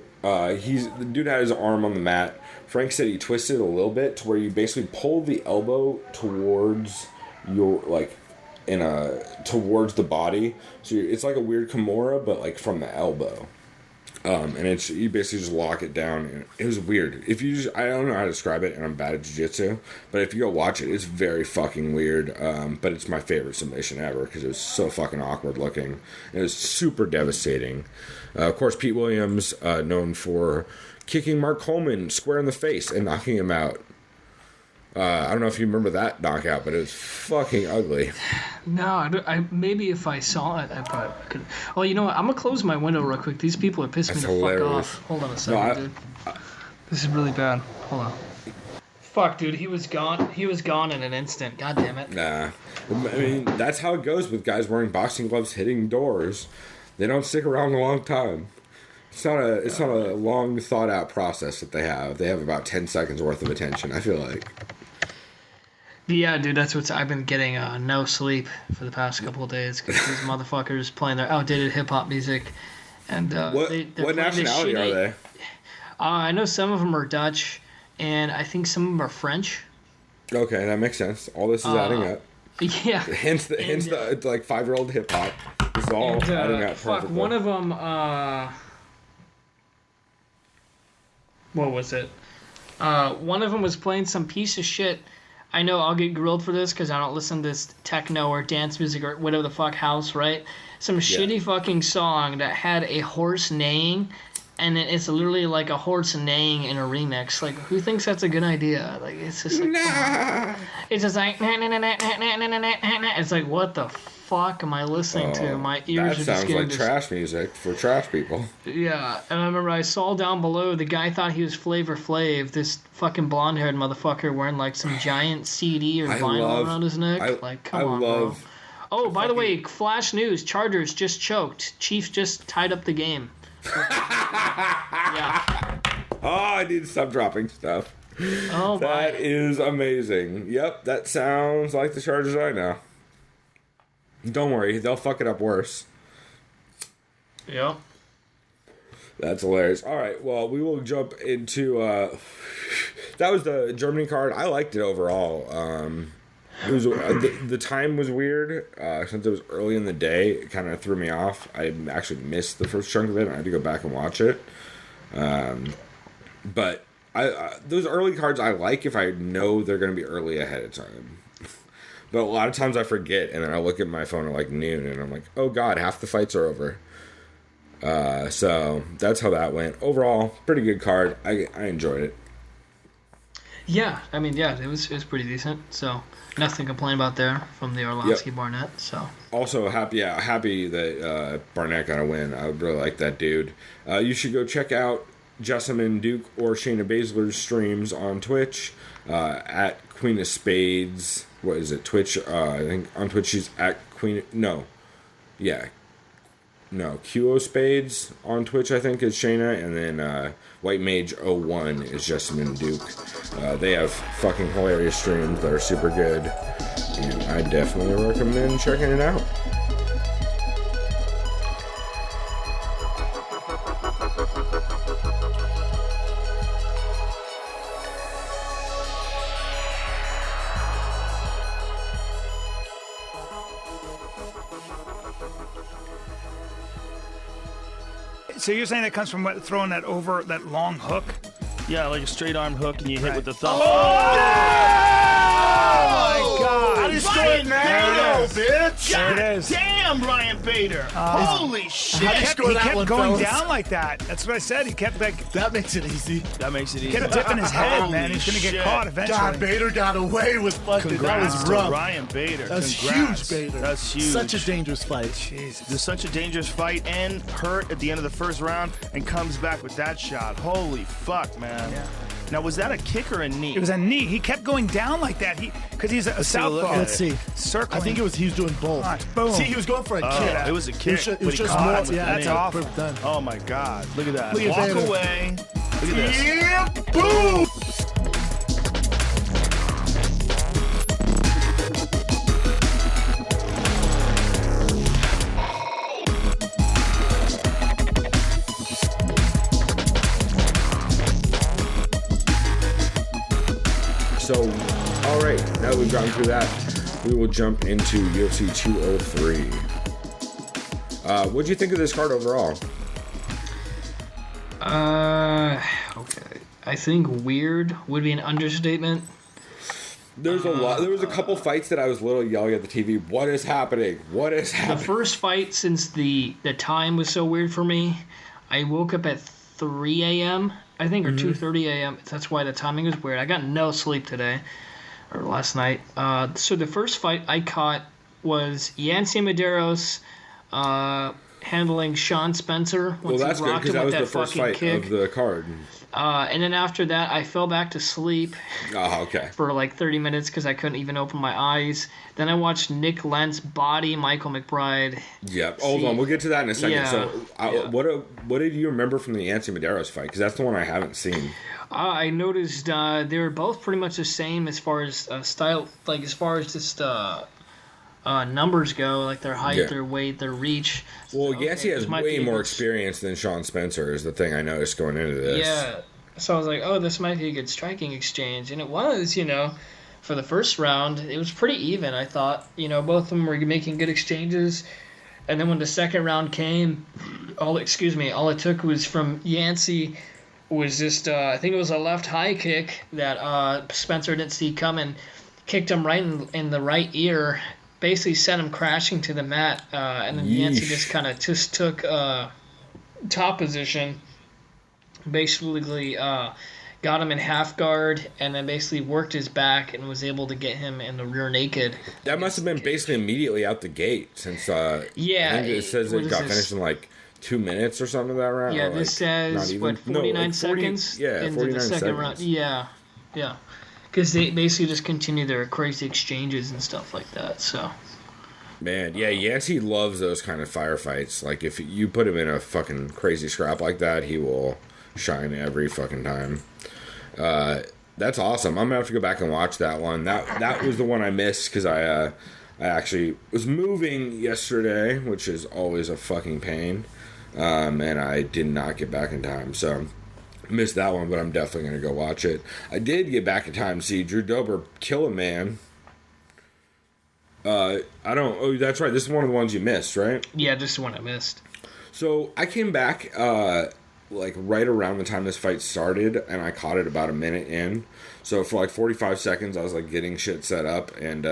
dude had his arm on the mat. Frank said he twisted it a little bit to where you basically pull the elbow towards your towards the body. So it's like a weird Kimura, but like from the elbow. And you basically just lock it down. And it was weird. I don't know how to describe it, and I'm bad at jiu-jitsu, but if you go watch it, it's very fucking weird. But it's my favorite submission ever because it was so fucking awkward looking. It was super devastating. Of course, Pete Williams, known for kicking Mark Coleman square in the face and knocking him out. I don't know if you remember that knockout, but it was fucking ugly. No, maybe if I saw it, I probably could. Well, you know what? I'm gonna close my window real quick. These people are pissing me the fuck off. Hold on a second, dude. This is really bad. Hold on. Fuck, dude. He was gone. He was gone in an instant. God damn it. Nah. I mean, that's how it goes with guys wearing boxing gloves hitting doors. They don't stick around a long time. It's not a long thought out process that they have. They have about 10 seconds worth of attention, I feel like. Yeah, dude, that's what I've been getting no sleep for the past couple of days because these motherfuckers playing their outdated hip hop music, and what nationality are they? I know some of them are Dutch, and I think some of them are French. Okay, that makes sense. All this is adding up. Yeah. Hence the like 5-year-old hip hop. This is all adding up perfectly. Fuck, one of them. What was it? One of them was playing some piece of shit. I know I'll get grilled for this because I don't listen to this techno or dance music or whatever the fuck house, right? Some shitty fucking song that had a horse neighing, and it's literally like a horse neighing in a remix. Like, who thinks that's a good idea? Like, it's just like, it's just like, it's like, what the fuck am I listening to? My ears are just That sounds like just... trash music for trash people. Yeah, and I remember I saw down below, the guy thought he was Flavor Flav, this fucking blonde-haired motherfucker wearing like some giant CD or vinyl around his neck. Come on, bro. Oh, by the way, flash news, Chargers just choked. Chiefs just tied up the game. Yeah. Oh, I need to stop dropping stuff. Oh, that is amazing. Yep, that sounds like the Chargers I know. Don't worry, they'll fuck it up worse. Yep. That's hilarious. All right, well, we will jump into... that was the Germany card. I liked it overall. It was the time was weird since it was early in the day. It kind of threw me off. I actually missed the first chunk of it. I had to go back and watch it. But those early cards I like if I know they're going to be early ahead of time. But a lot of times I forget, and then I look at my phone at like noon, and I'm like, oh god, half the fights are over. So that's how that went. Overall, pretty good card. I enjoyed it. Yeah, I mean, yeah, it was pretty decent. So nothing to complain about there from the Arlovsky Barnett. So also happy that Barnett got a win. I really like that dude. You should go check out Jessamine Duke or Shayna Baszler's streams on Twitch at Queen of Spades. What is it? Twitch. I think on Twitch she's at Queen. QO Spades on Twitch, I think, is Shayna, and then White Mage 01 is Jessamine Duke. They have fucking hilarious streams that are super good, and I definitely recommend checking it out. So you're saying that comes from throwing that long hook? Yeah, like a straight arm hook, and you hit with the thumb. Oh my God! How do you score it, man? Bitch! There it is. Damn, Ryan Bader! Holy shit! He kept going down like that. That's what I said. He kept like. That makes it easy. That makes it easy. Kept dipping his head, man. He's gonna get caught eventually. God, Bader got away with fucking. Congrats That was rough. to Ryan Bader. That's Congrats. huge, Bader. That's huge. Such a dangerous fight. Jesus. There's such a dangerous fight, and hurt at the end of the first round, and comes back with that shot. Holy fuck, man. Yeah. Now, was that a kick or a knee? It was a knee. He kept going down like that. Because he's a southpaw. Let's see. Circling. I think he was doing both. Right, boom. See, he was going for a kick. It was a kick. It but was he just caught more. him with Yeah, the that's knee. awful. Done. Oh my God! Look at that. Look at Walk Bader. away. Look at this. Yeah, boom. So, all right, now that we've gone through that, we will jump into UFC 203. What do you think of this card overall? Okay. I think weird would be an understatement. There's a lot. There was a couple fights that I was literally yelling at the TV. What is happening? What is happening? The first fight, since the time was so weird for me, I woke up at 3 a.m. I think, or 2:30 a.m. That's why the timing was weird. I got no sleep today, or last night. So the first fight I caught was Yancy Medeiros handling Sean Spencer. Well, that's good because that was the first fight kick. of the card. And then after that, I fell back to sleep. Oh, okay. For like 30 minutes because I couldn't even open my eyes. Then I watched Nick Lentz body Michael McBride. Yep. Hold on, we'll get to that in a second. Yeah, So, what did you remember from the Yancy Medeiros fight? Because that's the one I haven't seen. I noticed they were both pretty much the same as far as style, like as far as just numbers go, like their height, their weight, their reach. Well, Yancy has way more experience than Sean Spencer is the thing I noticed going into this. Yeah. So I was like, oh, this might be a good striking exchange. And it was, for the first round, it was pretty even, I thought. Both of them were making good exchanges. And then when the second round came, all it took was from Yancy was just, I think it was a left high kick that Spencer didn't see coming, kicked him right in the right ear, basically sent him crashing to the mat, and then Yancy just kind of took top position, basically got him in half guard, and then basically worked his back and was able to get him in the rear naked. That must have been basically immediately out the gate, since I think it says it got finished in like 2 minutes or something of that round. Yeah, this says 49 seconds. Yeah, into 49 the second seconds. round. Yeah. Because they basically just continue their crazy exchanges and stuff like that. So, man, yeah, Yancy loves those kind of firefights. Like, if you put him in a fucking crazy scrap like that, he will shine every fucking time. That's awesome. I'm gonna have to go back and watch that one. That was the one I missed because I actually was moving yesterday, which is always a fucking pain, and I did not get back in time. So. Missed that one, but I'm definitely going to go watch it. I did get back in time to see Drew Dober kill a man. I don't. Oh, that's right. This is one of the ones you missed, right? Yeah, this is the one I missed. So I came back like right around the time this fight started, and I caught it about a minute in. So for like 45 seconds, I was like getting shit set up, and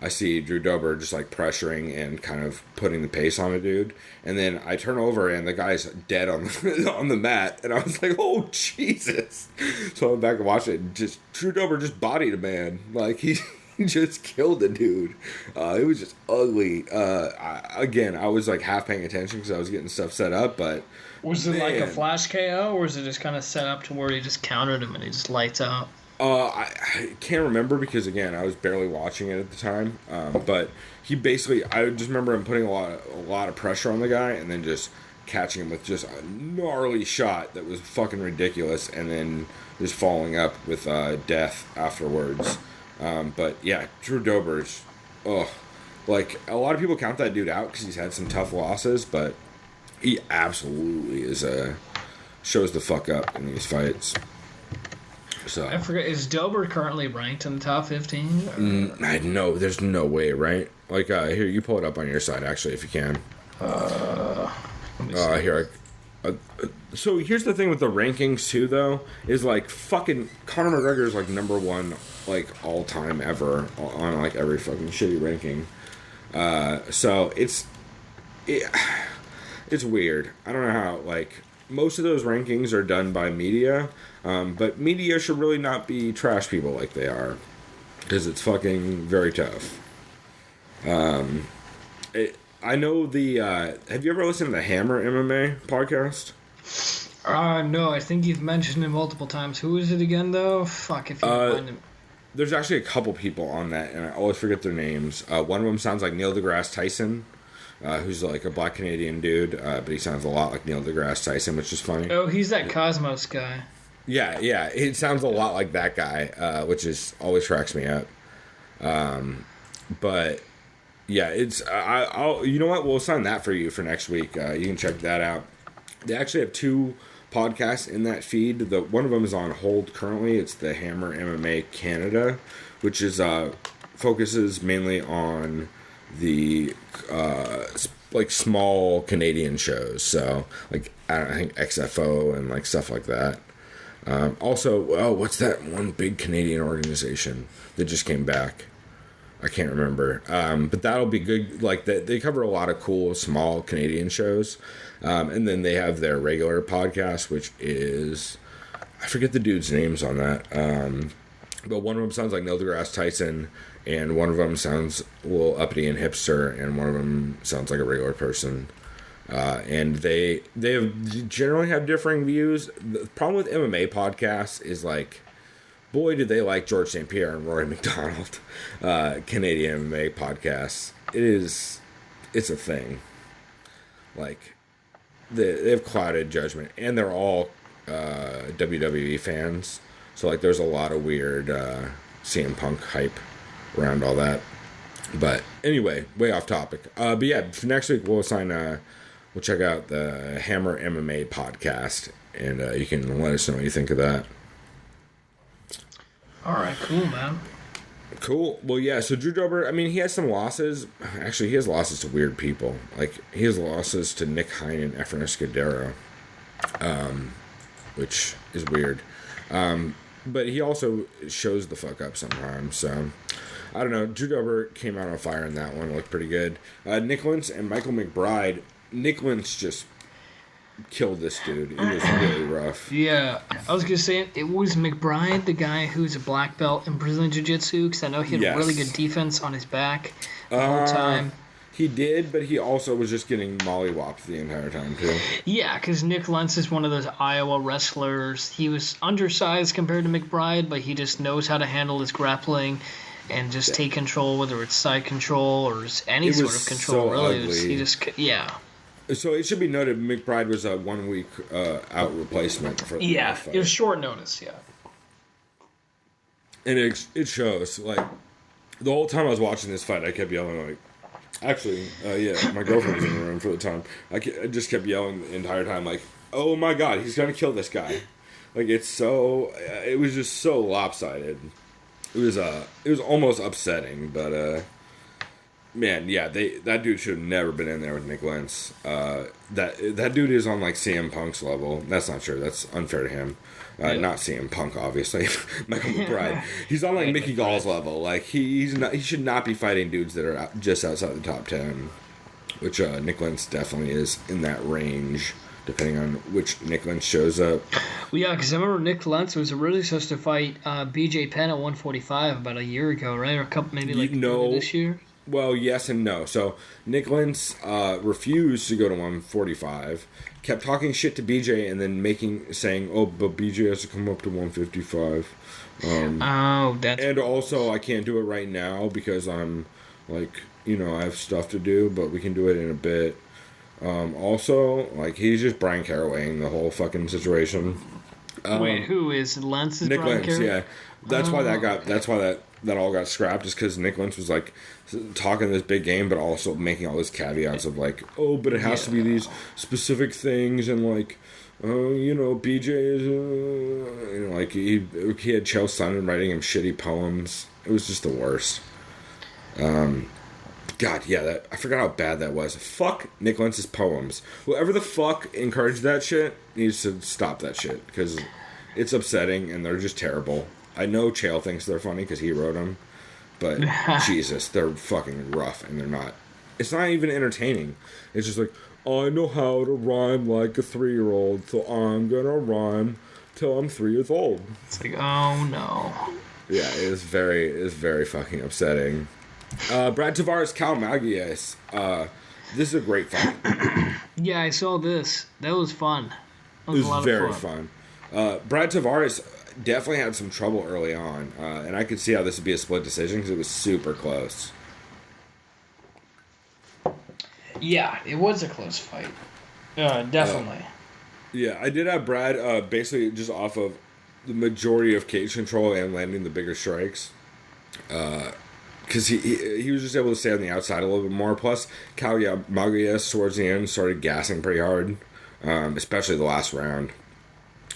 I see Drew Dober just like pressuring and kind of putting the pace on a dude, and then I turn over and the guy's dead on the, on the mat, and I was like, "Oh Jesus!" So I went back and watched it. And just Drew Dober just bodied a man, like he just killed the dude. It was just ugly. I was like half paying attention because I was getting stuff set up, but was it like a flash KO, or was it just kind of set up to where he just countered him and he just lights out? I can't remember because again I was barely watching it at the time. But he basically, I just remember him putting a lot of pressure on the guy and then just catching him with just a gnarly shot that was fucking ridiculous, and then just following up with death afterwards. But yeah, Drew Dober's, like a lot of people count that dude out because he's had some tough losses, but he absolutely is shows the fuck up in these fights. So I forget, is Dober currently ranked in the top 15? I know there's no way, right? Like here, you pull it up on your side actually if you can. Here. So here's the thing with the rankings too, though, is like fucking Conor McGregor is like number one, like all time ever on like every fucking shitty ranking. So it's weird. I don't know how, like, most of those rankings are done by media, but media should really not be trash people like they are, because it's fucking very tough. I know the. Have you ever listened to the Hammer MMA podcast? No, I think you've mentioned it multiple times. Who is it again, though? Fuck, if you find him. There's actually a couple people on that, and I always forget their names. One of them sounds like Neil deGrasse Tyson, who's like a black Canadian dude, but he sounds a lot like Neil deGrasse Tyson, which is funny. Oh, he's that Cosmos guy. Yeah, it sounds a lot like that guy, which is always cracks me up. But yeah, it's I'll you know what, we'll sign that for you for next week. You can check that out. They actually have two podcasts in that feed. One of them is on hold currently. It's the Hammer MMA Canada, which is focuses mainly on the like small Canadian shows. So like I think XFO and like stuff like that. Also, what's that one big Canadian organization that just came back? I can't remember. But that'll be good. Like they cover a lot of cool small Canadian shows. And then they have their regular podcast, which is, I forget the dude's names on that. But one of them sounds like Neil deGrasse Tyson, and one of them sounds a little uppity and hipster, and one of them sounds like a regular person. And they generally have differing views. The problem with MMA podcasts is like, boy, did they like George St. Pierre and Rory McDonald. Canadian MMA podcasts. It's a thing. Like, they have clouded judgment, and they're all WWE fans. So like, there's a lot of weird CM Punk hype around all that. But anyway, way off topic. But yeah, for next week we'll check out the Hammer MMA podcast, and you can let us know what you think of that. All right, cool, man. Cool. Well, yeah, so Drew Dober, I mean, he has some losses. Actually, he has losses to weird people. Like, he has losses to Nick Hein and Efren Escudero, which is weird. But he also shows the fuck up sometimes, so I don't know. Drew Dober came out on fire in that one. Looked pretty good. Nick Lentz and Michael McBride. Nick Lentz just killed this dude. It was really rough. Yeah, I was gonna say it was McBride, the guy who's a black belt in Brazilian Jiu-Jitsu, because I know he had really good defense on his back the whole time. He did, but he also was just getting mollywopped the entire time too. Yeah, because Nick Lentz is one of those Iowa wrestlers. He was undersized compared to McBride, but he just knows how to handle his grappling and just take control, whether it's side control or any sort of control. So really, ugly. So it should be noted, McBride was a 1 week out replacement for the fight. It was short notice, And it shows. Like, the whole time I was watching this fight, I kept yelling, like, actually, my girlfriend was in the room for the time. I just kept yelling the entire time, like, oh my god, he's gonna kill this guy. Like, it was just so lopsided. It was almost upsetting, but Man, yeah, that dude should have never been in there with Nick Lentz. That dude is on like CM Punk's level. That's not true. That's unfair to him. Not CM Punk, obviously. Michael McBride. He's on like Mickey Gall's level. Like he should not be fighting dudes that are just outside the top 10, which Nick Lentz definitely is in that range, depending on which Nick Lentz shows up. Well, yeah, because I remember Nick Lentz was really supposed to fight BJ Penn at 145 about a year ago, right? Or a couple, maybe like this year. Well, yes and no. So Nick Lentz refused to go to 145, kept talking shit to BJ, and then saying, "Oh, but BJ has to come up to 155." And also, I can't do it right now because I'm like, I have stuff to do, but we can do it in a bit. Also, like, he's just Brian Carawaying the whole fucking situation. Wait, who is Lentz? Nick Lentz, yeah. That's why that all got scrapped, is because Nick Lentz was like talking this big game, but also making all those caveats of like, oh, but it has to be these specific things, and like, BJ is, like he had Chael Sonnen writing him shitty poems. It was just the worst. God, yeah, I forgot how bad that was. Fuck Nick Lentz's poems. Whoever the fuck encouraged that shit needs to stop that shit, because it's upsetting and they're just terrible. I know Chael thinks they're funny because he wrote them, but Jesus, they're fucking rough, and they're not. It's not even entertaining. It's just like, I know how to rhyme like a 3-year-old, so I'm gonna rhyme till I'm 3 years old. It's like, oh no. Yeah, it's very fucking upsetting. Brad Tavares, Cal Maguias. This is a great fight. Yeah, I saw this. That was fun. It was very fun. Brad Tavares definitely had some trouble early on, and I could see how this would be a split decision because it was super close. Yeah, it was a close fight. Definitely. Yeah, I did have Brad basically just off of the majority of cage control and landing the bigger strikes. Because he was just able to stay on the outside a little bit more. Plus, Cal Maguias towards the end started gassing pretty hard, especially the last round.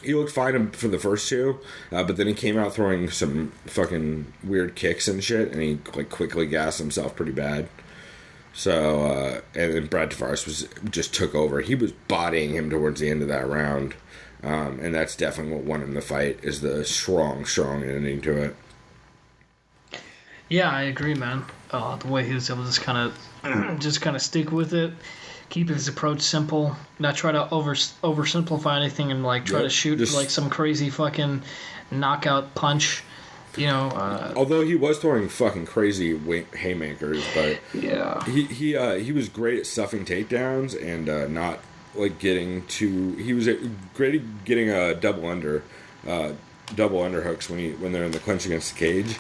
He looked fine for the first two, but then he came out throwing some fucking weird kicks and shit, and he like quickly gassed himself pretty bad. So, and then Brad Tavares just took over. He was bodying him towards the end of that round, and that's definitely what won him the fight, is the strong ending to it. Yeah, I agree, man. The way he was able to just kind of stick with it, keep his approach simple, not try to oversimplify anything, and like try to shoot like some crazy fucking knockout punch. Although he was throwing fucking crazy haymakers, but yeah, he was great at stuffing takedowns and not like getting too. He was great at getting a double underhooks when they're in the clinch against the cage.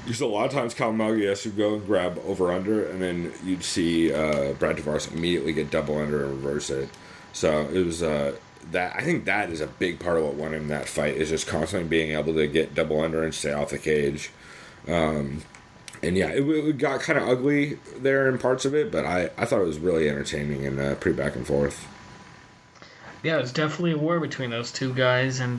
Because a lot of times Cal Maguias would go and grab over-under, and then you'd see Brad Tavares immediately get double under and reverse it. So it was that. I think that is a big part of what won him that fight, is just constantly being able to get double under and stay off the cage. And yeah, it got kind of ugly there in parts of it, but I thought it was really entertaining and pretty back and forth. Yeah, it was definitely a war between those two guys, and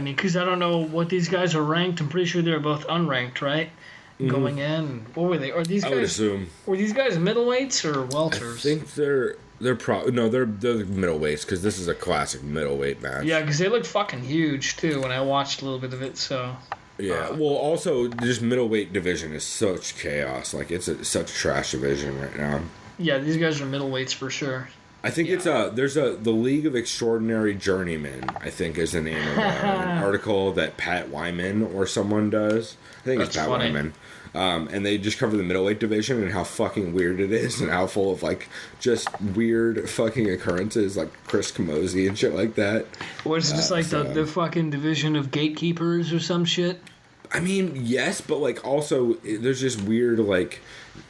because I don't know what these guys are ranked. I'm pretty sure they're both unranked, right? Mm-hmm. Going in. What were they? Are these guys? I would assume. Were these guys middleweights or welters? I think they're they're middleweights, because this is a classic middleweight match. Yeah, because they looked fucking huge too when I watched a little bit of it. So. Yeah. Well, also this middleweight division is such chaos. Like it's such a trash division right now. Yeah, these guys are middleweights for sure. I think there's the League of Extraordinary Journeymen, I think is the name of an article that Pat Wyman or someone does. I think it's Pat Wyman. And they just cover the middleweight division and how fucking weird it is and how full of like just weird fucking occurrences like Chris Camozzi and shit like that. Or is it just like the fucking division of gatekeepers or some shit? I mean, yes, but like also there's just weird like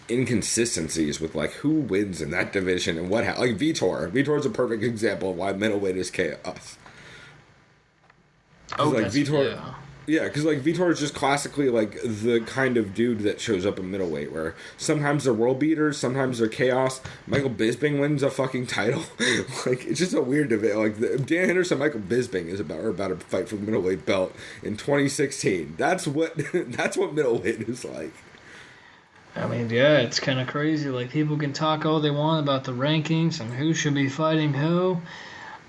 inconsistencies with like who wins in that division and what like Vitor's a perfect example of why middleweight is chaos. Oh, like Vitor, yeah, because like Vitor is just classically like the kind of dude that shows up in middleweight, where sometimes they're world beaters, sometimes they're chaos. Michael Bisping wins a fucking title. Like it's just a weird debate. Like Dan Henderson, Michael Bisping is about to fight for the middleweight belt in 2016. That's what middleweight is like. I mean, yeah, it's kind of crazy. Like, people can talk all they want about the rankings and who should be fighting who.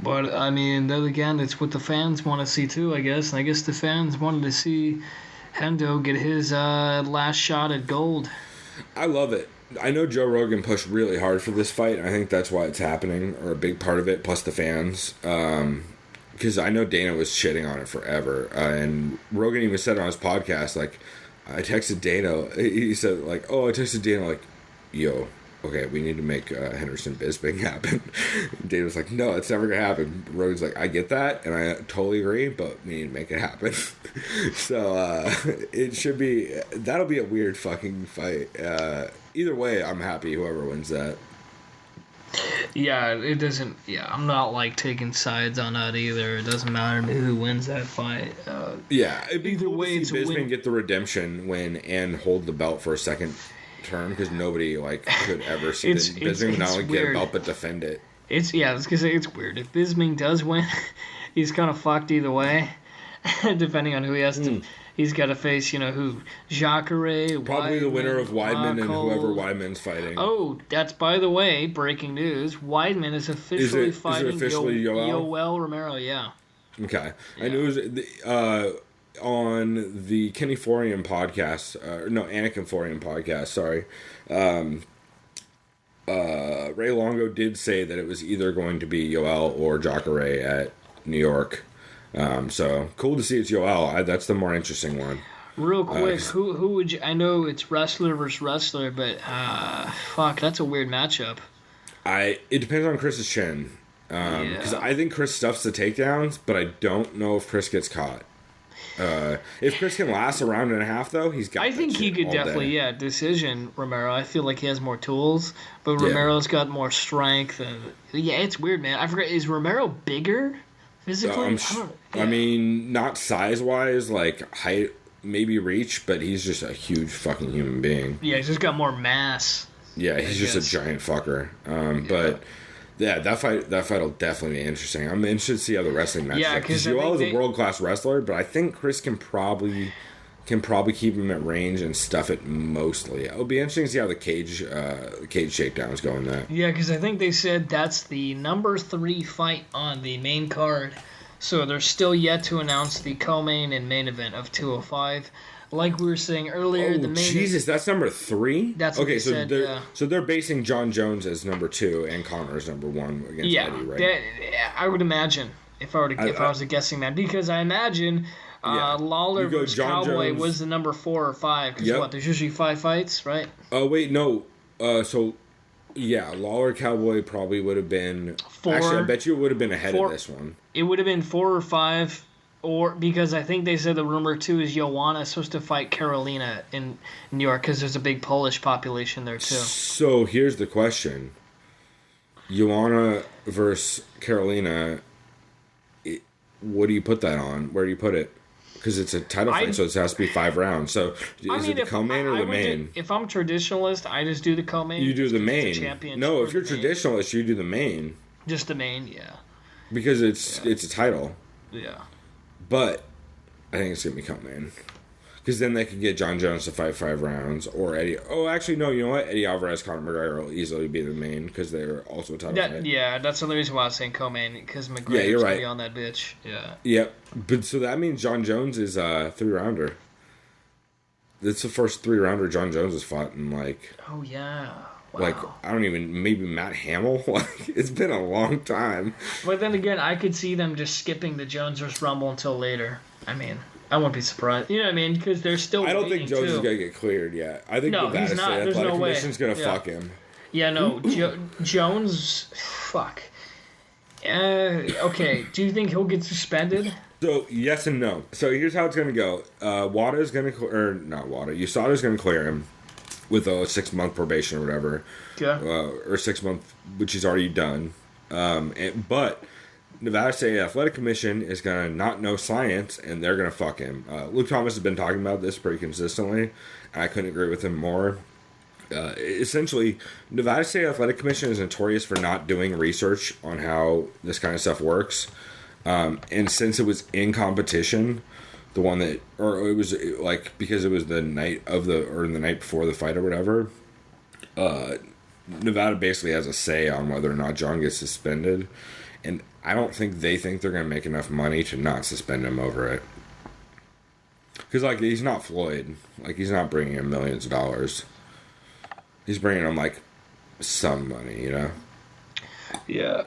But, I mean, then again, it's what the fans want to see, too, I guess. And I guess the fans wanted to see Hendo get his last shot at gold. I love it. I know Joe Rogan pushed really hard for this fight. I think that's why it's happening, or a big part of it, plus the fans. Because I know Dana was shitting on it forever. And Rogan even said on his podcast, like, I texted Dana. He said, like, I texted Dana, like, yo, okay, we need to make Henderson Bisping happen. Dana was like, no, it's never going to happen. Rogan's like, I get that, and I totally agree, but we need to make it happen. So, it should be, that'll be a weird fucking fight. Either way, I'm happy whoever wins that. Yeah, it doesn't. Yeah, I'm not like taking sides on that either. It doesn't matter to me who wins that fight. Yeah, it'd be either cool way, to see it's a Bisping win. get the redemption win and hold the belt for a second term, because nobody like could ever see Bisping not only get a belt but defend it. It's it's weird. If Bisping does win, he's kind of fucked either way, depending on who he has to. He's got to face, who? Jacare, Probably Weidman, the winner of Weidman and whoever Rockhold. Weidman's fighting. Oh, that's, by the way, breaking news. Weidman is officially fighting Yoel Romero, yeah. Okay. Yeah. I knew it was on the Kenny Florian podcast, Anakin Florian podcast, sorry. Ray Longo did say that it was either going to be Yoel or Jacare at New York. So cool to see it's Yoel. That's the more interesting one. Real quick, who would you? I know it's wrestler versus wrestler, but fuck, that's a weird matchup. It depends on Chris's chin, because I think Chris stuffs the takedowns, but I don't know if Chris gets caught. If Chris can last a round and a half, though, he's got. I think he could definitely, decision Romero. I feel like he has more tools, but Romero's got more strength, and it's weird, man. I forget, is Romero bigger? Physically? I mean, not size-wise, like height, maybe reach, but he's just a huge fucking human being. Yeah, he's just got more mass. Yeah, he's just a giant fucker. But yeah, that fight will definitely be interesting. I'm interested to see how the wrestling matches. Yeah, because Yoel is a world-class wrestler, but I think Chris can probably keep him at range and stuff it mostly. It'll be interesting to see how the cage shakedowns go in that. Yeah, because I think they said that's the number 3 fight on the main card. So they're still yet to announce the co-main and main event of 205. Like we were saying earlier, the main. Jesus, that's number 3. That's okay. So they're basing John Jones as number 2 and Connor as number 1 against Eddie, right? I would imagine if I was guessing that, because I imagine. Lawler versus Cowboy Jones was the number 4 or 5. Because there's usually 5 fights, right? Oh, wait, no. Lawler Cowboy probably would have been 4. Actually, I bet you it would have been ahead of this one. It would have been 4 or 5, or because I think they said the rumor too is Joanna is supposed to fight Carolina in New York because there's a big Polish population there too. So here's the question: Joanna versus Carolina. What do you put that on? Where do you put it? Because it's a title fight, so it has to be 5 rounds. So is it the co-main or the main? If I'm traditionalist, I just do the co-main. You do the main. No, if you're traditionalist, you do the main. Just the main, yeah. Because it's a title. Yeah. But I think it's going to be co-main. Because then they could get John Jones to fight 5 rounds, or Eddie. Oh, actually, no. You know what? Eddie Alvarez, Conor McGregor will easily be the main because they're also a title fight. Yeah, that's the only reason why I was saying co-main, because McGregor's going to be on that bitch. Yeah. Yep. But so that means John Jones is a 3-rounder. That's the first 3-rounder John Jones has fought in Oh yeah. Wow. Like, I don't even, maybe Matt Hamill? It's been a long time. But then again, I could see them just skipping the Jones vs. Rumble until later. I mean, I won't be surprised. You know what I mean? Because they're still I don't think Jones is going to get cleared yet. I think he's not. There's no way. Commission's going to fuck him. Yeah, no. Jones, fuck. Okay, do you think he'll get suspended? So, yes and no. So, here's how it's going to go. USADA's going to clear him with a 6-month probation or whatever. Yeah. Or 6 month, which he's already done. But Nevada State Athletic Commission is going to not know science, and they're going to fuck him. Luke Thomas has been talking about this pretty consistently, and I couldn't agree with him more. Essentially, Nevada State Athletic Commission is notorious for not doing research on how this kind of stuff works. And since it was in competition, the one that, or it was like because it was the night of the night before the fight or whatever. Nevada basically has a say on whether or not John gets suspended, and I don't think they think they're going to make enough money to not suspend him over it. Because, like, he's not Floyd. Like, he's not bringing in millions of dollars. He's bringing him, like, some money, you know? Yeah.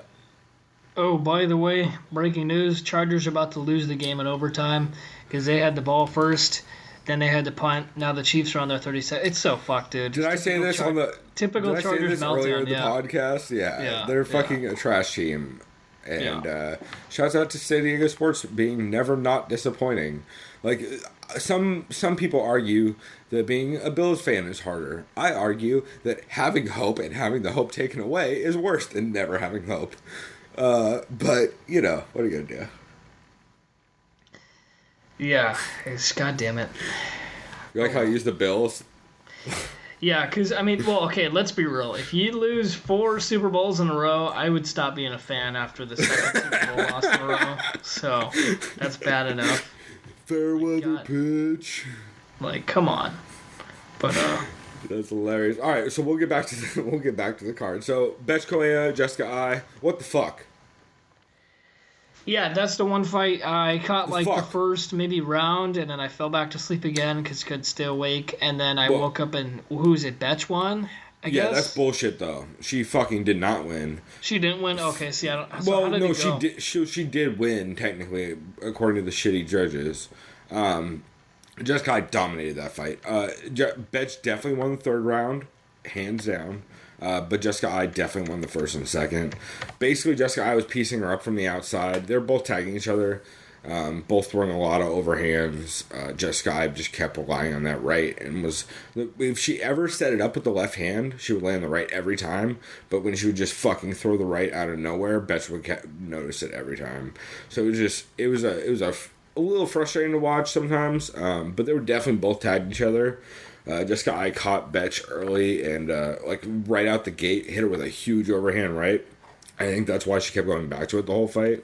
Oh, by the way, breaking news, Chargers are about to lose the game in overtime because they had the ball first, then they had to punt, now the Chiefs are on their 37. It's so fucked, dude. Did I say this on the... Typical Did I Chargers say this earlier in the podcast? Yeah. They're fucking a trash team. And shouts out to San Diego sports being never not disappointing. Like, some people argue that being a Bills fan is harder. I argue that having hope and having the hope taken away is worse than never having hope. But, you know, what are you going to do? Yeah, it's goddamn it. You like how I use the Bills? Yeah, because, I mean, well, okay, let's be real. If you lose 4 Super Bowls in a row, I would stop being a fan after the second Super Bowl loss in a row. So, that's bad enough. Fair weather pitch. Like, come on. But, That's hilarious. All right, so we'll get back to the card. So, Betch Correia, Jessica Eye, what the fuck? Yeah, that's the one fight I caught like the first maybe round, and then I fell back to sleep again because I could stay awake, and then I woke up and who's it? Betch won. I guess. Yeah, that's bullshit though. She fucking did not win. She didn't win. Okay, see, I don't. So well, how did no, it go? she did. She did win technically, according to the shitty judges. Jessica Eye dominated that fight. Betch definitely won the third round, hands down. But Jessica Eye definitely won the first and second. Basically, Jessica Eye was piecing her up from the outside. They're both tagging each other, both throwing a lot of overhands. Jessica Eye just kept relying on that right, and if she ever set it up with the left hand, she would land the right every time. But when she would just fucking throw the right out of nowhere, Betch would notice it every time. So it was a little frustrating to watch sometimes. But they were definitely both tagged each other. Jessica Eye caught Betch early and like right out the gate, hit her with a huge overhand right. I think that's why she kept going back to it the whole fight.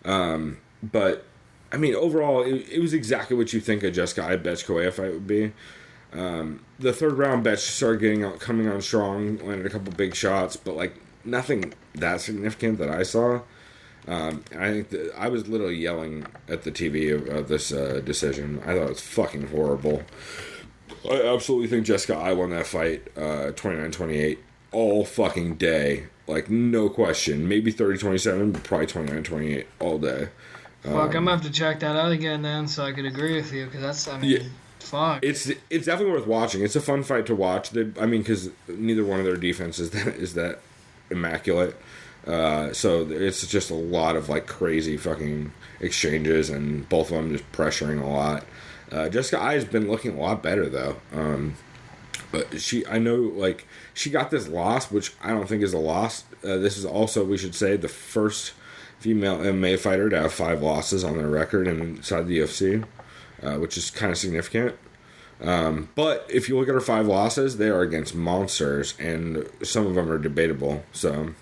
But I mean, overall, it was exactly what you think a Jessica Eye Betch Correia fight would be. The third round, Betch started coming on strong, landed a couple big shots, but like nothing that significant that I saw. And I think that I was literally yelling at the TV of this decision. I thought it was fucking horrible. I absolutely think Jessica Eye won that fight 29-28 all fucking day. Like, no question. Maybe 30-27, but probably 29-28 all day. Fuck, I'm going to have to check that out again then so I could agree with you, because that's, I mean, fuck. It's definitely worth watching. It's a fun fight to watch. Because neither one of their defenses is that immaculate. So it's just a lot of, like, crazy fucking exchanges, and both of them just pressuring a lot. Jessica Eye has been looking a lot better though. But she got this loss, which I don't think is a loss. This is also, we should say, the first female MMA fighter to have 5 losses on their record inside the UFC, which is kind of significant. But if you look at her 5 losses, they are against monsters, and some of them are debatable. So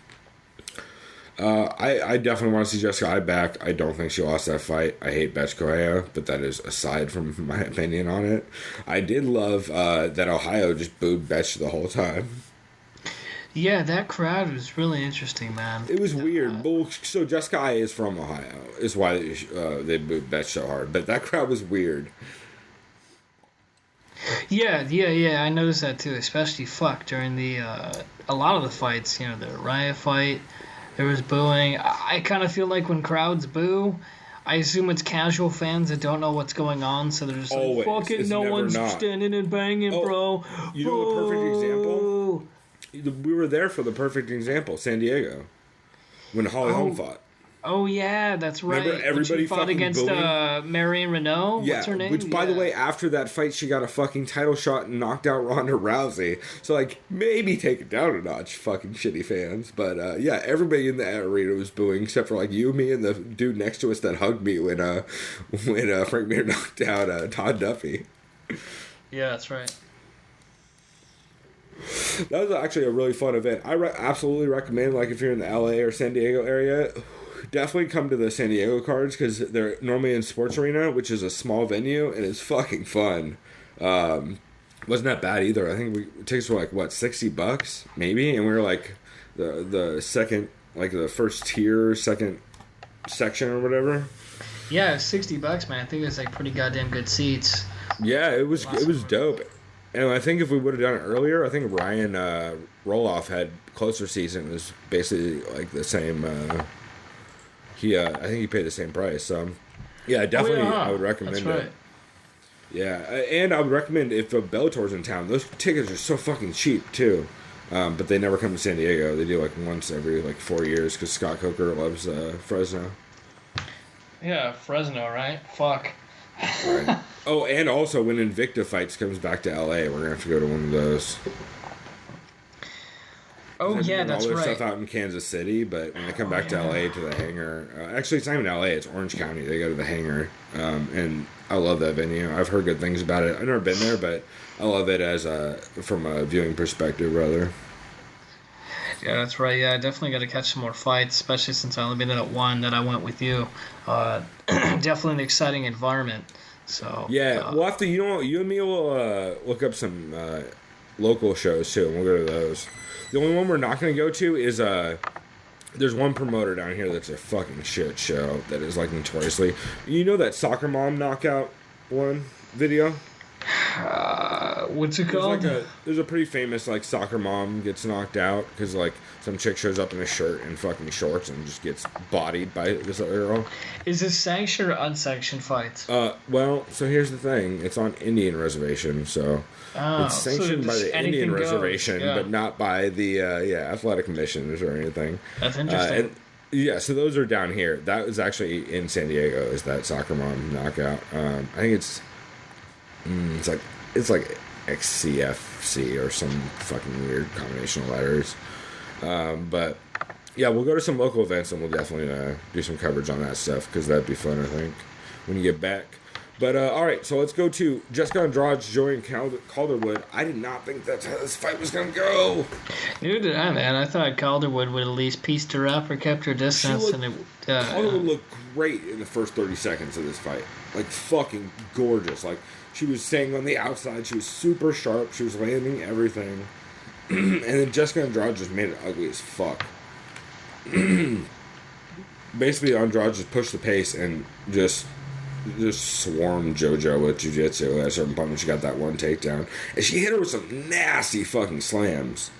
I definitely want to see Jessica Eye back. I don't think she lost that fight. I hate Betch Correia, but that is aside from my opinion on it. I did love that Ohio just booed Betch the whole time. Yeah, that crowd was really interesting, man. It was weird. So Jessica Eye is from Ohio, is why they booed Betch so hard. But that crowd was weird. Yeah, I noticed that too, especially during the a lot of the fights, the Riot fight. There was booing. I kind of feel like when crowds boo, I assume it's casual fans that don't know what's going on, so they're just like, fuck it, no one's standing and banging, bro. You know a perfect example? We were there for the perfect example, San Diego, when Holly Holm fought. Oh, yeah, that's right. Remember everybody she fought against Marion Renault? Yeah, what's her name? Which, by the way, after that fight, she got a fucking title shot and knocked out Ronda Rousey. So, like, maybe take it down a notch, fucking shitty fans. But, yeah, everybody in the arena was booing, except for, like, you, me, and the dude next to us that hugged me when Frank Mir knocked out Todd Duffy. Yeah, that's right. That was actually a really fun event. I absolutely recommend, like, if you're in the LA or San Diego area, definitely come to the San Diego cards because they're normally in Sports Arena, which is a small venue, and it's fucking fun. Wasn't that bad either. I think tickets were like, what, $60 maybe? And we were like the second, like the first tier, second section or whatever. Yeah, $60, man. I think it's like pretty goddamn good seats. Yeah, it was dope. And I think if we would have done it earlier, I think Ryan Roloff had closer seats and it was basically like the same. I think he paid the same price. So, yeah, definitely I would recommend it. Yeah, and I would recommend if Bellator's in town. Those tickets are so fucking cheap too. But they never come to San Diego. They do like once every like 4 years because Scott Coker loves Fresno. Yeah, Fresno, right? Fuck. Right. Oh, and also when Invicta Fights comes back to LA, we're gonna have to go to one of those. Oh yeah, that's all their right. Stuff out in Kansas City, but when they come back to LA to the hangar, actually it's not even LA, it's Orange County. They go to the hangar, and I love that venue. I've heard good things about it. I've never been there, but I love it as from a viewing perspective, rather. Yeah, that's right. Yeah, I definitely got to catch some more fights, especially since I only been in at one that I went with you. Definitely an exciting environment. So yeah, we'll have to. You and me will look up some local shows too, and we'll go to those. The only one we're not going to go to is there's one promoter down here that's a fucking shit show that is like notoriously. You know that Soccer Mom knockout one video? What's it called? There's a pretty famous like soccer mom gets knocked out because like some chick shows up in a shirt and fucking shorts and just gets bodied by this other girl. Is this sanctioned or unsanctioned fights? Well, so here's the thing. It's on Indian reservation, so it's sanctioned by the Indian reservation, but not by the athletic commissions or anything. That's interesting. Yeah, so those are down here. That was actually in San Diego. Is that soccer mom knockout? I think it's like XCFC or some fucking weird combination of letters. But yeah, we'll go to some local events and we'll definitely do some coverage on that stuff because that'd be fun, I think, when you get back. But all right, so let's go to Jessica Andrade joining Calderwood. I did not think that's how this fight was gonna go. Neither did I, man. I thought Calderwood would at least pieced her up or kept her distance. Calderwood looked great in the first 30 seconds of this fight. Like fucking gorgeous. Like she was staying on the outside. She was super sharp. She was landing everything. And then Jessica Andrade just made it ugly as fuck. Basically, Andrade just pushed the pace and just swarmed JoJo with jiu-jitsu at a certain point when she got that one takedown. And she hit her with some nasty fucking slams.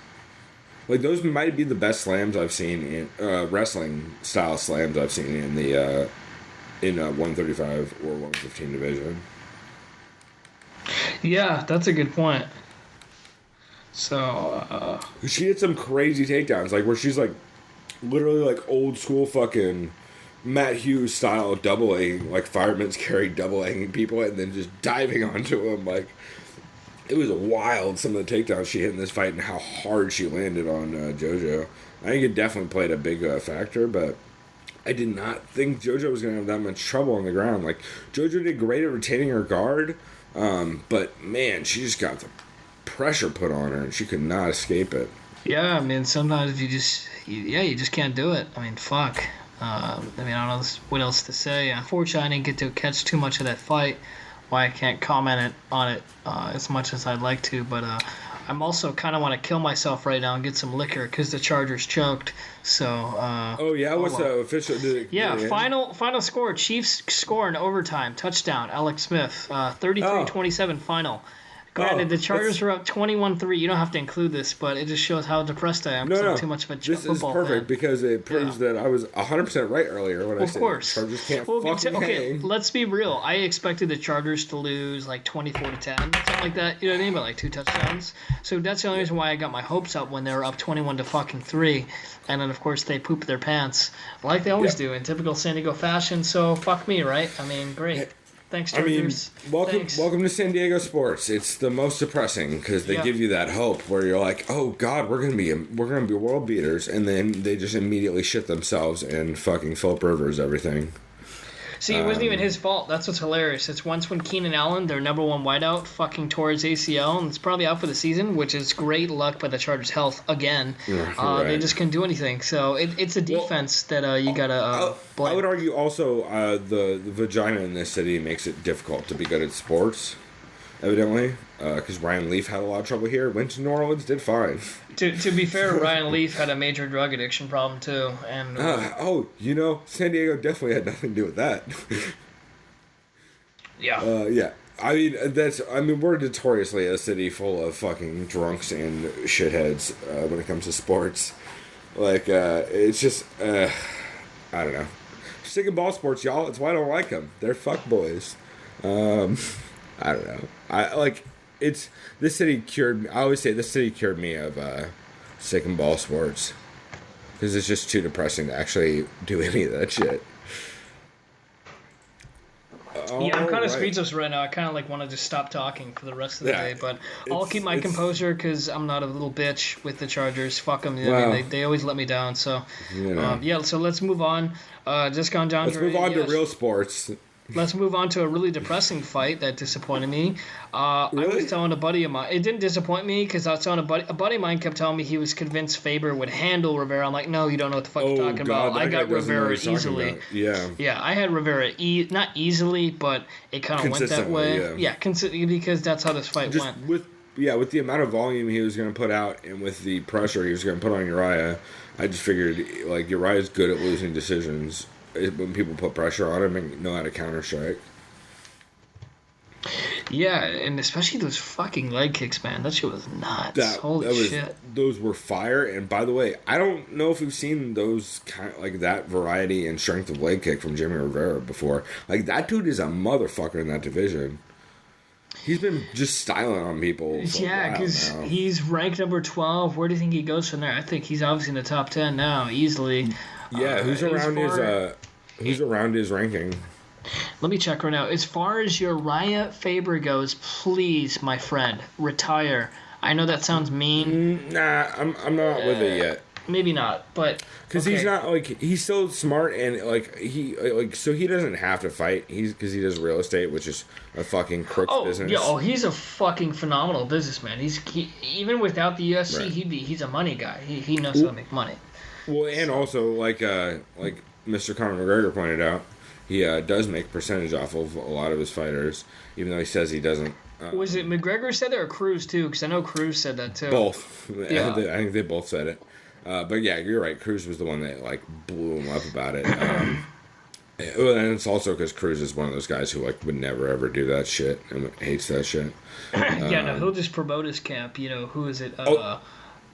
Like, those might be the best slams I've seen in wrestling-style slams I've seen in the 135 or 115 division. Yeah, that's a good point. So, she hit some crazy takedowns, like, where she's, like, literally, like, old-school fucking Matt Hughes style doubling, like, firemen's carry double-hanging people and then just diving onto them, like, it was wild, some of the takedowns she hit in this fight and how hard she landed on JoJo. I think it definitely played a big factor, but I did not think JoJo was going to have that much trouble on the ground. Like, JoJo did great at retaining her guard, but, man, she just got the pressure put on her, and she could not escape it. Yeah, I mean, sometimes you just can't do it. I mean, fuck. I don't know what else to say. Unfortunately, I didn't get to catch too much of that fight. Why I can't comment on it as much as I'd like to, but I'm also kind of want to kill myself right now and get some liquor because the Chargers choked. So. What's the official? Final score: Chiefs score in overtime, touchdown. Alex Smith, 33-27 final. Granted, the Chargers were up 21-3. You don't have to include this, but it just shows how depressed I am because I'm too much of a football fan. This is perfect because it proves that I was 100% right earlier when I said Chargers can't fucking hang. Let's be real. I expected the Chargers to lose like 24-10, something like that. You know what I mean? But like 2 touchdowns. So that's the only reason why I got my hopes up when they were up 21-3. And then, of course, they pooped their pants like they always do in typical San Diego fashion. So fuck me, right? I mean, great. Thanks, Chargers. Welcome to San Diego sports. It's the most depressing because they give you that hope where you're like, oh God, we're gonna be world beaters, and then they just immediately shit themselves and fucking Philip Rivers everything. See, it wasn't even his fault. That's what's hilarious. It's once when Keenan Allen, their number one wideout, fucking tore his ACL, and it's probably out for the season, which is great luck by the Chargers' health again. Right. They just couldn't do anything. So it's a defense that you gotta blame. I would argue also the vagina in this city makes it difficult to be good at sports, evidently, because Ryan Leaf had a lot of trouble here. Went to New Orleans, did fine. To be fair, Ryan Leaf had a major drug addiction problem too, and San Diego definitely had nothing to do with that. Yeah. Yeah. I mean, we're notoriously a city full of fucking drunks and shitheads when it comes to sports. Like, it's just, I don't know. Stick in ball sports, y'all. It's why I don't like them. They're fuck boys. I don't know. This city cured me. I always say this city cured me of stick in ball sports. Because it's just too depressing to actually do any of that shit. Yeah, I'm kind of speechless right now. I kind of want to just stop talking for the rest of the day, but I'll keep my composure because I'm not a little bitch with the Chargers. Fuck them. I mean, they always let me down. So, so let's move on. Just gone down. Let's move on to real sports. Let's move on to a really depressing fight that disappointed me. Really? I was telling a buddy of mine. It didn't disappoint me because I was telling a buddy of mine kept telling me he was convinced Faber would handle Rivera. I'm like, no, you don't know what the fuck you're talking about. I got Rivera easily. Yeah, I had Rivera not easily, but it kind of went that way. Yeah, because that's how this fight went. With the amount of volume he was going to put out and with the pressure he was going to put on Uriah, I just figured Uriah's good at losing decisions. When people put pressure on him and know how to counter-strike. Yeah, and especially those fucking leg kicks, man. That shit was nuts. Holy shit. Those were fire. And by the way, I don't know if we've seen those that variety and strength of leg kick from Jimmy Rivera before. Like, that dude is a motherfucker in that division. He's been just styling on people. Yeah, because he's ranked number 12. Where do you think he goes from there? I think he's obviously in the top 10 now, easily. Yeah, who's around his ranking? Let me check right now. As far as Uriah Faber goes, please, my friend, retire. I know that sounds mean. Nah, I'm not with it yet. Maybe not, but because he's not he's so smart and so he doesn't have to fight. Because he does real estate, which is a fucking crook's business. Yeah, he's a fucking phenomenal businessman. Even without the UFC, right. He's a money guy. He knows how to make money. Well, and also like Mr. Conor McGregor pointed out, he does make percentage off of a lot of his fighters, even though he says he doesn't. Was it McGregor said that or Cruz too? Because I know Cruz said that too. Both. Yeah. I think they both said it. But yeah, you're right. Cruz was the one that blew him up about it. And it's also because Cruz is one of those guys who would never ever do that shit and hates that shit. He'll just promote his camp. Who is it?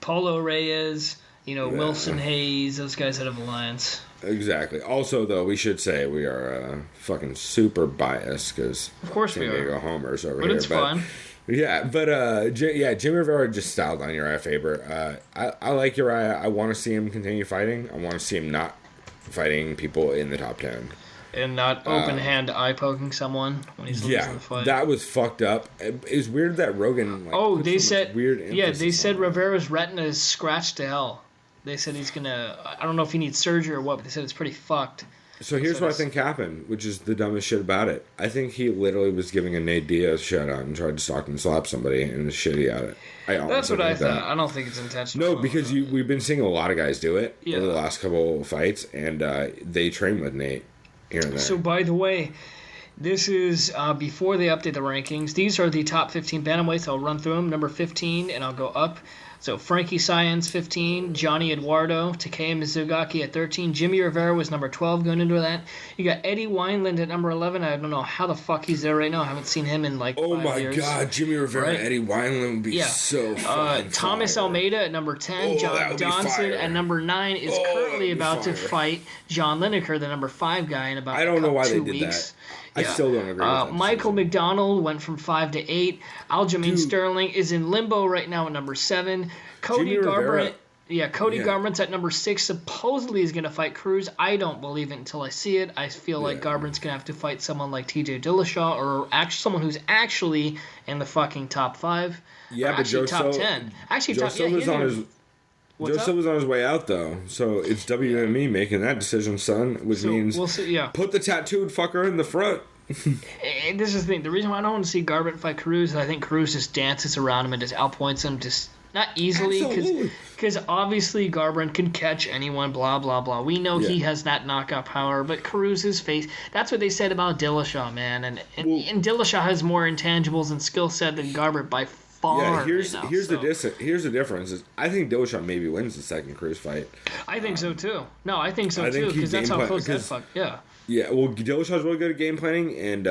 Paulo Reyes. Wilson Hayes, those guys out of Alliance. Exactly. Also, though, we should say we are fucking super biased because of course San Diego homers over here. But it's fun. Yeah, but Jimmy Rivera just styled on Uriah Faber. I like Uriah. I want to see him continue fighting. I want to see him not fighting people in the top 10. And not open-hand eye-poking someone when he's losing the fight. That was fucked up. It's weird that Rogan... they said... they said Rivera's retina is scratched to hell. They said he's gonna... I don't know if he needs surgery or what, but they said it's pretty fucked. So here's what I think happened, which is the dumbest shit about it. I think he literally was giving a Nate Diaz shout-out and tried to stalk and slap somebody and was shitty at it. That's what I thought. I don't think it's intentional. No, because we've been seeing a lot of guys do it over the last couple of fights, and they train with Nate here and there. So, by the way... This is before they update the rankings. These are the top 15 bantamweights. I'll run through them. Number 15, and I'll go up. So Frankie Saenz, 15. Johnny Eduardo. Takeya Mizugaki at 13. Jimmy Rivera was number 12 going into that. You got Eddie Wineland at number 11. I don't know how the fuck he's there right now. I haven't seen him in 5 years. Oh my God, Jimmy Rivera and Eddie Wineland would be so fucking Thomas fire. Almeida at number 10. John Johnson at number 9 is currently about to fight John Lineker, the number 5 guy, in about 2 weeks. I don't know why they did that. I still don't agree with that. Michael McDonald went from 5 to 8. Aljamain Sterling is in limbo right now at number 7. Cody Garbrandt. Garbrandt's at number 6. Supposedly he's going to fight Cruz. I don't believe it until I see it. I feel like Garbrandt's going to have to fight someone like TJ Dillashaw or someone who's actually in the fucking top 5. Yeah, but actually top 10. Actually, Joe Silva's on his... Joe Silva's on his way out, though. So it's WME making that decision, son. Which means we'll see, put the tattooed fucker in the front. And this is the thing. The reason why I don't want to see Garbrandt fight Cruz is I think Cruz just dances around him and just outpoints him, just not easily, because obviously Garbrandt can catch anyone, blah, blah, blah. We know he has that knockout power, but Cruz's face, that's what they said about Dillashaw, man. And Dillashaw has more intangibles and skill set than Garbrandt by far. Yeah, here's the difference. Is I think Dillashaw maybe wins the second Cruz fight. I think so, too. No, I think so, too, because that's how close that fuck, Yeah, well, Dillashaw's really good at game planning, and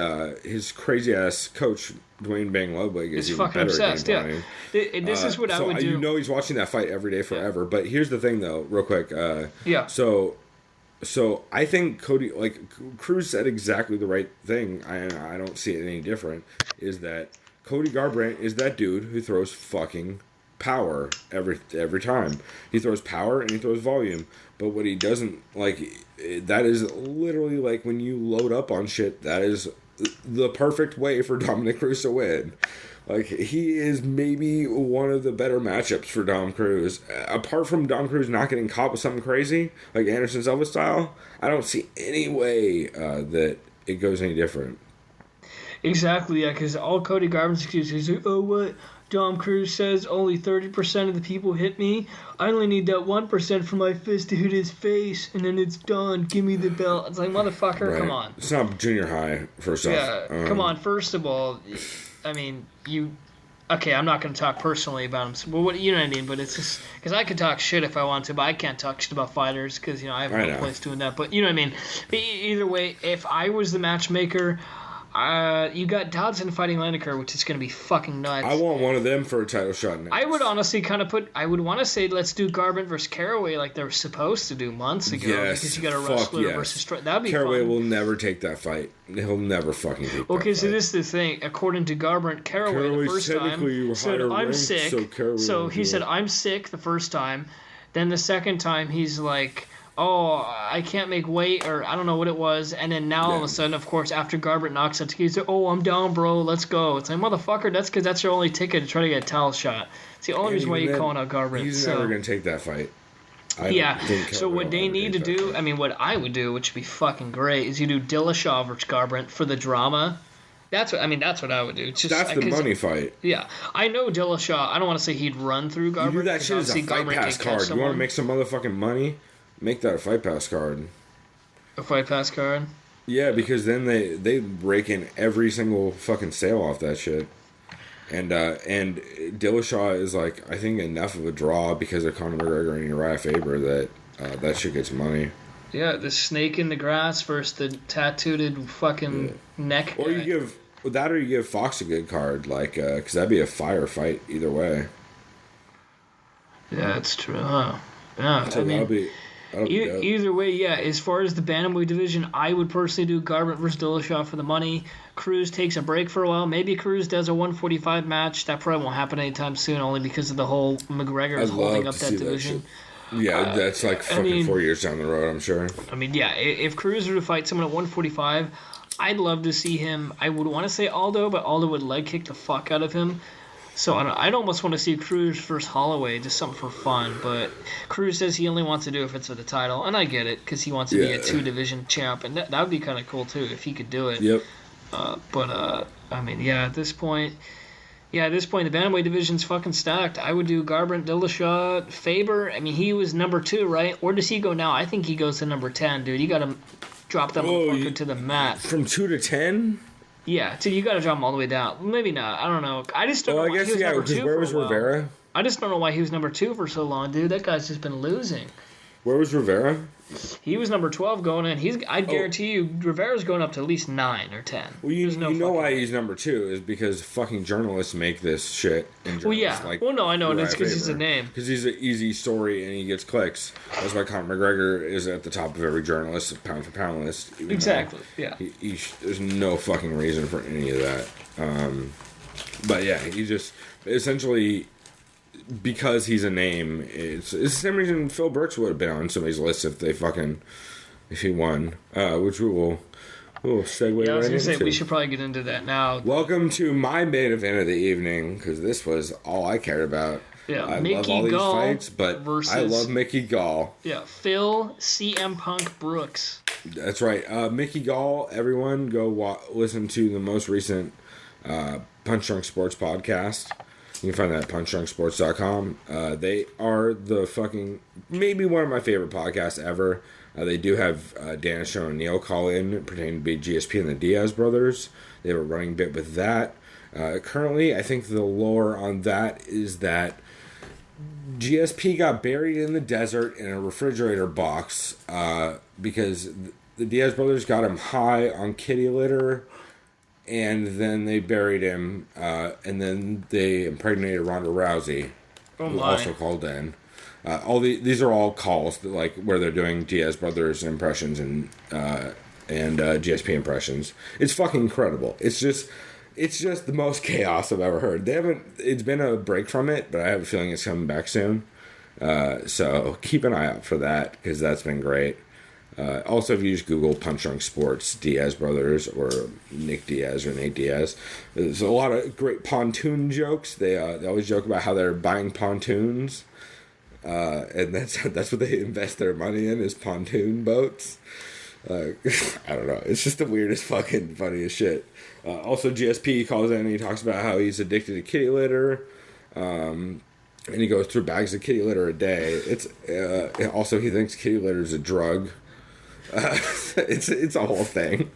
his crazy-ass coach, Dwayne Bang Ludwig, is even fucking better obsessed, at game planning. This is what I would do. You know he's watching that fight every day forever, but here's the thing, though, real quick. So I think Cody, Cruz said exactly the right thing, I don't see it any different, is that Cody Garbrandt is that dude who throws fucking power every time. He throws power and he throws volume, but what he doesn't, that is literally when you load up on shit, that is the perfect way for Dominic Cruz to win. He is maybe one of the better matchups for Dom Cruz. Apart from Dom Cruz not getting caught with something crazy, like Anderson Silva style, I don't see any way that it goes any different. Exactly, yeah, because all Cody Garbrandt's excuses are, oh, what? Dom Cruz says only 30% of the people hit me. I only need that 1% for my fist to hit his face, and then it's done. Give me the belt. It's like, motherfucker, come on. It's not junior high, first off. Yeah, come on. First of all, I mean, okay, I'm not going to talk personally about him. Well, you know what I mean? But it's just because I could talk shit if I want to, but I can't talk shit about fighters because I have no place doing that. But you know what I mean? Either way, if I was the matchmaker, you got Dodson fighting Lineker, which is going to be fucking nuts. I want one of them for a title shot next. I would honestly I would want to say let's do Garbrandt versus Caraway like they were supposed to do months ago. Yes, because you got a wrestler versus that'd be Caraway fun. will never take that fight. He'll never fucking take that fight. Okay, so this is the thing. According to Garbrandt, Caraway the first time said, I'm sick. So he said, I'm sick the first time. Then the second time, he's like, oh, I can't make weight, or I don't know what it was. And then now all of a sudden, of course, after Garbrandt knocks out he's like, oh, I'm down, bro, let's go. It's like, motherfucker, that's because that's your only ticket to try to get a title shot. It's the only reason why you're calling out Garbrandt. He's never going to take that fight. So what they need to do, I mean, what I would do, which would be fucking great, is you do Dillashaw versus Garbrandt for the drama. That's what I would do. It's just, that's the money fight. Yeah, I know Dillashaw. I don't want to say he'd run through Garbrandt. You do that shit as a fight pass card. You want to make some motherfucking money? Make that a fight pass card. A fight pass card? Yeah, because then they rake in every single fucking sale off that shit. And Dillashaw is I think enough of a draw because of Conor McGregor and Uriah Faber that shit gets money. Yeah, the snake in the grass versus the tattooed fucking neck guy. Or you give Fox a good card, because that'd be a fire fight either way. Yeah, that's true, huh? Yeah, so that'll be either way, yeah. As far as the bantamweight division, I would personally do Garbrandt versus Dillashaw for the money. Cruz takes a break for a while. Maybe Cruz does a 145 match. That probably won't happen anytime soon, only because of the whole McGregor is holding up that division. Yeah, that's 4 years down the road, I'm sure. I mean, yeah, if Cruz were to fight someone at 145, I'd love to see him. I would want to say Aldo, but Aldo would leg kick the fuck out of him. So I'd almost want to see Cruz versus Holloway, just something for fun. But Cruz says he only wants to do it if it's for the title, and I get it, because he wants to be a 2-division champ, and that would be kind of cool, too, if he could do it. Yep. I mean, at this point, the bantamweight division's fucking stacked. I would do Garbrandt, Dillashaw, Faber. I mean, he was number 2, right? Where does he go now? I think he goes to number 10, dude. You got to drop that motherfucker to the mat. From 2 to 10? Yeah, so you got to drop him all the way down. Maybe not. I don't know. I just don't know why he was number 2 where was Rivera? I just don't know why he was number 2 for so long, dude. That guy's just been losing. Where was Rivera? He was number 12 going in. I guarantee you, Rivera's going up to at least 9 or 10. Well, you know why he's number 2 is because fucking journalists make this shit. Well, yeah. I know. And it's because he's a name. Because he's an easy story and he gets clicks. That's why Conor McGregor is at the top of every journalist, pound for pound list. Exactly. Yeah. There's no fucking reason for any of that. But yeah, he just essentially, because he's a name, it's the same reason Phil Brooks would have been on somebody's list if he won, which we will segue right into. I was going to say, we should probably get into that now. Welcome to my main event of the evening, because this was all I cared about. Yeah, I Mickey love all these Gall fights, but versus, I love Mickey Gall. Yeah, Phil CM Punk Brooks. That's right. Mickey Gall, everyone go listen to the most recent Punch Drunk Sports podcast. You can find that at punchdrunksports.com. They are the fucking, maybe one of my favorite podcasts ever. They do have Danish and O'Neill call in, pretending to be GSP and the Diaz brothers. They have a running bit with that. Currently, I think the lore on that is that GSP got buried in the desert in a refrigerator box because the Diaz brothers got him high on kitty litter, and then they buried him, and then they impregnated Ronda Rousey, who also called in. These are all calls that, like, where they're doing Diaz brothers impressions and GSP impressions. It's fucking incredible. It's just the most chaos I've ever heard. It's been a break from it, but I have a feeling it's coming back soon. So keep an eye out for that, because that's been great. Also, if you just Google Punch Drunk Sports Diaz brothers or Nick Diaz or Nate Diaz, there's a lot of great pontoon jokes. They always joke about how they're buying pontoons, and that's what they invest their money in, is pontoon boats. I don't know. It's just the weirdest fucking funniest shit. Also, GSP calls in and he talks about how he's addicted to kitty litter. And he goes through bags of kitty litter a day. Also, he thinks kitty litter is a drug. It's a whole thing.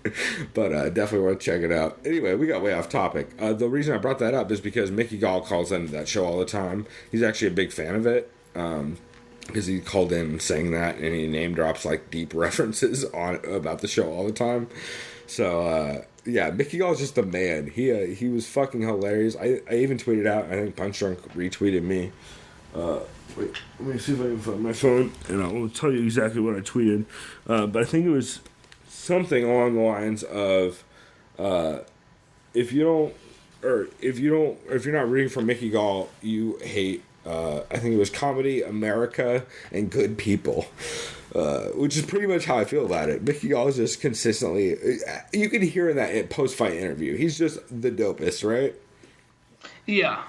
But definitely worth checking out. Anyway, we got way off topic. The reason I brought that up is because Mickey Gall calls into that show all the time. He's actually a big fan of it. Because he called in saying that, and he name drops like deep references about the show all the time. So yeah, Mickey Gall is just a man. He was fucking hilarious. I even tweeted out. I think Punch Drunk retweeted me. Wait, let me see if I can find my phone, and I will tell you exactly what I tweeted. But I think it was something along the lines of, if you're not rooting for Mickey Gall, you hate. I think it was Comedy, America, and Good People, which is pretty much how I feel about it. Mickey Gall is just consistently, you can hear in that post-fight interview, he's just the dopest, right? Yeah,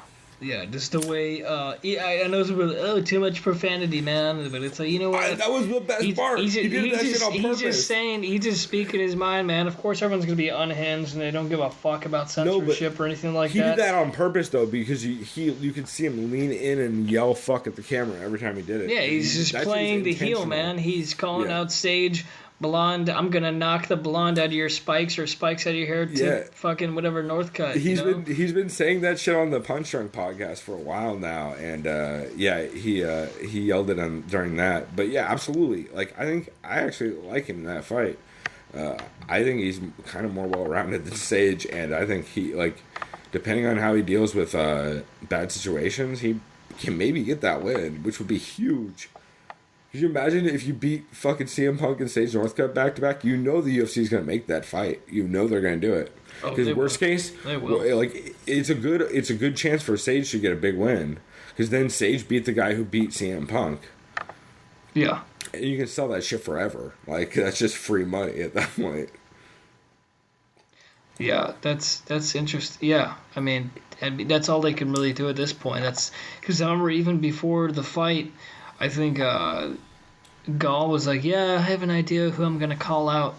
just the way, I know it's too much profanity, man, but it's like, you know what? That was the best part. He did that shit on purpose. He's just speaking his mind, man. Of course, everyone's going to be unhinged, and they don't give a fuck about censorship or anything like that. He did that on purpose, though, because you could see him lean in and yell fuck at the camera every time he did it. Yeah, he's just playing the heel, man. He's calling out Sage, blonde, I'm gonna knock the blonde out of your spikes or spikes out of your hair to fucking whatever Northcutt. He's been saying that shit on the Punch Drunk podcast for a while now, and he yelled at him during that. But yeah, absolutely. Like, I actually like him in that fight. I think he's kind of more well rounded than Sage, and I think he, like, depending on how he deals with bad situations, he can maybe get that win, which would be huge. Could you imagine if you beat fucking CM Punk and Sage Northcutt back to back? You know the UFC is going to make that fight. You know they're going to do it. Because worst case, they will. Like, it's a good chance for Sage to get a big win. Because then Sage beat the guy who beat CM Punk. Yeah. And you can sell that shit forever. Like, that's just free money at that point. Yeah, that's interesting. Yeah, I mean, that's all they can really do at this point. That's because I remember even before the fight, I think Gall was like, yeah, I have an idea who I'm going to call out,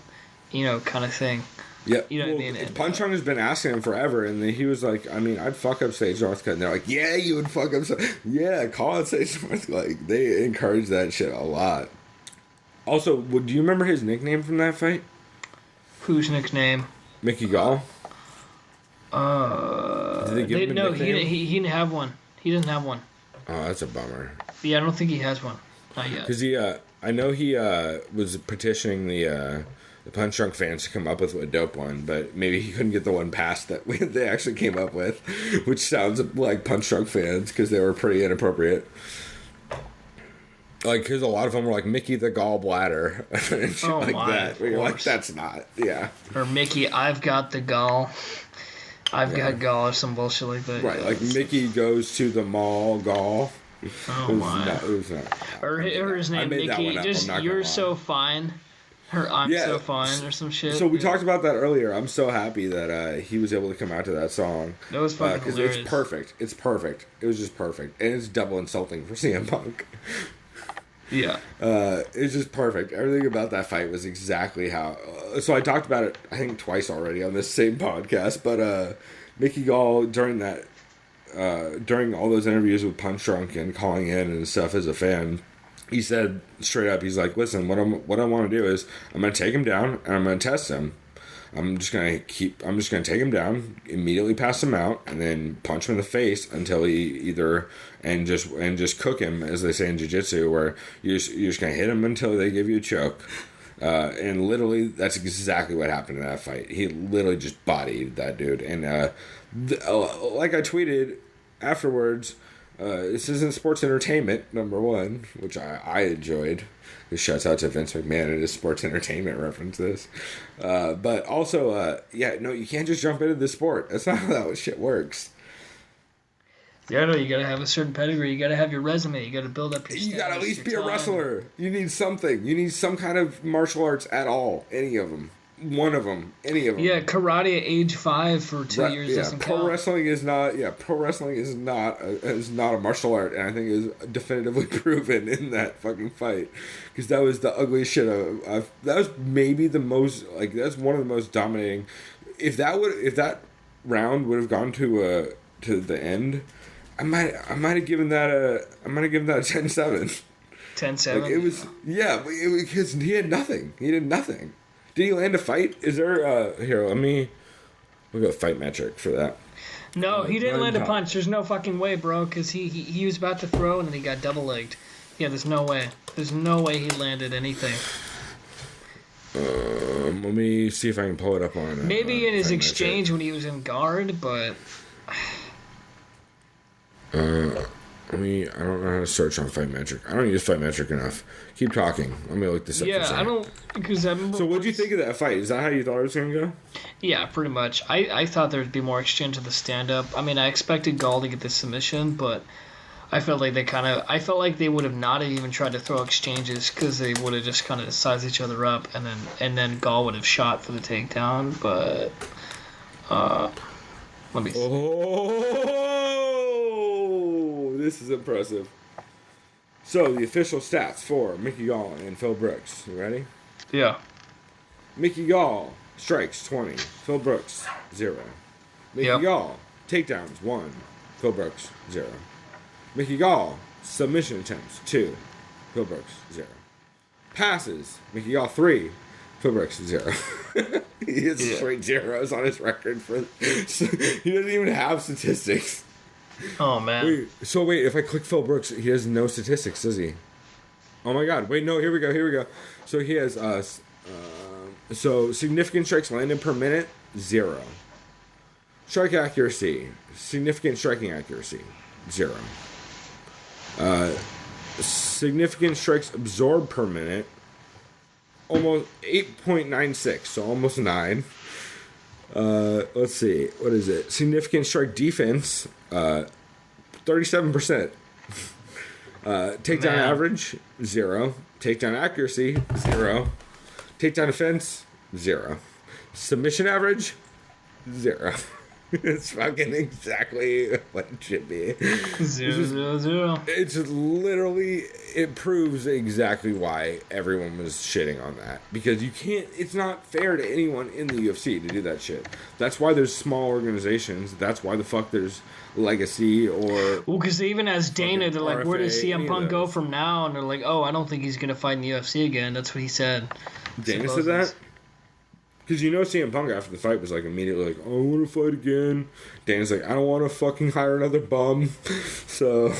kind of thing. Yeah. You know what I mean? Punch Drunk has been asking him forever, and he was like, I mean, I'd fuck up Sage Northcutt. And they're like, yeah, you would fuck up yeah, call out Sage Northcutt. Like, they encourage that shit a lot. Also, do you remember his nickname from that fight? Whose nickname? Mickey Gall? Did they give him a nickname? He didn't have one. He doesn't have one. Oh, that's a bummer. Yeah, I don't think he has one. Not yet. Because I know he was petitioning the Punch Drunk fans to come up with a dope one, but maybe he couldn't get the one passed that they actually came up with, which sounds like Punch Drunk fans because they were pretty inappropriate. Like, because a lot of them were like Mickey the Gallbladder and shit like that. Where you're like, that's not, yeah. Or Mickey, I've got the gall. I've got gall or some bullshit like that. Right, like Mickey goes to the mall, gall. Oh my. It was not. Or his name, Mickey, just, you're so fine. Her I'm so fine or some shit. So we talked about that earlier. I'm so happy that he was able to come out to that song. That was fucking hilarious. It's perfect. It's perfect. It was just perfect. And it's double insulting for CM Punk. Yeah. It's just perfect. Everything about that fight was exactly how... so I talked about it, I think, twice already on this same podcast. But Mickey Gall, during all those interviews with Punch Drunk and calling in and stuff as a fan... He said straight up, he's like, listen, what I want to do is I'm going to take him down and I'm going to test him. I'm just going to take him down, immediately pass him out, and then punch him in the face until he and just cook him, as they say in jiu-jitsu, where you're just going to hit him until they give you a choke. And literally, that's exactly what happened in that fight. He literally just bodied that dude. And like I tweeted afterwards, this isn't sports entertainment, number one, which I enjoyed. Just shouts out to Vince McMahon and his sports entertainment references. But also, you can't just jump into this sport. That's not how that shit works. Yeah, no, you gotta have a certain pedigree. You gotta have your resume. You gotta build up your You gotta at least be a wrestler. You need something. You need some kind of martial arts at all. Any of them. One of them. Any of them. Yeah, karate at age 5 for 2 years doesn't count. Pro wrestling is not a martial art, and I think is definitively proven in that fucking fight, because that was the ugliest shit that was maybe the most, that's one of the most dominating. If that round would have gone to the end, I might have given that a 10-7. 10-7. It was because he had nothing. He did nothing. Did he land a fight? Is there here? Let me look at fight metric for that. No, he didn't land a punch. There's no fucking way, bro. Because he was about to throw and then he got double legged. Yeah, there's no way. There's no way he landed anything. Let me see if I can pull it up on. Maybe in his exchange when he was in guard, but. I don't know how to search on Fight Metric. I don't use Fight Metric enough. Keep talking. Let me look this up. Yeah, I don't, because So what do you think of that fight? Is that how you thought it was going to go? Yeah, pretty much. I thought there would be more exchange of the stand-up. I mean, I expected Gall to get the submission, but I felt like they would have not even tried to throw exchanges, because they would have just kind of sized each other up, and then Gall would have shot for the takedown. But let me see. Oh, this is impressive. So, the official stats for Mickey Gall and Phil Brooks. You ready? Yeah. Mickey Gall, strikes 20. Phil Brooks, 0. Mickey Gall, takedowns 1. Phil Brooks, 0. Mickey Gall, submission attempts 2. Phil Brooks, 0. Passes, Mickey Gall 3. Phil Brooks, 0. He has straight zeros on his record. He doesn't even have statistics. Oh, man. Wait, if I click Phil Brooks, he has no statistics, does he? Oh my god. Wait, no, here we go. So he has, significant strikes landed per minute, 0. Strike accuracy, significant striking accuracy, 0. Significant strikes absorbed per minute, almost 8.96, so almost 9. Let's see, what is it? Significant strike defense, 37%. Takedown average, 0. Takedown accuracy, 0. Takedown defense, 0. Submission average, 0. It's fucking exactly what it should be. 0. It's literally, it proves exactly why everyone was shitting on that. Because you can't, it's not fair to anyone in the UFC to do that shit. That's why there's small organizations. That's why the fuck there's Legacy or... Well, because even as Dana, they're like, where does CM Punk go from now? And they're like, I don't think he's going to fight in the UFC again. That's what he said. Dana said that? Because CM Punk after the fight was like immediately like, I want to fight again. Dana's like, I don't want to fucking hire another bum. So...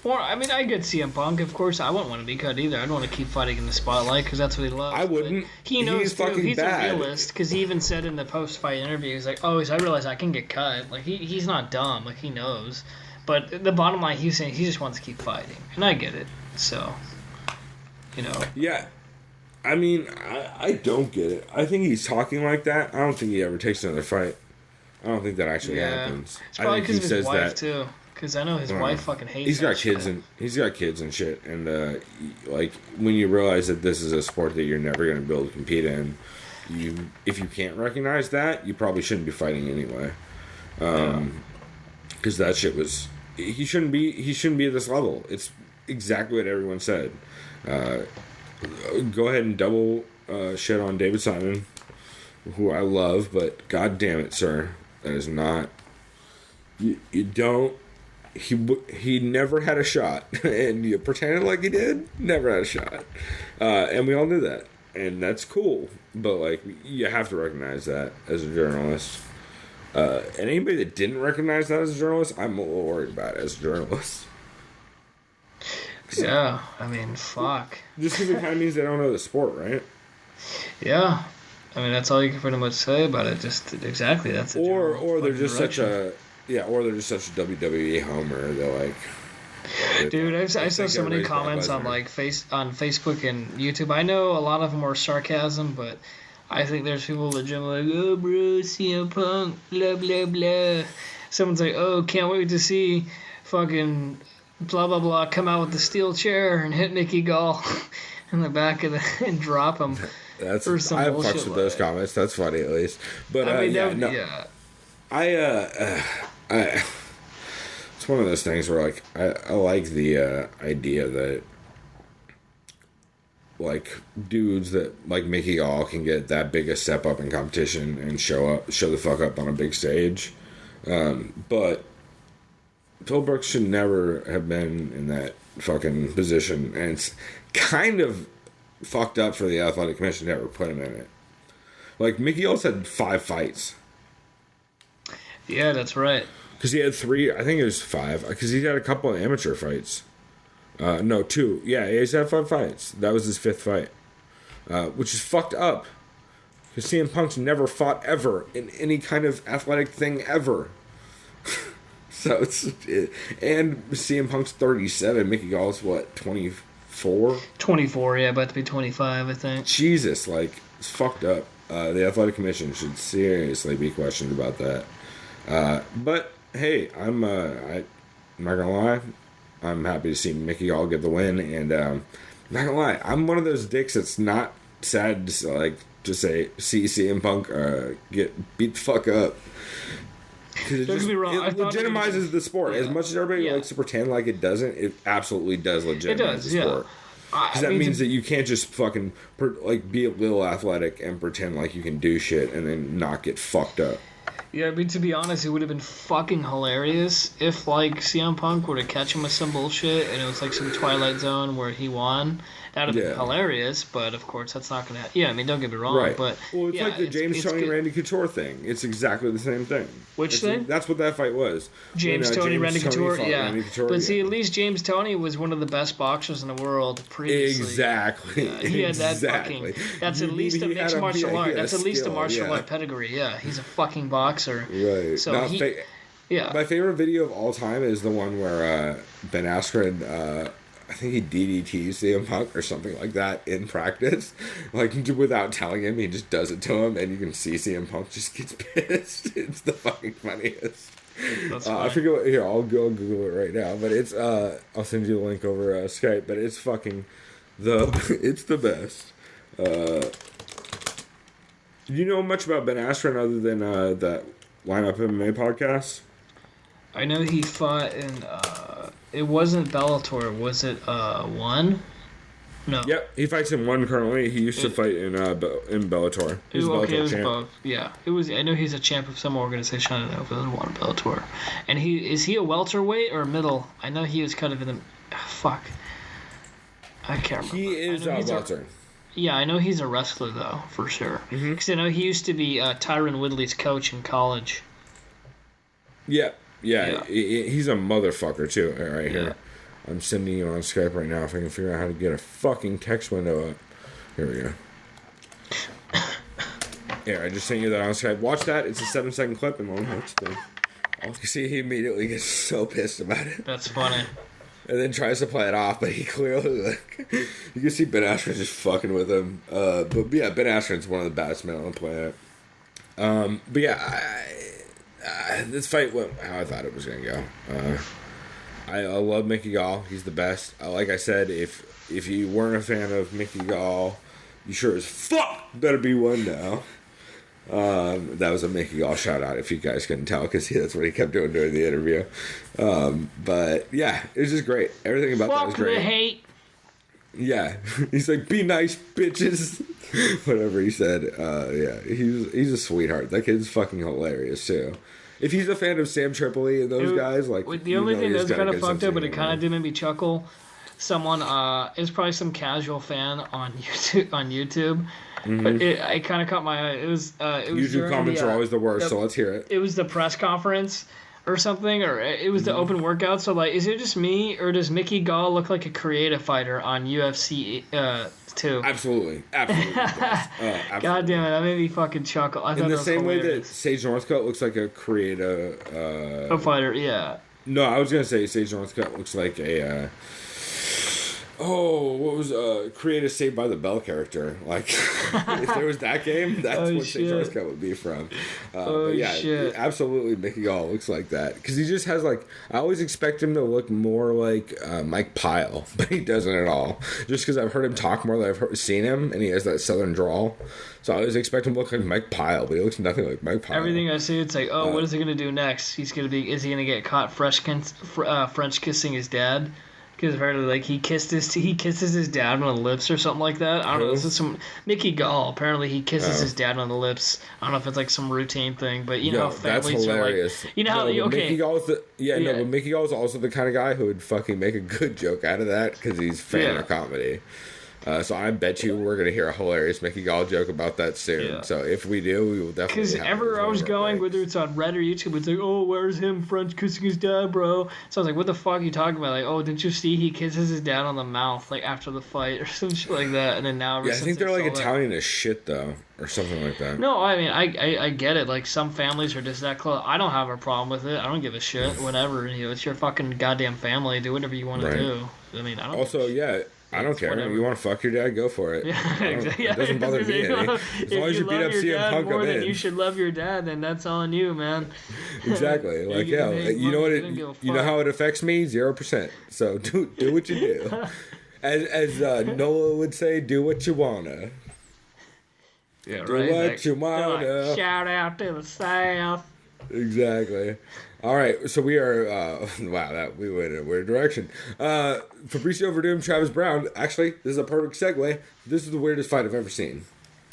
Well, I mean, I get CM Punk. Of course, I wouldn't want to be cut either. I'd want to keep fighting in the spotlight because that's what he loves. I wouldn't. But he knows, he's fucking he's bad. A realist because he even said in the post-fight interview, he's like, I realize I can get cut. Like, he's not dumb. Like, he knows. But the bottom line, he's saying he just wants to keep fighting. And I get it. So, Yeah. I mean, I don't get it. I think he's talking like that. I don't think he ever takes another fight. I don't think that actually happens. It's probably because of his wife, too. Because I know his wife fucking hates. He's got shit. kids and shit, and like when you realize that this is a sport that you're never going to be able to compete in, if you can't recognize that, you probably shouldn't be fighting anyway. Because that shit was he shouldn't be at this level. It's exactly what everyone said. Go ahead and double shit on David Sonnen, who I love, but god damn it, sir, that is not. You don't. He never had a shot, and you pretended like he did. Never had a shot, and we all knew that, and that's cool. But like, you have to recognize that as a journalist. And anybody that didn't recognize that as a journalist, I'm a little worried about it as a journalist. Yeah, I mean, fuck. Just because it kind of means they don't know the sport, right? Yeah, I mean that's all you can pretty much say about it. Just exactly that's. Or they're just such a WWE homer. They're like, dude, I saw so many comments on like on Facebook and YouTube. I know a lot of them were sarcasm, but I think there's people legitimately like, oh, bro, CM Punk, blah blah blah. Someone's like, oh, can't wait to see fucking blah blah blah come out with the steel chair and hit Mickey Gall in the back of the and drop him. That's I fucks with those comments. That's funny at least. But I mean, yeah. It's one of those things where like I like the idea that like dudes that like Mickey Gall can get that big a step up in competition and show the fuck up on a big stage, but Phil Brooks should never have been in that fucking position, and it's kind of fucked up for the Athletic Commission to ever put him in it. Like Mickey Gall had 5 fights. Yeah, that's right. Because he had 3, I think it was 5, because he had a couple of amateur fights. No, 2. Yeah, he's had 5 fights. That was his 5th fight. Which is fucked up. Because CM Punk's never fought ever in any kind of athletic thing ever. So and CM Punk's 37. Mickey Gall's what, 24? 24, yeah, about to be 25, I think. Jesus, like, it's fucked up. The Athletic Commission should seriously be questioned about that. But hey, I'm not gonna lie, I'm happy to see Mickey Gall get the win, and I'm not gonna lie, I'm one of those dicks that's not sad to say see CM Punk get beat the fuck up. It legitimizes the sport. Yeah. As much as everybody likes to pretend like it doesn't, it absolutely does legitimize the sport. Because that means that you can't just fucking be a little athletic and pretend like you can do shit and then not get fucked up. Yeah, I mean, to be honest, it would have been fucking hilarious if, like, CM Punk were to catch him with some bullshit and it was, like, some Twilight Zone where he won. That would have been hilarious, but, of course, that's not going to happen. Yeah, I mean, don't get me wrong, right. But... Well, it's like the James Toney Randy Couture thing. It's exactly the same thing. Which thing? That's what that fight was. James Toney, Randy Couture, yeah. Randy Couture, but see, at least James Toney was one of the best boxers in the world previously. Exactly. Yeah, he had that fucking... That's at least a mixed martial art. That's at least a martial art pedigree, yeah. He's a fucking boxer. Right. So yeah. My favorite video of all time is the one where Ben Askren, I think he DDTs CM Punk or something like that in practice. Like, without telling him, he just does it to him, and you can see CM Punk just gets pissed. It's the fucking funniest. I forget what, here, I'll go Google it right now, but it's, I'll send you the link over Skype, but it's fucking it's the best. Do you know much about Ben Askren other than that Lineup MMA podcast? I know he fought in, it wasn't Bellator, was it, One? No. Yep, he fights in One currently. He used to fight in Bellator. He's Bellator champ. Both. Yeah, it was. I know he's a champ of some organization. I don't know if it was One Bellator. And is he a welterweight or middle? I know he was kind of in the, fuck. I can't remember. He is a welter. Yeah, I know he's a wrestler, though, for sure. Because I know he used to be Tyron Woodley's coach in college. Yeah. He's a motherfucker, too, right here. I'm sending you on Skype right now if I can figure out how to get a fucking text window up. Here we go. Here, I just sent you that on Skype. Watch that. It's a 7-second clip, and you see he immediately gets so pissed about it. That's funny. And then tries to play it off, but he clearly, you can see Ben Askren just fucking with him. But yeah, Ben Askren's one of the baddest men on the planet. But yeah, this fight went how I thought it was going to go. I love Mickey Gall. He's the best. Like I said, if you weren't a fan of Mickey Gall, you sure as fuck better be one now. That was a Mickey Gall shout out, if you guys couldn't tell, because that's what he kept doing during the interview. But yeah, it was just great. Everything about that was great. Fuck the hate. Yeah, he's like, be nice, bitches. Whatever he said. Yeah, he's a sweetheart. That kid's fucking hilarious too. If he's a fan of Sam Tripoli and those guys, like, the only thing that's kind of fucked up, but it kind of did make me chuckle. Someone is probably some casual fan on YouTube. Mm-hmm. But it kind of caught my eye. It was YouTube comments are always the worst, so let's hear it. It was the press conference or something, or it was the open workout. So, like, is it just me, or does Mickey Gall look like a creative fighter on UFC 2? Absolutely. Absolutely. God damn it, that made me fucking chuckle. I thought in the that was same hilarious. way that Sage Northcutt looks like a creative... a fighter, yeah. No, I was going to say Sage Northcutt looks like a... create a Saved by the Bell character. Like, if there was that game, that's what Sage Northcutt would be from. But yeah, shit. Absolutely, Mickey Gall looks like that. Because he just has, like, I always expect him to look more like Mike Pyle, but he doesn't at all. Just because I've heard him talk more than I've seen him, and he has that southern drawl. So I always expect him to look like Mike Pyle, but he looks nothing like Mike Pyle. Everything I see, it's like, what is he gonna do next? Is he gonna get caught French kissing his dad? Because apparently, like, he kisses his dad on the lips or something like that. I don't know. This is some Mickey Gall. Apparently, he kisses his dad on the lips. I don't know if it's like some routine thing, but you know how families are like. You know how Mickey Gall but Mickey Gall is also the kind of guy who would fucking make a good joke out of that because he's a fan of comedy. So I bet you we're gonna hear a hilarious Mickey Gall joke about that soon. Yeah. So if we do, we will definitely. Because everywhere I was going, whether it's on Reddit or YouTube, it's like, oh, where's him French kissing his dad, bro? So I was like, what the fuck are you talking about? Like, oh, didn't you see he kisses his dad on the mouth like after the fight or some shit like that? And then now, I think they're like Italian as shit though, or something like that. No, I mean, I get it. Like, some families are just that close. I don't have a problem with it. I don't give a shit. Whatever, it's your fucking goddamn family. Do whatever you want to do. I mean, I don't. Also, I don't care. Whatever. You want to fuck your dad, go for it. Yeah, exactly. It doesn't bother me any. As long as you beat up CM Punk, I'm in. You should love your dad, then that's on you, man. Exactly. Like, you know what? You know how it affects me? 0%. So do what you do. As Noah would say, do what you wanna. Yeah, do right. what you wanna. Shout out to the South. Exactly. All right, so we are. We went in a weird direction. Fabricio Verdum, Travis Brown. Actually, this is a perfect segue. This is the weirdest fight I've ever seen.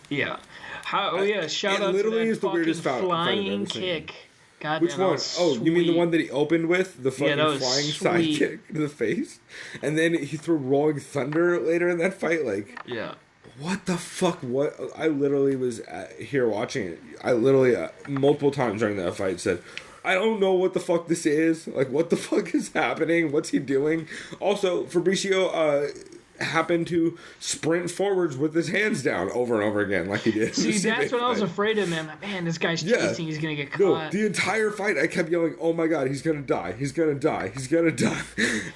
Yeah. Shout out to that fucking flying kick. God Which one? Sweet. You mean the one that he opened with? The fucking flying side sweet. kick to the face? And then he threw Rolling Thunder later in that fight? Like, yeah. What the fuck? What? I literally was here watching it. I literally, multiple times during that fight said, I don't know what the fuck this is. Like, what the fuck is happening? What's he doing? Also, Fabricio happened to sprint forwards with his hands down over and over again like he did. See, that's what I was afraid of, man. Man, this guy's chasing. He's going to get caught. No, the entire fight, I kept yelling, oh my god, he's going to die. He's going to die. He's going to die.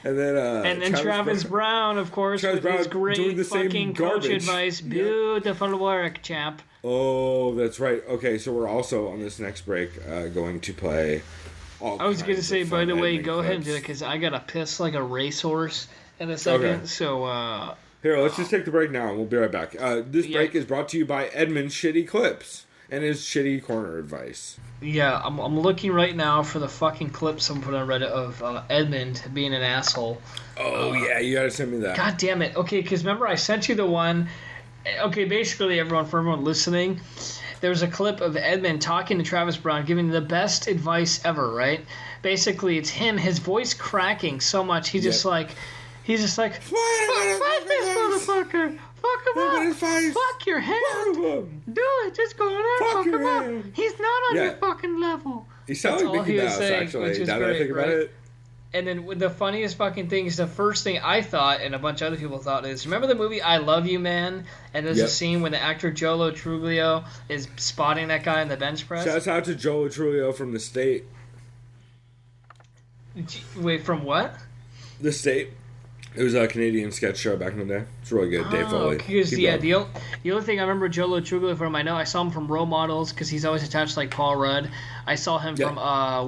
And then Travis Brown, of course, with his great fucking coach advice. Beautiful work, champ. Oh, that's right. Okay, so we're also on this next break going to play all I was going to say, by the way, go ahead and do it, clips. because I got to piss like a racehorse in a second. Okay. So, here, let's just take the break now, and we'll be right back. This break is brought to you by Edmund's Shitty Clips and his shitty corner advice. Yeah, I'm looking right now for the fucking clips I'm putting on Reddit of Edmund being an asshole. Oh, yeah, you gotta send me that. God damn it. Okay, because remember I sent you the one... Okay, basically, for everyone listening, there was a clip of Edmund talking to Travis Brown, giving the best advice ever, right? Basically, it's him, his voice cracking so much, he's just like, fuck this motherfucker, fuck him up, fuck your hand, do it, just go in there, fuck him up, he's not on your fucking level. He sounds like Mickey Mouse, actually, now that I think about it. And then the funniest fucking thing is the first thing I thought, and a bunch of other people thought, is remember the movie I Love You, Man? And there's a scene when the actor Joe Truglio is spotting that guy in the bench press. Shouts out to Joe Truglio from The State. Wait, from what? The State. It was a Canadian sketch show back in the day. It's really good. Dave Foley. Because the only thing I remember Joe Truglio from, I know I saw him from Role Models because he's always attached to, like, Paul Rudd. I saw him from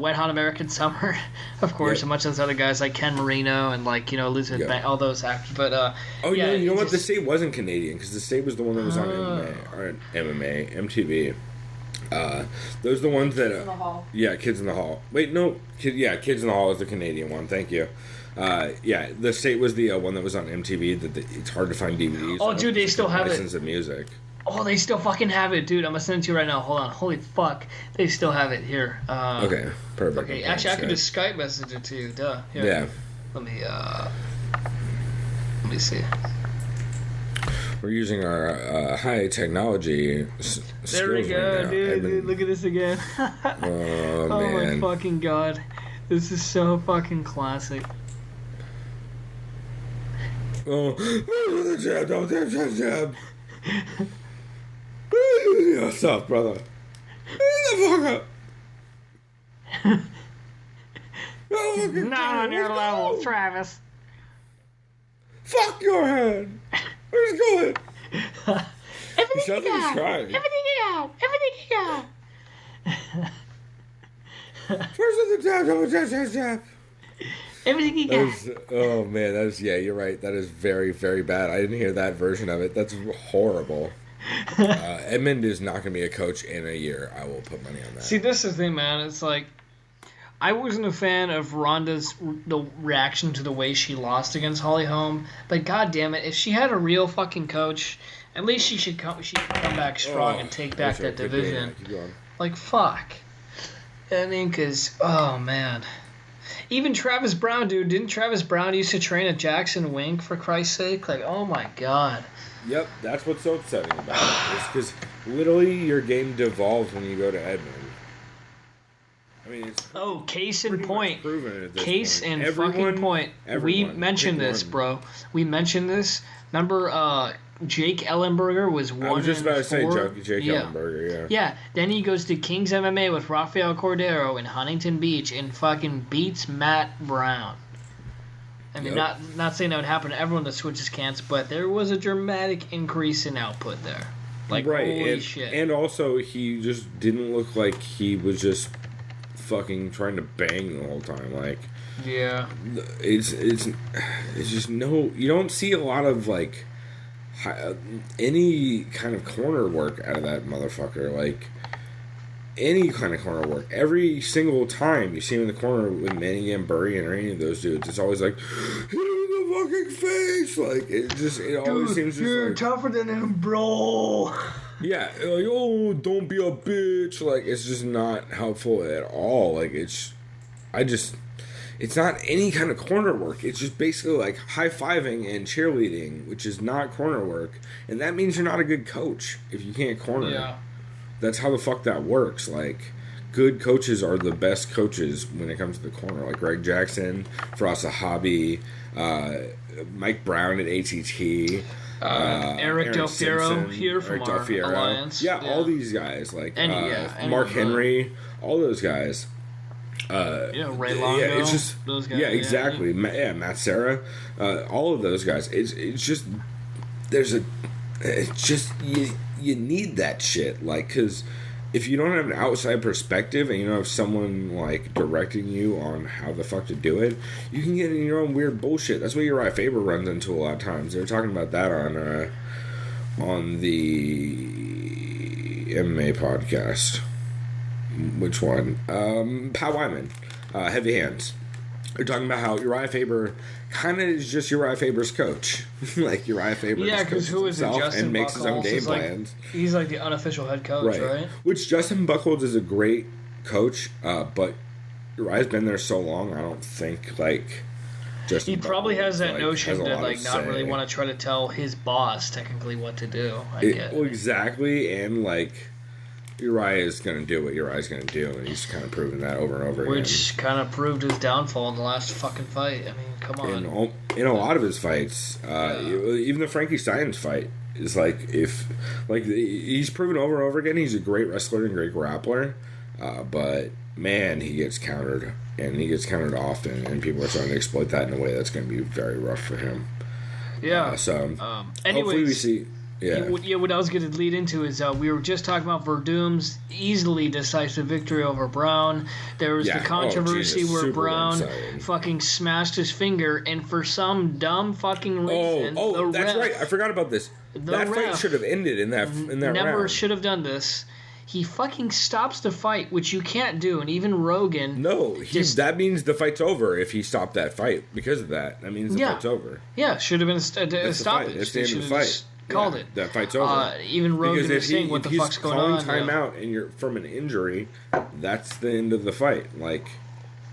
Wet Hot American Summer, of course, and much of those other guys like Ken Marino and, like, Elizabeth Banks, all those actors. But you know what? The State wasn't Canadian because the State was the one that was on MMA, MTV. Those are the ones that. Kids in the Hall. Yeah, Kids in the Hall. Wait, no. Kids in the Hall is the Canadian one. Thank you. The State was the one that was on MTV. It's hard to find DVDs. Oh, dude, they still have it. License of music. Oh, they still fucking have it, dude. I'm gonna send it to you right now. Hold on. Holy fuck, they still have it here. Okay, perfect. Okay, actually, I could just Skype message it to you. Duh. Here. Yeah. Let me see. We're using our high technology There we go, right now. dude. Look at this again. Oh my man. fucking god, this is so fucking classic. Oh, jab, don't jab. What's up, brother? Get the fuck up. Not on your level, Travis. Fuck your head. Where's it going? Everything you got. Crying. Everything you got. Everything you got. First of the jab. Everything you got. Oh man, that is you're right. That is very, very bad. I didn't hear that version of it. That's horrible. Edmund is not going to be a coach in a year. I will put money on that. See, this is the thing, man. It's like, I wasn't a fan of Ronda's the reaction to the way she lost against Holly Holm, but god damn it, if she had a real fucking coach, at least she should come back strong and take back that division. Like, fuck. I mean, because, oh man. Even Travis Brown, dude. Didn't Travis Brown used to train at Jackson Wink, for Christ's sake? Like, oh my god. Yep, that's what's so upsetting about it. Is because literally your game devolves when you go to Edmund. I mean, it's case in point. Case in fucking point. We mentioned this, bro. We mentioned this. Remember, Jake Ellenberger was 1-4. I was just about to say Jake Ellenberger, yeah. Yeah, then he goes to King's MMA with Rafael Cordero in Huntington Beach and fucking beats Matt Brown. I mean, not saying that would happen to everyone that switches camps, but there was a dramatic increase in output there. Like, holy shit. And also, he just didn't look like he was just fucking trying to bang the whole time. Like, yeah, it's just you don't see a lot of like any kind of corner work out of that motherfucker. Like, any kind of corner work. Every single time you see him in the corner with Manny Gamburian or any of those dudes, it's always like, hit him in the fucking face. Like, it always seems just you're like, tougher than him, bro. Yeah, like, oh, don't be a bitch. Like, it's just not helpful at all. Like, it's not any kind of corner work. It's just basically like high-fiving and cheerleading, which is not corner work. And that means you're not a good coach if you can't corner. Yeah. That's how the fuck that works. Like, good coaches are the best coaches when it comes to the corner. Like Greg Jackson, Faraz Zahabi, Mike Brown at ATT, Eric Del Fiero here from our Alliance. Yeah, all these guys. Like, Mark Henry, all those guys. Ray Longo. Yeah, it's just those guys. Yeah, exactly. Matt Serra, all of those guys. It's just you need that shit, like, because if you don't have an outside perspective and you don't have someone like directing you on how the fuck to do it, you can get in your own weird bullshit. That's what Uriah Faber runs into a lot of times. They were talking about that on the MMA podcast. Which one? Pat Wyman, Heavy Hands. They're talking about how Uriah Faber kind of is just Uriah Faber's coach. Like, Uriah Faber because who is it? Justin and makes his own game plans. He's like the unofficial head coach, right? Which Justin Buchholz is a great coach, but Uriah's been there so long, I don't think, like, Justin He probably Buchholz, has that like, notion has to, like, not really want to try to tell his boss, technically, what to do. Well, exactly, and, like, Uriah is going to do what Uriah's going to do, and he's kind of proven that over and over again. Which kind of proved his downfall in the last fucking fight. I mean, come on. In a lot of his fights, even the Frankie Steins fight is like, he's proven over and over again he's a great wrestler and great grappler, But man, he gets countered, and he gets countered often, and people are starting to exploit that in a way that's going to be very rough for him. Yeah. Hopefully we see. Yeah. What I was going to lead into is we were just talking about Verdum's easily decisive victory over Brown. There was the controversy where Brown fucking smashed his finger, and for some dumb fucking reason, that's right. I forgot about this. That fight should have ended in that never round. should have done this. He fucking stops the fight, which you can't do, and even Rogan. No, that means the fight's over if he stopped that fight because of that. That means the fight's over. Yeah, should have been a stoppage. It's the end of the fight. Called it. That fight's over. Even Rogan is saying, "What the fuck's going on?" If he's calling timeout and you're from an injury, that's the end of the fight. Like,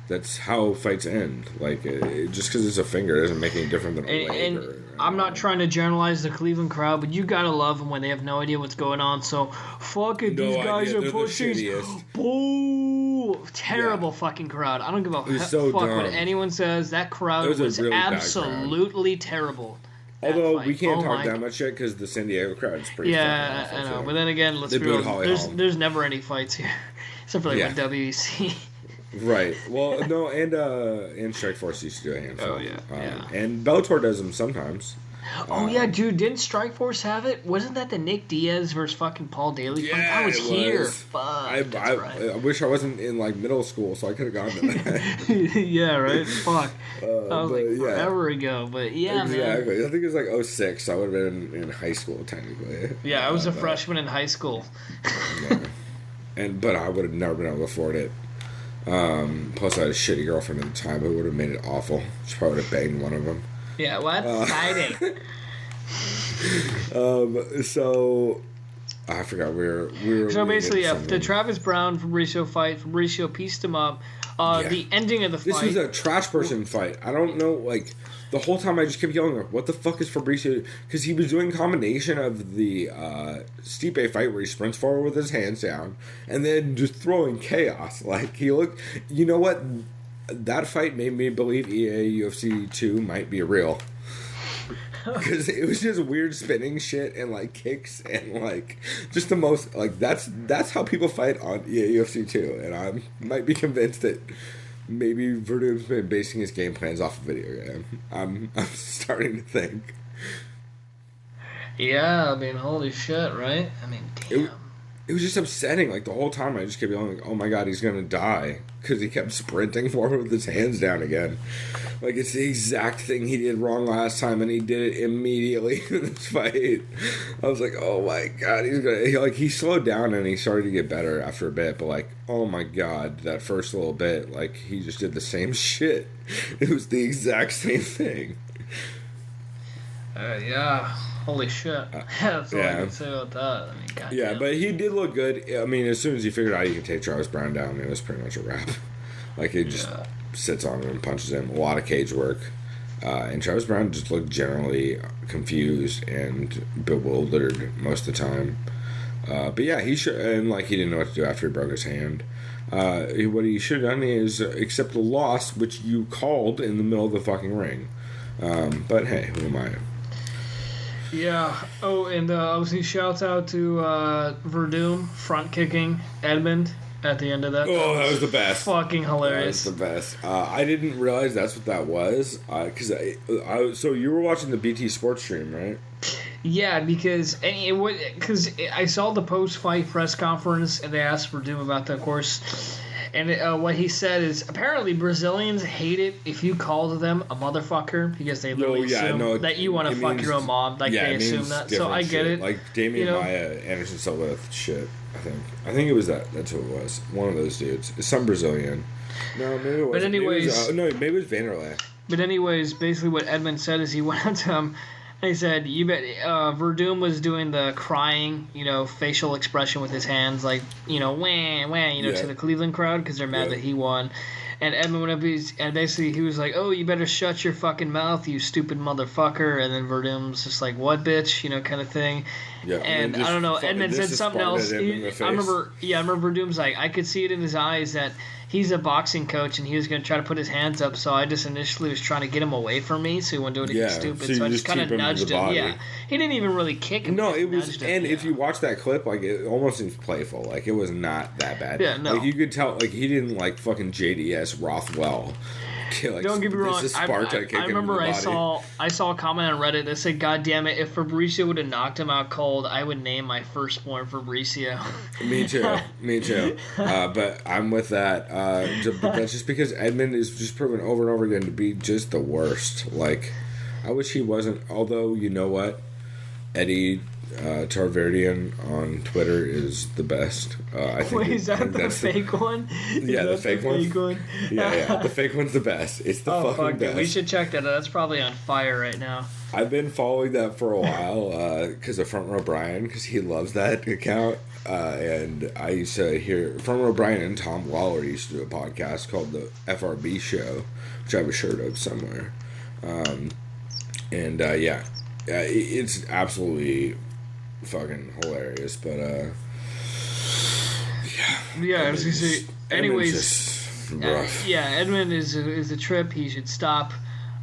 that's how fights end. Like, just because it's a finger doesn't make any difference than a leg. And I'm not trying to generalize the Cleveland crowd, but you gotta love them when they have no idea what's going on. So, fuck it, these guys are pussies. Boo! Terrible fucking crowd. I don't give a fuck what anyone says. That crowd was really absolutely terrible. Although we can't talk that much yet because the San Diego crowd is pretty. Yeah, I know. But then again, let's be real. There's never any fights here, except for like with WEC. Right. Well, no, and Strikeforce used to do a handful. Oh yeah. And Bellator does them sometimes. Oh yeah, dude! Didn't Strikeforce have it? Wasn't that the Nick Diaz versus fucking Paul Daly fight? Yeah, I was here. Fuck. I wish I wasn't in like middle school, so I could have gone to that. Yeah, right. Fuck. That was like forever ago, but yeah, exactly. Man. I think it was like 06. So I would have been in high school technically. Yeah, I was a freshman in high school. But I would have never been able to afford it. Plus, I had a shitty girlfriend at the time who would have made it awful. She probably would have banged one of them. Yeah, what? Fighting. So I forgot we were. So basically, the Travis Brown Fabricio fight. Fabricio pieced him up. The ending of the fight. This was a trash person fight. I don't know, like the whole time I just kept yelling, like, "What the fuck is Fabricio?" Because he was doing a combination of the Stipe fight where he sprints forward with his hands down, and then just throwing chaos. Like he looked. You know what? That fight made me believe EA UFC 2 might be real. Because it was just weird spinning shit and like kicks and like just the most like that's how people fight on EA UFC 2, and I might be convinced that maybe Verdum's been basing his game plans off a video game. I'm starting to think. Yeah, I mean, holy shit, right? I mean, damn. It was just upsetting. Like the whole time, I just kept yelling, like, "Oh my god, he's gonna die!" Because he kept sprinting forward with his hands down again. Like it's the exact thing he did wrong last time, and he did it immediately in this fight. I was like, "Oh my god, he's gonna." He slowed down and he started to get better after a bit, but like, oh my god, that first little bit, like he just did the same shit. It was the exact same thing. Yeah. Holy shit. That's all I can say about that. I mean, goddamn. But he did look good. I mean, as soon as he figured out he could take Travis Brown down, it was pretty much a wrap. Like, he just sits on him and punches him. A lot of cage work. And Travis Brown just looked generally confused and bewildered most of the time. But yeah, he should, and like he didn't know what to do after he broke his hand. What he should have done is accept the loss, which you called in the middle of the fucking ring. But hey, who am I? Yeah. Oh, and obviously shouts out to Verdum front kicking Edmund at the end of that. Oh, that was the best. Fucking hilarious. That was the best. I didn't realize that's what that was. Because so you were watching the BT Sports stream, right? Yeah, because I saw the post-fight press conference and they asked Verdum about that, of course. And what he said is, apparently Brazilians hate it if you call them a motherfucker because they literally assume that you want to fuck your own mom. Like, they assume that. So I get it. Like Damian Maia, Anderson Silva shit, I think it was that. That's who it was. One of those dudes. It's some Brazilian. No, maybe it wasn't. But anyways... maybe it was Vanderlei. But anyways, basically what Edmund said is he went up to him and he said, "You bet." Verdum was doing the crying, facial expression with his hands, like, wah, wah, to the Cleveland crowd because they're mad that he won. And Edmund went up, and basically he was like, "Oh, you better shut your fucking mouth, you stupid motherfucker." And then Verdum's just like, "What, bitch?" Kind of thing. Yeah, and I don't know. Edmund said something else. I remember Verdum's like, I could see it in his eyes that he's a boxing coach and he was going to try to put his hands up. So I just initially was trying to get him away from me so he wouldn't do anything stupid. So I just kind of nudged him. Yeah, he didn't even really kick him. No, it was. And if you watch that clip, like it almost seems playful. Like it was not that bad. Yeah, no. Like you could tell, like he didn't like fucking JDS Rothwell. Like, don't get me wrong. I remember I saw a comment on Reddit that said, "God damn it! If Fabricio would have knocked him out cold, I would name my firstborn Fabricio." Me too. But I'm with that. That's just because Edmund is just proven over and over again to be just the worst. Like, I wish he wasn't. Although, you know what, Eddie Tarverdian on Twitter is the best. I think. Wait, is that the fake one? Yeah, the fake one. Yeah, the fake one's the best. It's the fucking best. We should check that out. That's probably on fire right now. I've been following that for a while because of Front Row Brian, because he loves that account. And I used to hear Front Row Brian and Tom Waller used to do a podcast called the FRB Show, which I have a shirt of somewhere. It's absolutely fucking hilarious, but I was gonna say. Anyways, Edmund is a trip. He should stop.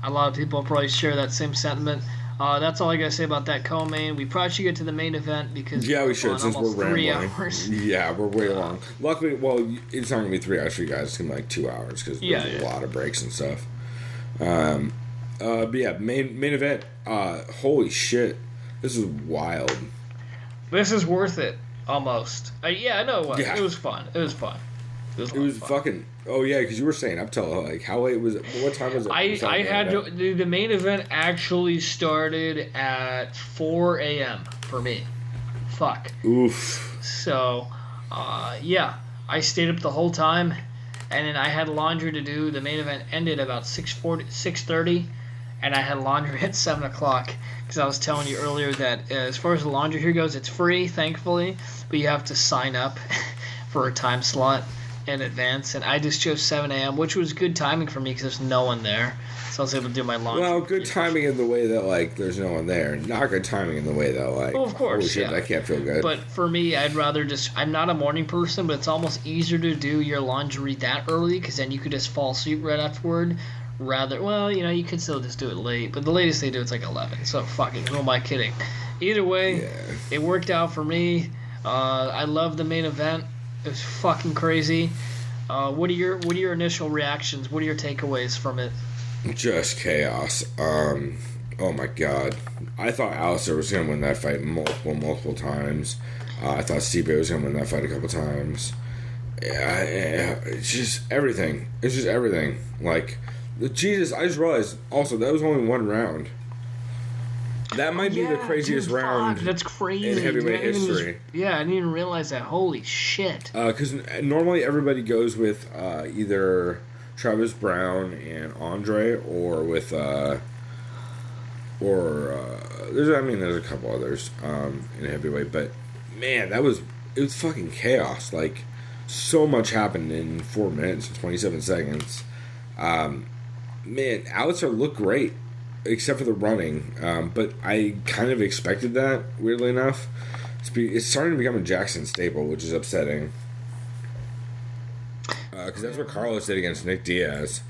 A lot of people probably share that same sentiment. That's all I gotta say about that co-main. We probably should get to the main event because we should, since we're rambling. 3 hours. Yeah, we're way long. Luckily, well, it's not gonna be 3 hours for you guys. It's gonna be like 2 hours because there's a lot of breaks and stuff. But yeah, main event. Holy shit, this is wild. This is worth it, almost. I know it was. Yeah. It was fun. It was fun. It was fucking. Oh yeah, because you were saying up till like how late was it? What time was it? I had to. The main event actually started at 4 a.m. for me. Fuck. Oof. So, I stayed up the whole time, and then I had laundry to do. The main event ended about 6:30, and I had laundry at 7 o'clock. Because I was telling you earlier that as far as the laundry here goes, it's free, thankfully, but you have to sign up for a time slot in advance. And I just chose 7 a.m., which was good timing for me because there's no one there. So I was able to do my laundry. Well, good timing in the way that, like, there's no one there. Not good timing in the way that, like, well, of course, holy shit, I can't feel good. But for me, I'd rather just... I'm not a morning person, but it's almost easier to do your laundry that early because then you could just fall asleep right afterward. You could still just do it late, but the latest they do it's like 11. So fuck it, who am I kidding? Either way, It worked out for me. I love the main event. It was fucking crazy. What are your initial reactions? What are your takeaways from it? Just chaos. Oh my god, I thought Alistair was gonna win that fight multiple times. I thought Stipe was gonna win that fight a couple times. Yeah, it's just everything. It's just everything. Like. Jesus, I just realized also that was only one round. That might be the craziest round. That's crazy in heavyweight history. I didn't even realize that. Holy shit! Because normally everybody goes with either Travis Brown and Andre, or with there's a couple others in heavyweight, but man, it was fucking chaos. Like so much happened in 4 minutes and 27 seconds. Man, Alistair looked great, except for the running. But I kind of expected that, weirdly enough. It's starting to become a Jackson staple, which is upsetting. Because that's what Carlos did against Nick Diaz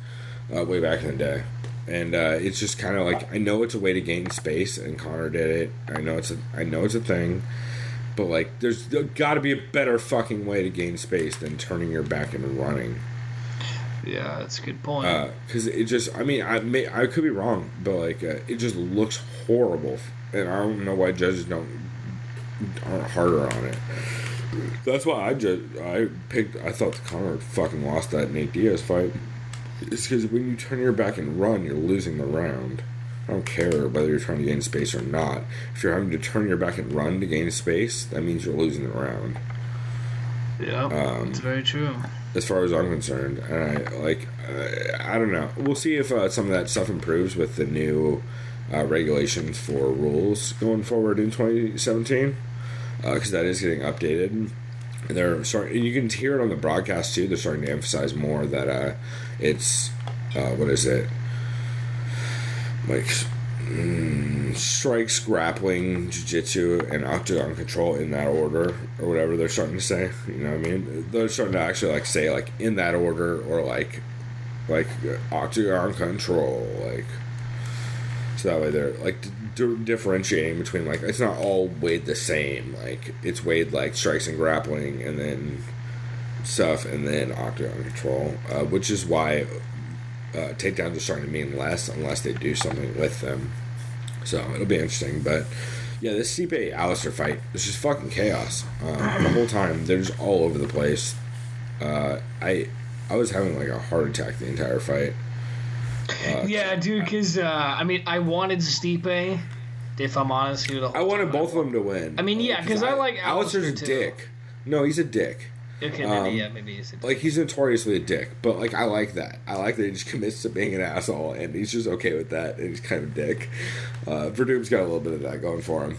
way back in the day. And it's just kind of like, I know it's a way to gain space, and Conor did it. I know it's a thing. But, like, there's got to be a better fucking way to gain space than turning your back and running. Yeah, that's a good point. Because it just, I could be wrong, but like it just looks horrible, and I don't know why judges aren't harder on it. That's why I thought Conor fucking lost that Nate Diaz fight. It's because when you turn your back and run, you're losing the round. I don't care whether you're trying to gain space or not. If you're having to turn your back and run to gain space, that means you're losing the round. Yeah, it's very true. As far as I'm concerned, and I don't know. We'll see if some of that stuff improves with the new regulations for rules going forward in 2017, because that is getting updated. they're starting. You can hear it on the broadcast too. They're starting to emphasize more that it's what is it? Like strikes, grappling, jiu-jitsu, and octagon control in that order, or whatever they're starting to say. You know what I mean? They're starting to actually like say like in that order, or like octagon control, like, so that way they're like differentiating between, like, it's not all weighed the same. Like, it's weighed like strikes and grappling, and then stuff, and then octagon control, which is why takedowns are starting to mean less unless they do something with them. So it'll be interesting. But yeah, this Stipe Alistair fight is just fucking chaos. The whole time they're just all over the place. I was having like a heart attack the entire fight. Yeah, dude, because I mean, I wanted Stipe, if I'm honest. I wanted both of them to win. I mean, yeah, because I like Alistair's a dick. No, he's a dick. Okay, maybe he's a dick. Like, he's notoriously a dick, but like, I like that. I like that he just commits to being an asshole, and he's just okay with that, and he's kind of a dick. Verdum's got a little bit of that going for him,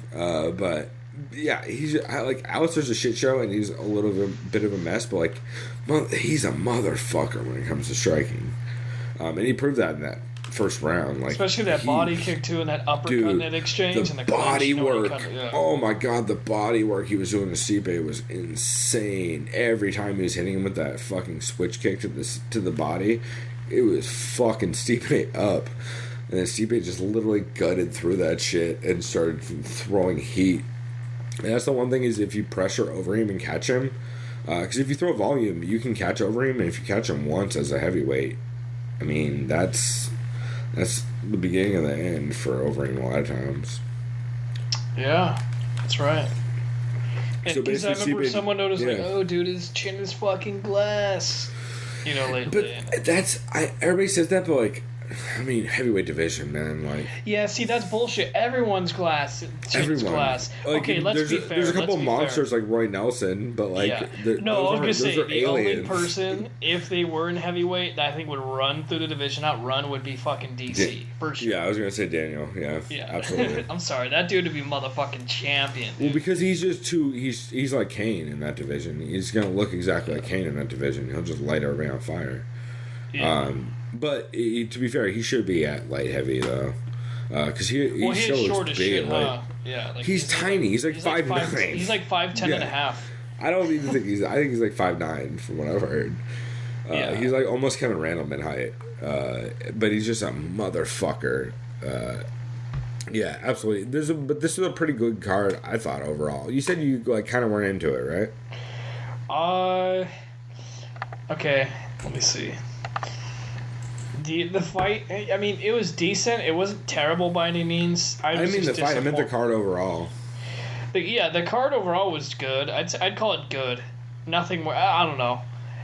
but yeah, like, Alistair's a shit show, and he's a little bit of a mess, but like, he's a motherfucker when it comes to striking, and he proved that in that first round, like, especially that body kick too, and that uppercut net exchange, and the body clinch, work. Oh my god, the body work he was doing to Stipe was insane. Every time he was hitting him with that fucking switch kick to the body, it was fucking Stipe up. And then Stipe just literally gutted through that shit and started throwing heat. And that's the one thing, is if you pressure over him and catch him, because if you throw volume, you can catch over him, and if you catch him once as a heavyweight, I mean, that's the beginning of the end for Overeem a lot of times. Yeah, that's right. So because I remember someone noticed, like, oh, dude, his chin is fucking glass. You know, lately. But everybody says that, but like, I mean, heavyweight division, man. Like, yeah, see, that's bullshit. Everyone's glass. Chin's glass. Like, okay, let's be fair. There's a couple monsters like Roy Nelson, but like, I was gonna say the only person, if they were in heavyweight, that I think would run through the division, would be fucking DC for sure. Yeah, I was gonna say Daniel. Yeah, absolutely. I'm sorry, that dude would be motherfucking champion. Dude. Well, because he's just he's like Kane in that division. He's gonna look exactly like Kane in that division. He'll just light everybody on fire. Yeah. But to be fair, he should be at light heavy though, because he shows big. Shit, huh? Yeah, like he's tiny. He's like 5'9". He's like 5'10" and a half. I don't even think I think he's like 5'9" from what I've heard. He's like almost Kevin Randleman height, but he's just a motherfucker. Yeah, absolutely. But this is a pretty good card, I thought, overall. You said you like kind of weren't into it, right? Okay, let me see. The fight, I mean, it was decent. It wasn't terrible by any means. I mean the fight. I meant the card overall. The card overall was good. I'd call it good. Nothing more. I don't know.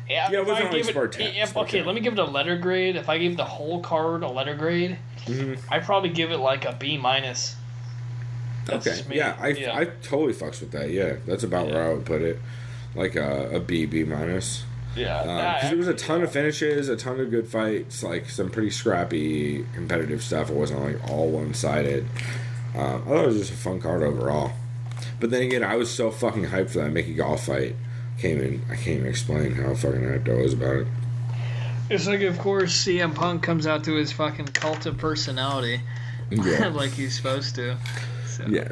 Yeah, it wasn't like Spartan. Okay, let me give it a letter grade. If I gave the whole card a letter grade, I'd probably give it like a B-. Okay. Yeah, I totally fucks with that. Yeah, that's about where I would put it. Like a B-. Yeah, because there was a ton of finishes, a ton of good fights, like some pretty scrappy competitive stuff. It wasn't like all one-sided. I thought it was just a fun card overall. But then again, I was so fucking hyped for that Mickey Gall fight. I can't even explain how fucking hyped I was about it. It's like, of course, CM Punk comes out to his fucking cult of personality, like he's supposed to. So. Yeah.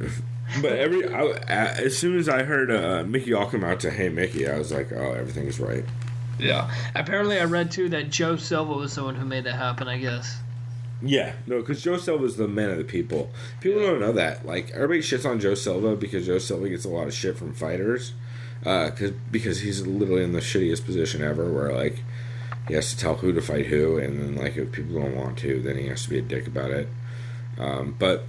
But as soon as I heard Mickey Gall come out to "Hey Mickey," I was like, "Oh, everything's right." Yeah. Apparently, I read too that Joe Silva was the one who made that happen. I guess. Yeah, no, because Joe Silva is the man of the people. People don't know that. Like, everybody shits on Joe Silva because Joe Silva gets a lot of shit from fighters, because he's literally in the shittiest position ever, where like he has to tell who to fight who, and then like if people don't want to, then he has to be a dick about it. But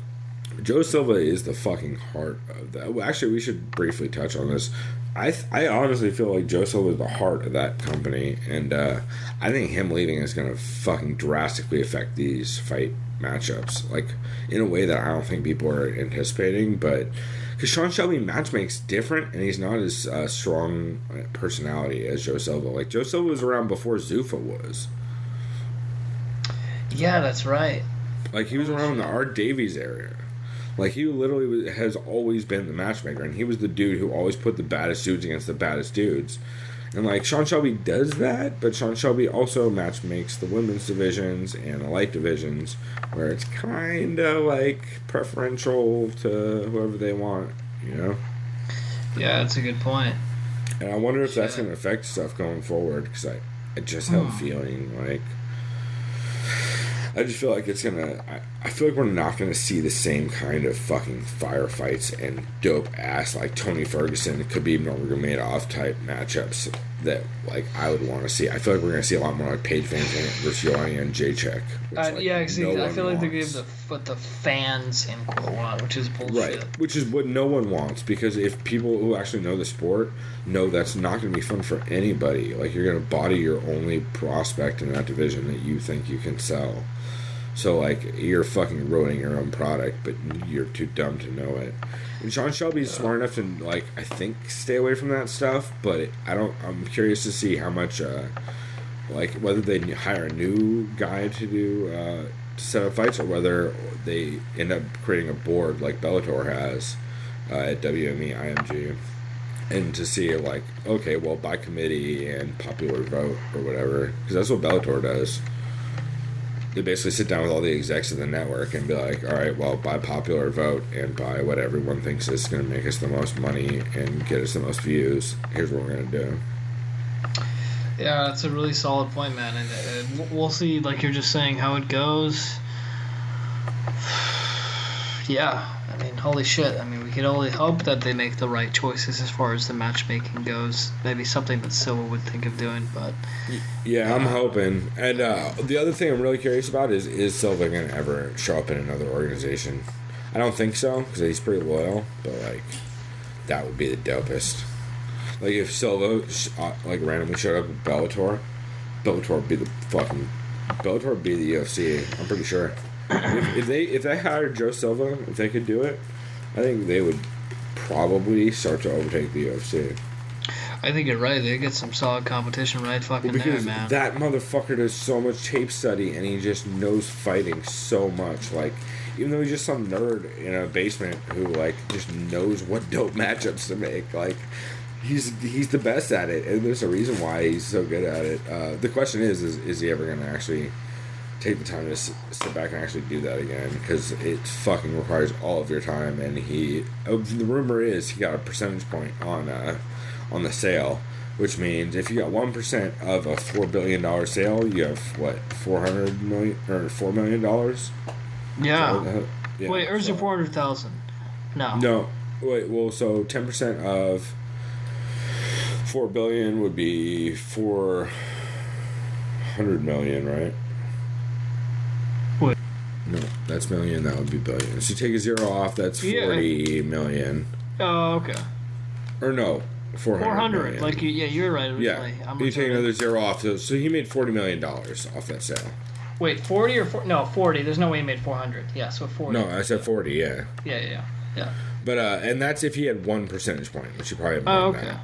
Joe Silva is the fucking heart of that. Well, actually, we should briefly touch on this. I honestly feel like Joe Silva is the heart of that company, and I think him leaving is going to fucking drastically affect these fight matchups, like in a way that I don't think people are anticipating. But because Sean Shelby matchmakes different, and he's not as strong personality as Joe Silva. Like, Joe Silva was around before Zuffa was. Yeah, that's right. Like, he was around the Art Davies area. Like, he literally has always been the matchmaker, and he was the dude who always put the baddest dudes against the baddest dudes. And, like, Sean Shelby does that, but Sean Shelby also matchmakes the women's divisions and the light divisions, where it's kind of, like, preferential to whoever they want, you know? Yeah, that's a good point. And I wonder if that's going to affect stuff going forward, because I just have a feeling, like... I just feel like it's gonna... I feel like we're not gonna see the same kind of fucking firefights and dope-ass, like, Tony Ferguson, Khabib Nurmagomedov type matchups that, like, I would want to see. I feel like we're gonna see a lot more, like, Paige Van Zandt versus Joanna and Jacek. Yeah, I feel like they gave the fans input a lot, which is bullshit. Right, which is what no one wants, because if people who actually know the sport know that's not going to be fun for anybody, like, you're going to body your only prospect in that division that you think you can sell. So, like, you're fucking ruining your own product, but you're too dumb to know it. And Sean Shelby's smart enough to, like, I think, stay away from that stuff, but I'm curious to see how much, like, whether they hire a new guy to do, to set up fights, or whether they end up creating a board like Bellator has at WME IMG, and to see, like, okay, well, by committee and popular vote or whatever, because that's what Bellator does. They basically sit down with all the execs of the network and be like, all right, well, by popular vote and by what everyone thinks is going to make us the most money and get us the most views, here's what we're going to do. Yeah, that's a really solid point, man. And we'll see, like you're just saying, how it goes. Yeah, I mean, holy shit. I mean, we could only hope that they make the right choices as far as the matchmaking goes. Maybe something that Silva would think of doing, but... Yeah, I'm hoping. And the other thing I'm really curious about is Silva going to ever show up in another organization? I don't think so, because he's pretty loyal, but, like, that would be the dopest. Like, if Silva, like, randomly showed up at Bellator would be the fucking... Bellator would be the UFC, I'm pretty sure. If they hired Joe Silva, if they could do it, I think they would probably start to overtake the UFC. I think you're right. They get some solid competition right fucking there, man. That motherfucker does so much tape study, and he just knows fighting so much. Like, even though he's just some nerd in a basement who, like, just knows what dope matchups to make, like, he's the best at it, and there's a reason why he's so good at it. The question is he ever going to actually take the time to sit back and actually do that again, because it fucking requires all of your time. And the rumor is he got a percentage point on the sale, which means if you got 1% of a $4 billion sale, you have what, $400 million or $4 million? Yeah. So, yeah. Wait, or is it 400,000? No. Wait. Well, so 10% of $4 billion would be $400 million, right? No, that's million. That would be billion. So you take a zero off. That's 40 million. Oh, okay. Or no, 400 million. Like you're right. Originally. Yeah. You take another zero off. So he made $40 million off that sale. Wait, 40 or no 40? There's no way he made 400. Yeah, so 40. No, I said 40. Yeah. Yeah. But and that's if he had 1 percentage point, which he probably had more okay. than that.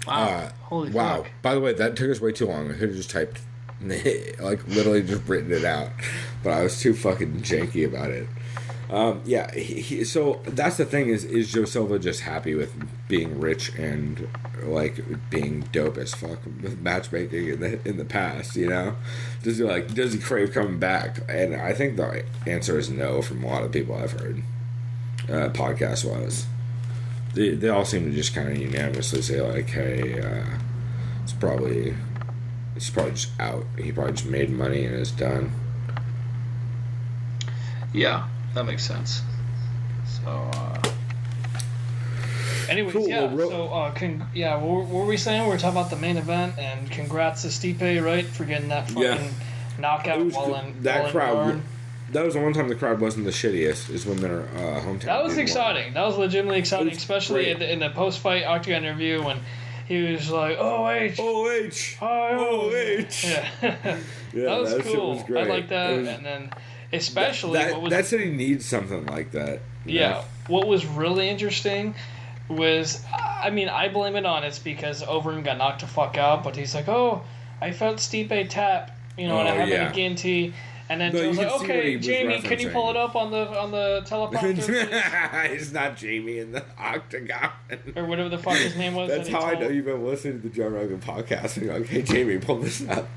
Wow. Holy fuck. By the way, that took us way too long. I could have just typed, like, literally just written it out, but I was too fucking janky about it. Yeah, so that's the thing, is Joe Silva just happy with being rich and, like, being dope as fuck with matchmaking in the past, you know? Does he crave coming back? And I think the answer is no from a lot of people I've heard, podcast-wise. They all seem to just kind of unanimously say, like, hey, it's probably just out. He probably just made money and is done. Yeah, that makes sense. So, anyways, cool. Yeah. What were we saying? We were talking about the main event, and congrats to Stipe, right, for getting that fucking knockout while in crowd. That was the one time the crowd wasn't the shittiest, is when their hometown. That was exciting. That was legitimately exciting, especially in the post-fight Octagon interview when he was like, OH. Yeah. That was cool. Was great. I like that. And then, especially... That city needs something like that. Yeah. Know? What was really interesting was... I mean, I blame it on it's because Overeem got knocked the fuck out, but he's like, I felt Stipe tap, and I have an Ginty. And then No, Joe's you like, can see what he okay, was Jamie, can you pull referencing. it up on the teleprompter? It's not Jamie in the octagon. Or whatever the fuck his name was. That's that he how I told. know you've been listening to the Joe Rogan podcast. And you're like, hey, Jamie, pull this up.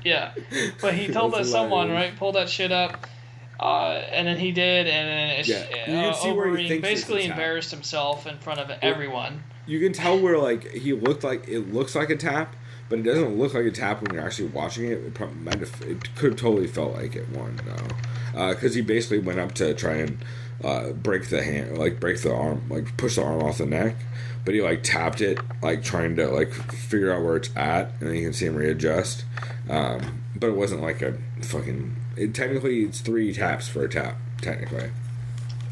Yeah. But he told That's that someone, hilarious. right? Pull that shit up. And then he did, and then Yeah. You can see where he thinks basically it's a tap. embarrassed himself in front of everyone. You can tell where like he looked like it looks like a tap, but it doesn't look like a tap when you're actually watching it. It probably it could have totally felt like it one though, because he basically went up to try and break the hand, like break the arm, like push the arm off the neck, but he like tapped it, like trying to like figure out where it's at, and then you can see him readjust. But it wasn't like a fucking. Technically, it's 3 taps for a tap. Technically.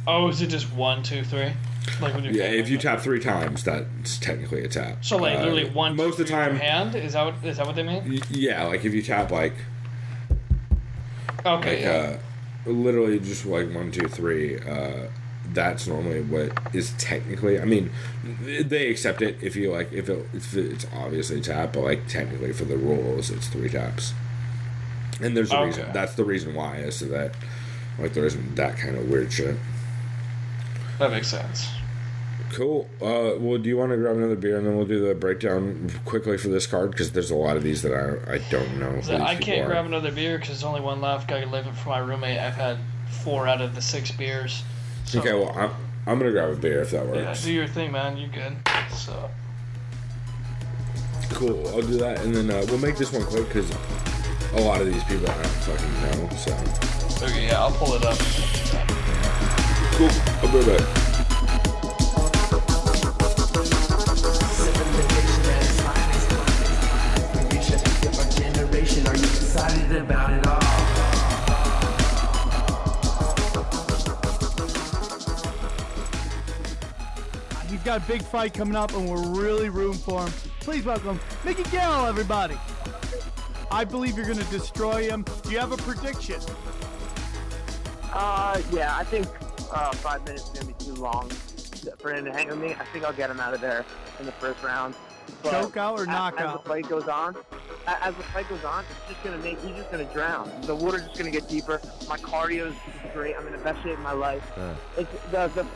Oh, is it just 1, 2, 3? Like when Yeah, if you tap 3 times, that's technically a tap. So like literally 1, 2, most of the 3 time. per hand? Is that what they mean? Yeah, like if you tap like. Okay. Literally just like 1, 2, 3. That's normally what is technically. I mean, they accept it if you like if it's obviously a tap, but like technically for the rules, it's 3 taps. And there's a reason. That's the reason why is so that like there isn't that kind of weird shit. That makes sense. Cool. Well, do you want to grab another beer and then we'll do the breakdown quickly for this card because there's a lot of these that I don't know. So I can't grab another beer because there's only one left. I can leave it for my roommate. I've had 4 out of the 6 beers. So, okay, well I'm gonna grab a beer if that works. Yeah, do your thing, man. You good? So. Cool. I'll do that and then we'll make this one quick because a lot of these people I don't fucking know. So. Okay, yeah, I'll pull it up. Cool. I'll be right back. Are you excited about it all? He's got a big fight coming up, and we're really rooting for him. Please welcome Mickey Gall, everybody. I believe you're going to destroy him. Do you have a prediction? Yeah, I think 5 minutes is going to be too long for him to hang with me. I think I'll get him out of there in the first round. But Chokeout or knockout? As the fight goes on, it's just gonna he's just gonna drown. The water's just gonna get deeper. My cardio is great. I'm in the best shape of my life. It's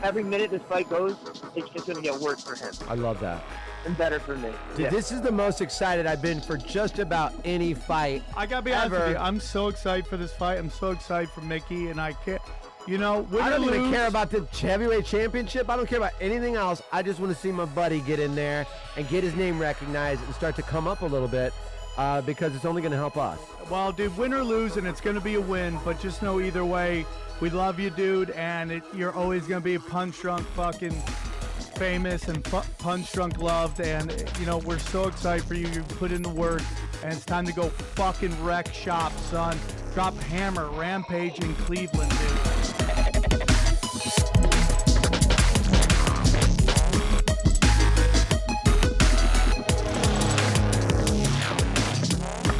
every minute this fight goes, it's gonna get worse for him. I love that. And better for me. Dude, this is the most excited I've been for just about any fight. I gotta be honest with you. I'm so excited for this fight. I'm so excited for Mickey, and I can't. You know, I don't even care about the heavyweight championship. I don't care about anything else. I just want to see my buddy get in there and get his name recognized and start to come up a little bit because it's only going to help us. Well, dude, win or lose, and it's going to be a win, but just know either way, we love you, dude, and you're always going to be punch-drunk fucking famous and punch-drunk loved, and, you know, we're so excited for you. You put in the work, and it's time to go fucking wreck shop, son. Drop hammer, rampage in Cleveland, dude.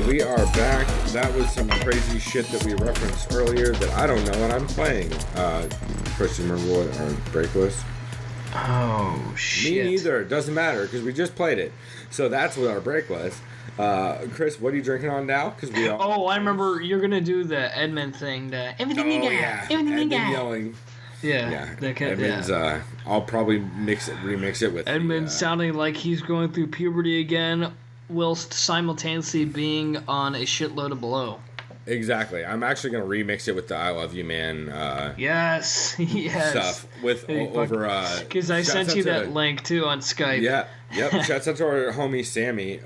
We are back. That was some crazy shit that we referenced earlier that I don't know what I'm playing. Chris, you remember what our break was? Oh, shit. Me neither. It doesn't matter because we just played it. So that's what our break was. Chris, what are you drinking on now? Because we all. Oh, I remember you're gonna do the Edmund thing. Everything you got. Yeah. Everything you Edmund got. yelling. Yeah. Edmund's. I'll probably remix it with. Edmund sounding like he's going through puberty again, whilst simultaneously being on a shitload of blow. Exactly. I'm actually gonna remix it with the "I Love You, Man." Yes. Stuff with over. Because I sent you that link too on Skype. Yeah. Yep. Shouts out to our homie Sammy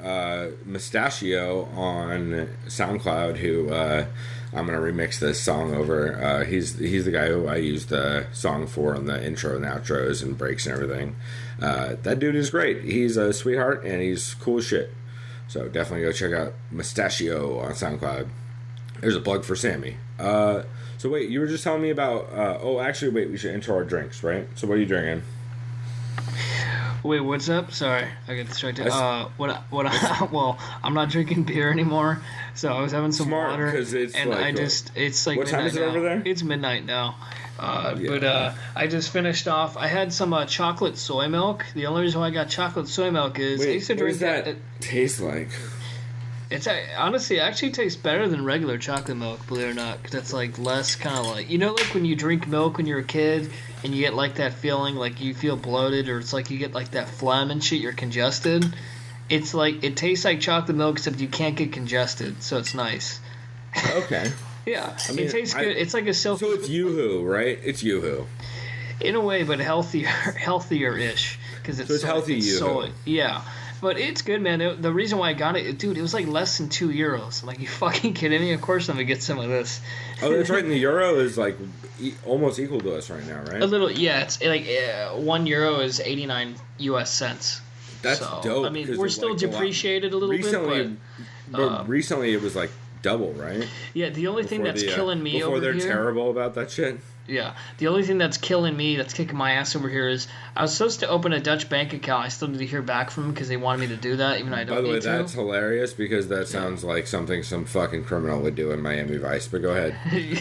Mustachio on SoundCloud, who I'm gonna remix this song over. He's the guy who I use the song for on the intro and outros and breaks and everything. That dude is great. He's a sweetheart and he's cool as shit. So definitely go check out Mustachio on SoundCloud. There's a plug for Sammy. So wait, you were just telling me about. Wait, we should enter our drinks, right? So what are you drinking? Wait, what's up? Sorry, I got distracted. Well, I'm not drinking beer anymore, so I was having some water, it's and like, it's like what time is it now. over there? It's midnight now. But I just finished off. I had some chocolate soy milk. The only reason why I got chocolate soy milk is I used to what drink does that taste like? It's honestly, it actually tastes better than regular chocolate milk, believe it or not, because it's like less kind of like, you know, like when you drink milk when you're a kid and you get like that feeling like you feel bloated, or it's like you get like that phlegm and shit, you're congested. It's like, it tastes like chocolate milk except you can't get congested, so it's nice. Okay. Yeah, I mean, it tastes good. It's like a silky. So it's Yoo-hoo, right? It's Yoo-hoo. In a way, but healthier-ish, because it's so it's healthy Yoo-hoo. Soy. Yeah. But it's good, man. The reason why I got it, dude, it was like less than €2. I'm like, you fucking kidding me? Of course I'm going to get some of this. Oh, that's right. And the euro is like almost equal to us right now, right? A little, yeah. It's like €1 is 89 US cents. That's so, dope. I mean, we're still depreciated a little bit, but recently it was like double, right? Yeah, the only thing that's killing me over here... Before they're terrible about that shit? Yeah. The only thing that's killing me, that's kicking my ass over here is I was supposed to open a Dutch bank account. I still need to hear back from them because they wanted me to do that, even though I don't need to. By the way, that's hilarious because that sounds like something some fucking criminal would do in Miami Vice, but go ahead.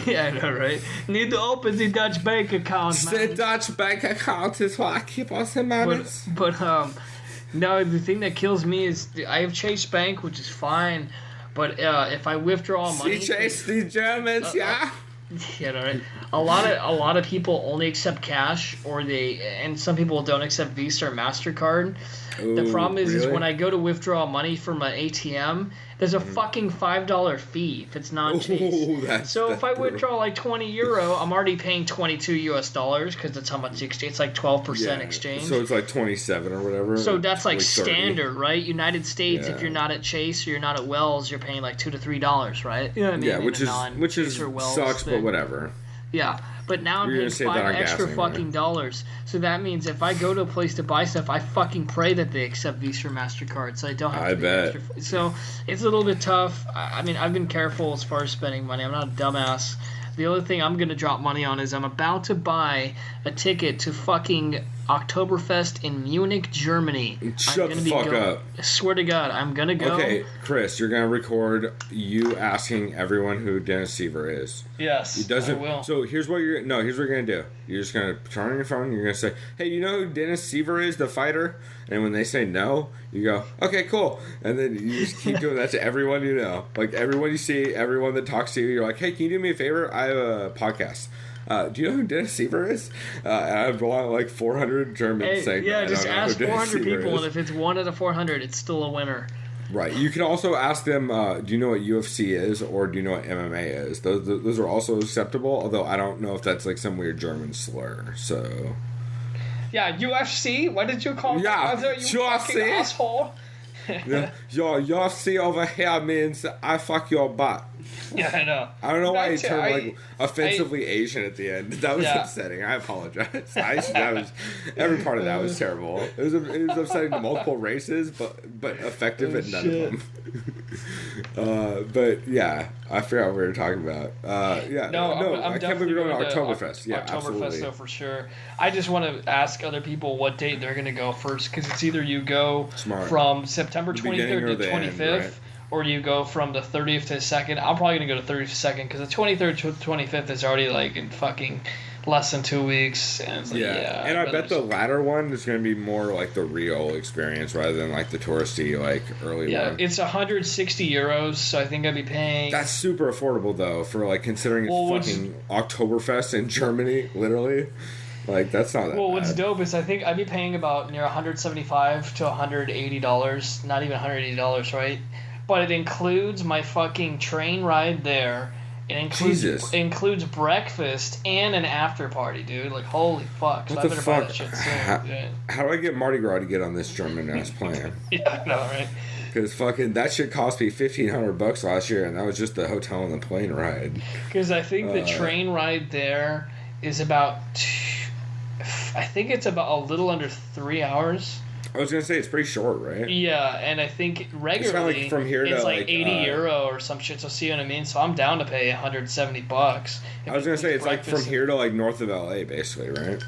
Yeah, I know, right? Need to open the Dutch bank account, man. The Dutch bank account is what I keep us in money. But no, the thing that kills me is I have Chase Bank, which is fine, but if I withdraw money... See Chase, the Germans, yeah? Yeah, right. A lot of people only accept cash, and some people don't accept Visa or MasterCard. Ooh, the problem is really? when I go to withdraw money from an ATM, there's a fucking $5 fee if it's not Chase. So if I withdraw like €20, I'm already paying $22 because that's how much it's like 12% exchange. So it's like 27 or whatever. So that's like 30. standard, right? United States, if you're not at Chase or you're not at Wells, you're paying like $2 to $3, right? You know what I mean? Yeah, which is sucks, but whatever. Yeah, but now I'm paying $5 extra fucking dollars. So that means if I go to a place to buy stuff, I fucking pray that they accept Visa or MasterCard, so I don't have to pay extra. So it's a little bit tough. I mean, I've been careful as far as spending money. I'm not a dumbass. The other thing I'm going to drop money on is I'm about to buy a ticket to fucking Oktoberfest in Munich, Germany. Shut the fuck up. I swear to God, I'm going to go. Okay, Chris, you're going to record you asking everyone who Dennis Seaver is. Yes, I will. So here's what you're going to do. You're just going to turn on your phone and you're going to say, hey, you know who Dennis Seaver is, the fighter? And when they say no, you go, okay, cool. And then you just keep doing that to everyone you know. Like everyone you see, everyone that talks to you, you're like, hey, can you do me a favor? I have a podcast. Do you know who Dennis Seaver is? And I belong like 400 Germans saying, yeah, just ask 400 people, is. And if it's 1 out of 400, it's still a winner. Right. You can also ask them, do you know what UFC is, or do you know what MMA is? Those are also acceptable, although I don't know if that's like some weird German slur. So. Yeah, UFC? What did you call me? Yeah, you fucking asshole. Yeah, your UFC over here means I fuck your butt. Yeah, I know. I don't know why you turned like offensively Asian at the end. That was upsetting. I apologize. Every part of that was terrible. It was upsetting to multiple races, but effective at none of them. But yeah, I forgot what we were talking about. I can't believe you're going to Oktoberfest. Yeah, Oktoberfest, absolutely. though, for sure. I just want to ask other people what date they're going to go first, because it's either you go from September 23rd to 25th. Right? Or you go from the 30th to the 2nd. I'm probably going to go to 30th to 2nd because the 23rd to 25th is already like in fucking less than 2 weeks. And it's like, and I bet the latter one is going to be more like the real experience rather than like the touristy like early one. Yeah, it's €160, so I think I'd be paying... That's super affordable though for like considering it's fucking Oktoberfest in Germany, literally. Like, that's not that bad. What's dope is I think I'd be paying about near $175 to $180, not even $180, right? But it includes my fucking train ride there. It includes breakfast and an after party, dude. Like, holy fuck. So what the fuck? Buy that shit soon. How do I get Mardi Gras to get on this German ass plan? Yeah, I know, right? Because fucking that shit cost me $1,500 last year, and that was just the hotel and the plane ride. Because I think the train ride there is about, I think it's about a little under 3 hours. I was gonna say it's pretty short, right? Yeah, and I think regularly it's from here it's to like €80 or some shit. So see what I mean? So I'm down to pay $170. I was gonna say it's like from here to like north of LA, basically, right?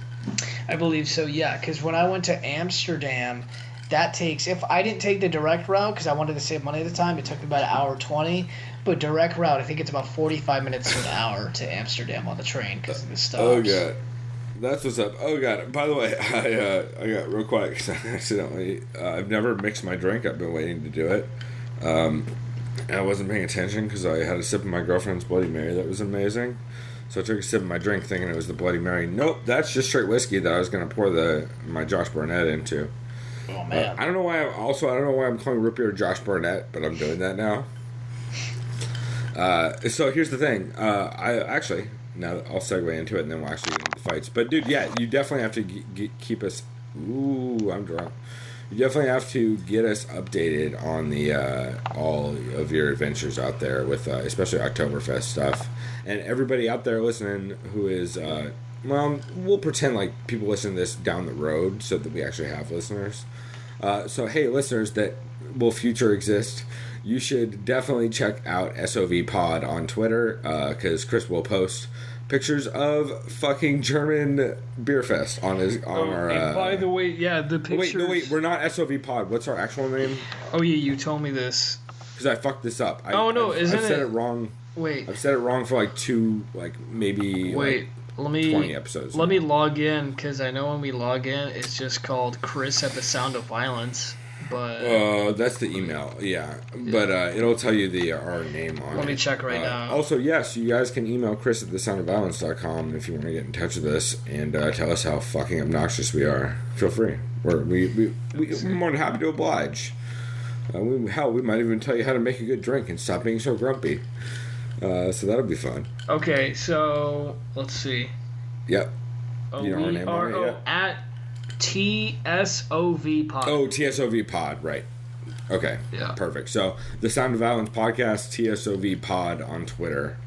I believe so. Yeah, because when I went to Amsterdam, that takes, if I didn't take the direct route because I wanted to save money at the time, it took me about 1:20. But direct route, I think it's about 45 minutes to an hour to Amsterdam on the train because of the stops. Oh god. That's what's up. Oh god! By the way, I got real quick because I accidentally. I've never mixed my drink. I've been waiting to do it. And I wasn't paying attention because I had a sip of my girlfriend's Bloody Mary that was amazing. So I took a sip of my drink thinking it was the Bloody Mary. Nope, that's just straight whiskey that I was going to pour my Josh Barnett into. Oh, man. I don't know why I'm calling root beer Josh Barnett, but I'm doing that now. So here's the thing. Now I'll segue into it and then we'll actually get into the fights. But dude, yeah, you definitely have to keep us... Ooh, I'm drunk. You definitely have to get us updated on the all of your adventures out there with especially Oktoberfest stuff. And everybody out there listening who is, we'll pretend like people listen to this down the road so that we actually have listeners. So, hey, listeners that will future exist, you should definitely check out SOV Pod on Twitter because Chris will post pictures of fucking German beer fest on our. And by the way, yeah, the pictures. Wait, we're not SOV Pod. What's our actual name? Oh yeah, you told me this. Because I fucked this up. I've said it wrong. Wait, I've said it wrong for like 20 episodes. Let me log in because I know when we log in, it's just called Chris at the Sound of Violence. But that's the email, yeah. But it'll tell you our name on it. Let me check right now. Also, yes, you guys can email Chris at thesoundofviolence.com if you want to get in touch with us and tell us how fucking obnoxious we are. Feel free. We're more than happy to oblige. We might even tell you how to make a good drink and stop being so grumpy. So that'll be fun. Okay, so let's see. Yep. You know our name on it, yeah? At TSOV Pod. Oh, TSOV Pod, right. Okay. Yeah. Perfect. So, the Sound of Violence podcast, TSOV Pod on Twitter.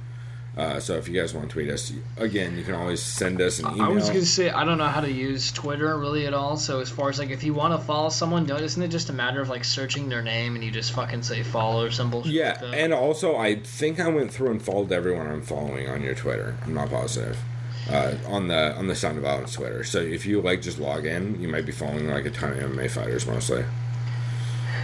So, if you guys want to tweet us, again, you can always send us an email. I was going to say, I don't know how to use Twitter really at all. So, as far as like, if you want to follow someone, isn't it just a matter of like searching their name and you just fucking say follow or some bullshit? Yeah. Like that? And also, I think I went through and followed everyone I'm following on your Twitter. I'm not positive. On the Sound of Violence Twitter. So if you just log in, you might be following a ton of MMA fighters mostly.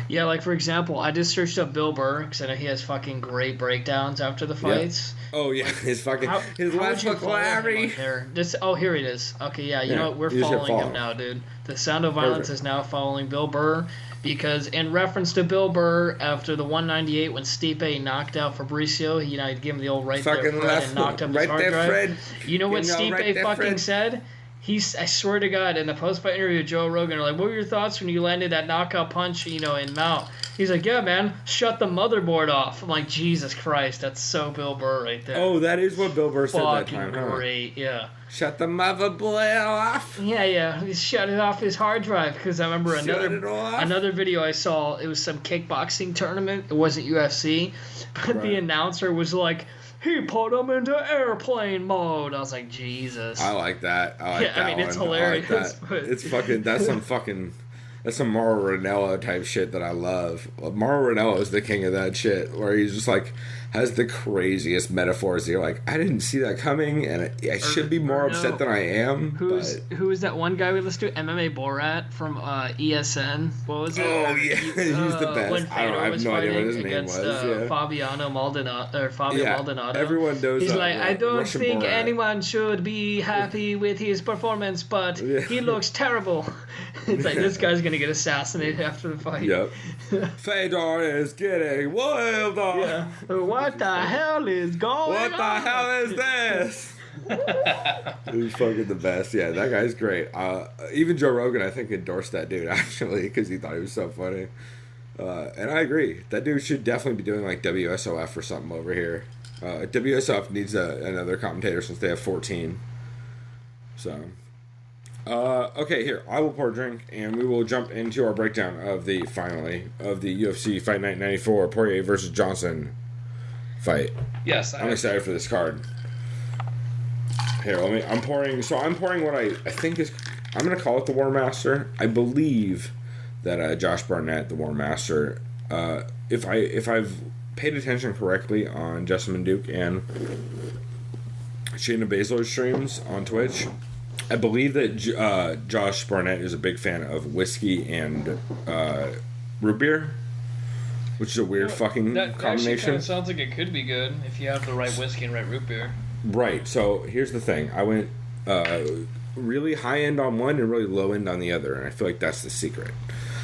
Yeah, like for example, I just searched up Bill Burr because I know he has fucking great breakdowns after the fights. Yep. Oh yeah, his last fuck Larry. Here it is. Okay, yeah, you know what? We're following him now, dude. The Sound of Violence is now following Bill Burr because in reference to Bill Burr after the 198 when Stipe knocked out Fabricio, he gave him the old right fucking there Fred and knocked up his hard drive. Fred. You know what Stipe said? I swear to God, in the post-fight interview with Joe Rogan, they're like, what were your thoughts when you landed that knockout punch, in Mount? He's like, yeah, man, shut the motherboard off. I'm like, Jesus Christ, that's so Bill Burr right there. Oh, that is what Bill Burr said that time, huh? Great, yeah. Shut the motherboard off. Yeah, he shut it off his hard drive, because I remember another video I saw, it was some kickboxing tournament, it wasn't UFC, but the announcer was like, he put him into airplane mode. I was like, Jesus. I like that. It's hilarious. I like that. It's fucking. That's some Mauro Ranello type shit that I love. Mauro Ranello is the king of that shit, where he's just has the craziest metaphors. You're like, I didn't see that coming, and I should be more upset than I am. Who is that one guy we listened to? MMA Borat from ESN. What was it? Oh yeah, he's the best. I have no idea what his name was. Fabiano Maldonado. Maldonado. Everyone knows. He's like, I don't Russian think Borat. Anyone should be happy with his performance, but he looks terrible. It's like this guy's gonna get assassinated after the fight. Yep. Fedor is getting wild. Yeah. What the hell is going on? What the hell is this? He's fucking the best. Yeah, that guy's great. Even Joe Rogan, I think, endorsed that dude, actually, because he thought he was so funny. And I agree. That dude should definitely be doing, WSOF or something over here. WSOF needs another commentator since they have 14. So... okay, here. I will pour a drink, and we will jump into our breakdown of the UFC Fight Night 94 Poirier versus Johnson fight. Yes, I'm excited for this card. Here, I'm pouring what I think is... I'm going to call it the War Master. I believe that Josh Barnett, the War Master, if I've paid attention correctly on Jessamine Duke and Shayna Baszler's streams on Twitch... I believe that Josh Barnett is a big fan of whiskey and root beer, which is a weird fucking that combination. Actually kind of sounds like it could be good if you have the right whiskey and right root beer. Right. So here's the thing. I went really high end on one and really low end on the other, and I feel like that's the secret.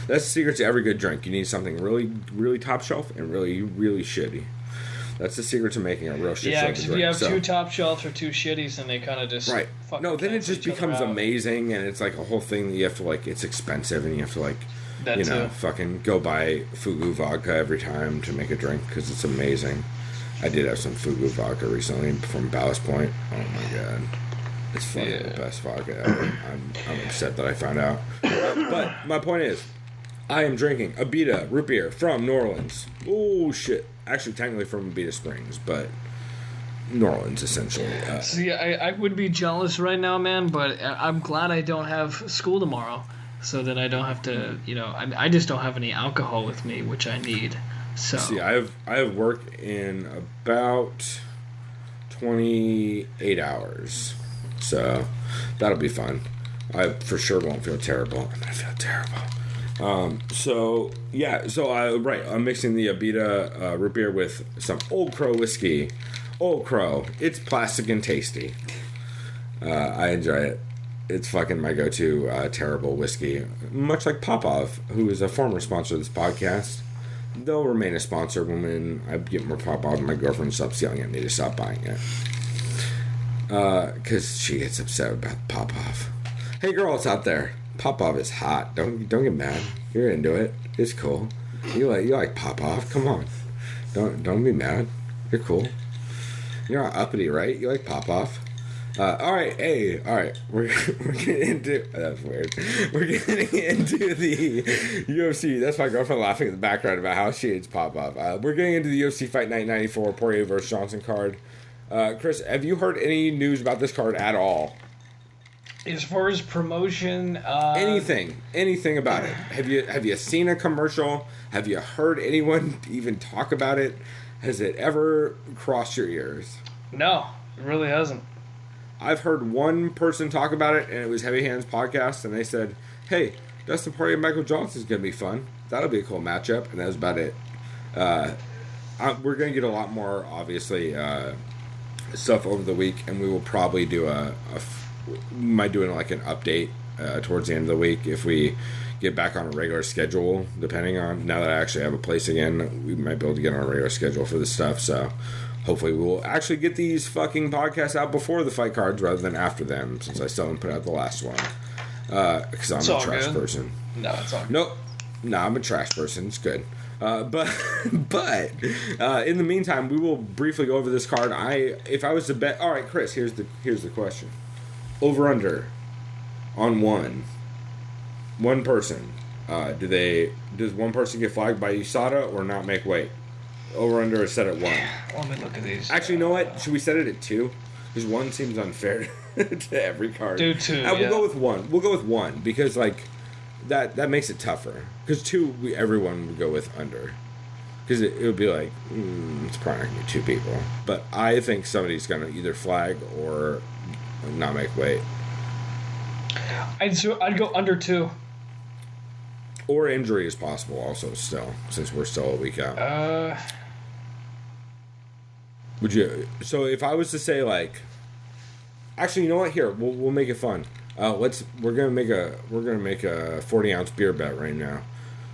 That's the secret to every good drink. You need something really, really top shelf and really, really shitty. That's the secret to making a real shit show. Yeah, because if you have two top shelves or two shitties, and they kind of just No, then it just becomes amazing, and it's like a whole thing that you have to like. It's expensive, and you have to like, fucking go buy Fugu vodka every time to make a drink because it's amazing. I did have some Fugu vodka recently from Ballast Point. Oh my god, it's fucking the best vodka ever. I'm upset that I found out. But my point is, I am drinking Abita root beer from New Orleans. Oh shit. Actually, technically from Abita Springs, but New Orleans, essentially. See, I would be jealous right now, man, but I'm glad I don't have school tomorrow, so that I don't have to, I just don't have any alcohol with me, which I need. So see, I have work in about 28 hours, so that'll be fun. I for sure won't feel terrible. I'm gonna feel terrible. I'm mixing the Abita root beer with some Old Crow whiskey. Old Crow, it's plastic and tasty. I enjoy it. It's fucking my go-to terrible whiskey. Much like Popov, who is a former sponsor of this podcast. They'll remain a sponsor when I get more Popov and my girlfriend stops yelling at me to stop buying it. Because she gets upset about Popov. Hey girls out there. Popov is hot. Don't get mad. You're into it. It's cool. You like Popov. Come on. Don't be mad. You're cool. You're not uppity, right? You like Popov. All right. We're getting into that's weird. We're getting into the UFC. That's my girlfriend laughing in the background about how she hates Popov. We're getting into the UFC Fight Night 94 Poirier versus Johnson card. Chris, have you heard any news about this card at all? As far as promotion, anything about it? Have you seen a commercial? Have you heard anyone even talk about it? Has it ever crossed your ears? No, it really hasn't. I've heard one person talk about it, and it was Heavy Hands Podcast, and they said, "Hey, Dustin Poirier and Michael Johnson's gonna be fun. That'll be a cool matchup," and that was about it. We're gonna get a lot more, obviously, stuff over the week, and we will probably do we might do like an update towards the end of the week if we get back on a regular schedule, depending on, now that I actually have a place again, we might be able to get on a regular schedule for this stuff, so hopefully we'll actually get these fucking podcasts out before the fight cards rather than after them, since I still haven't put out the last one, because I'm a trash person. No, it's all good. Nope. No, I'm a trash person. It's good. But in the meantime, we will briefly go over this card. If I was to bet, all right, Chris, here's the question. Over under on one person. Does one person get flagged by USADA or not make weight? Over under is set at 1. Let me look at these. Actually, you know what? Should we set it at 2? Because 1 seems unfair to every card. Do 2. We'll go with 1. We'll go with 1 because that makes it tougher. Because 2, everyone would go with under. Because it would be like, it's probably not going to be 2 people. But I think somebody's going to either flag or not make weight. I'd go under 2. Or injury is possible also still, since we're still a week out. Would you? So if I was to say actually, you know what? Here, we'll make it fun. We're gonna make a 40-ounce beer bet right now.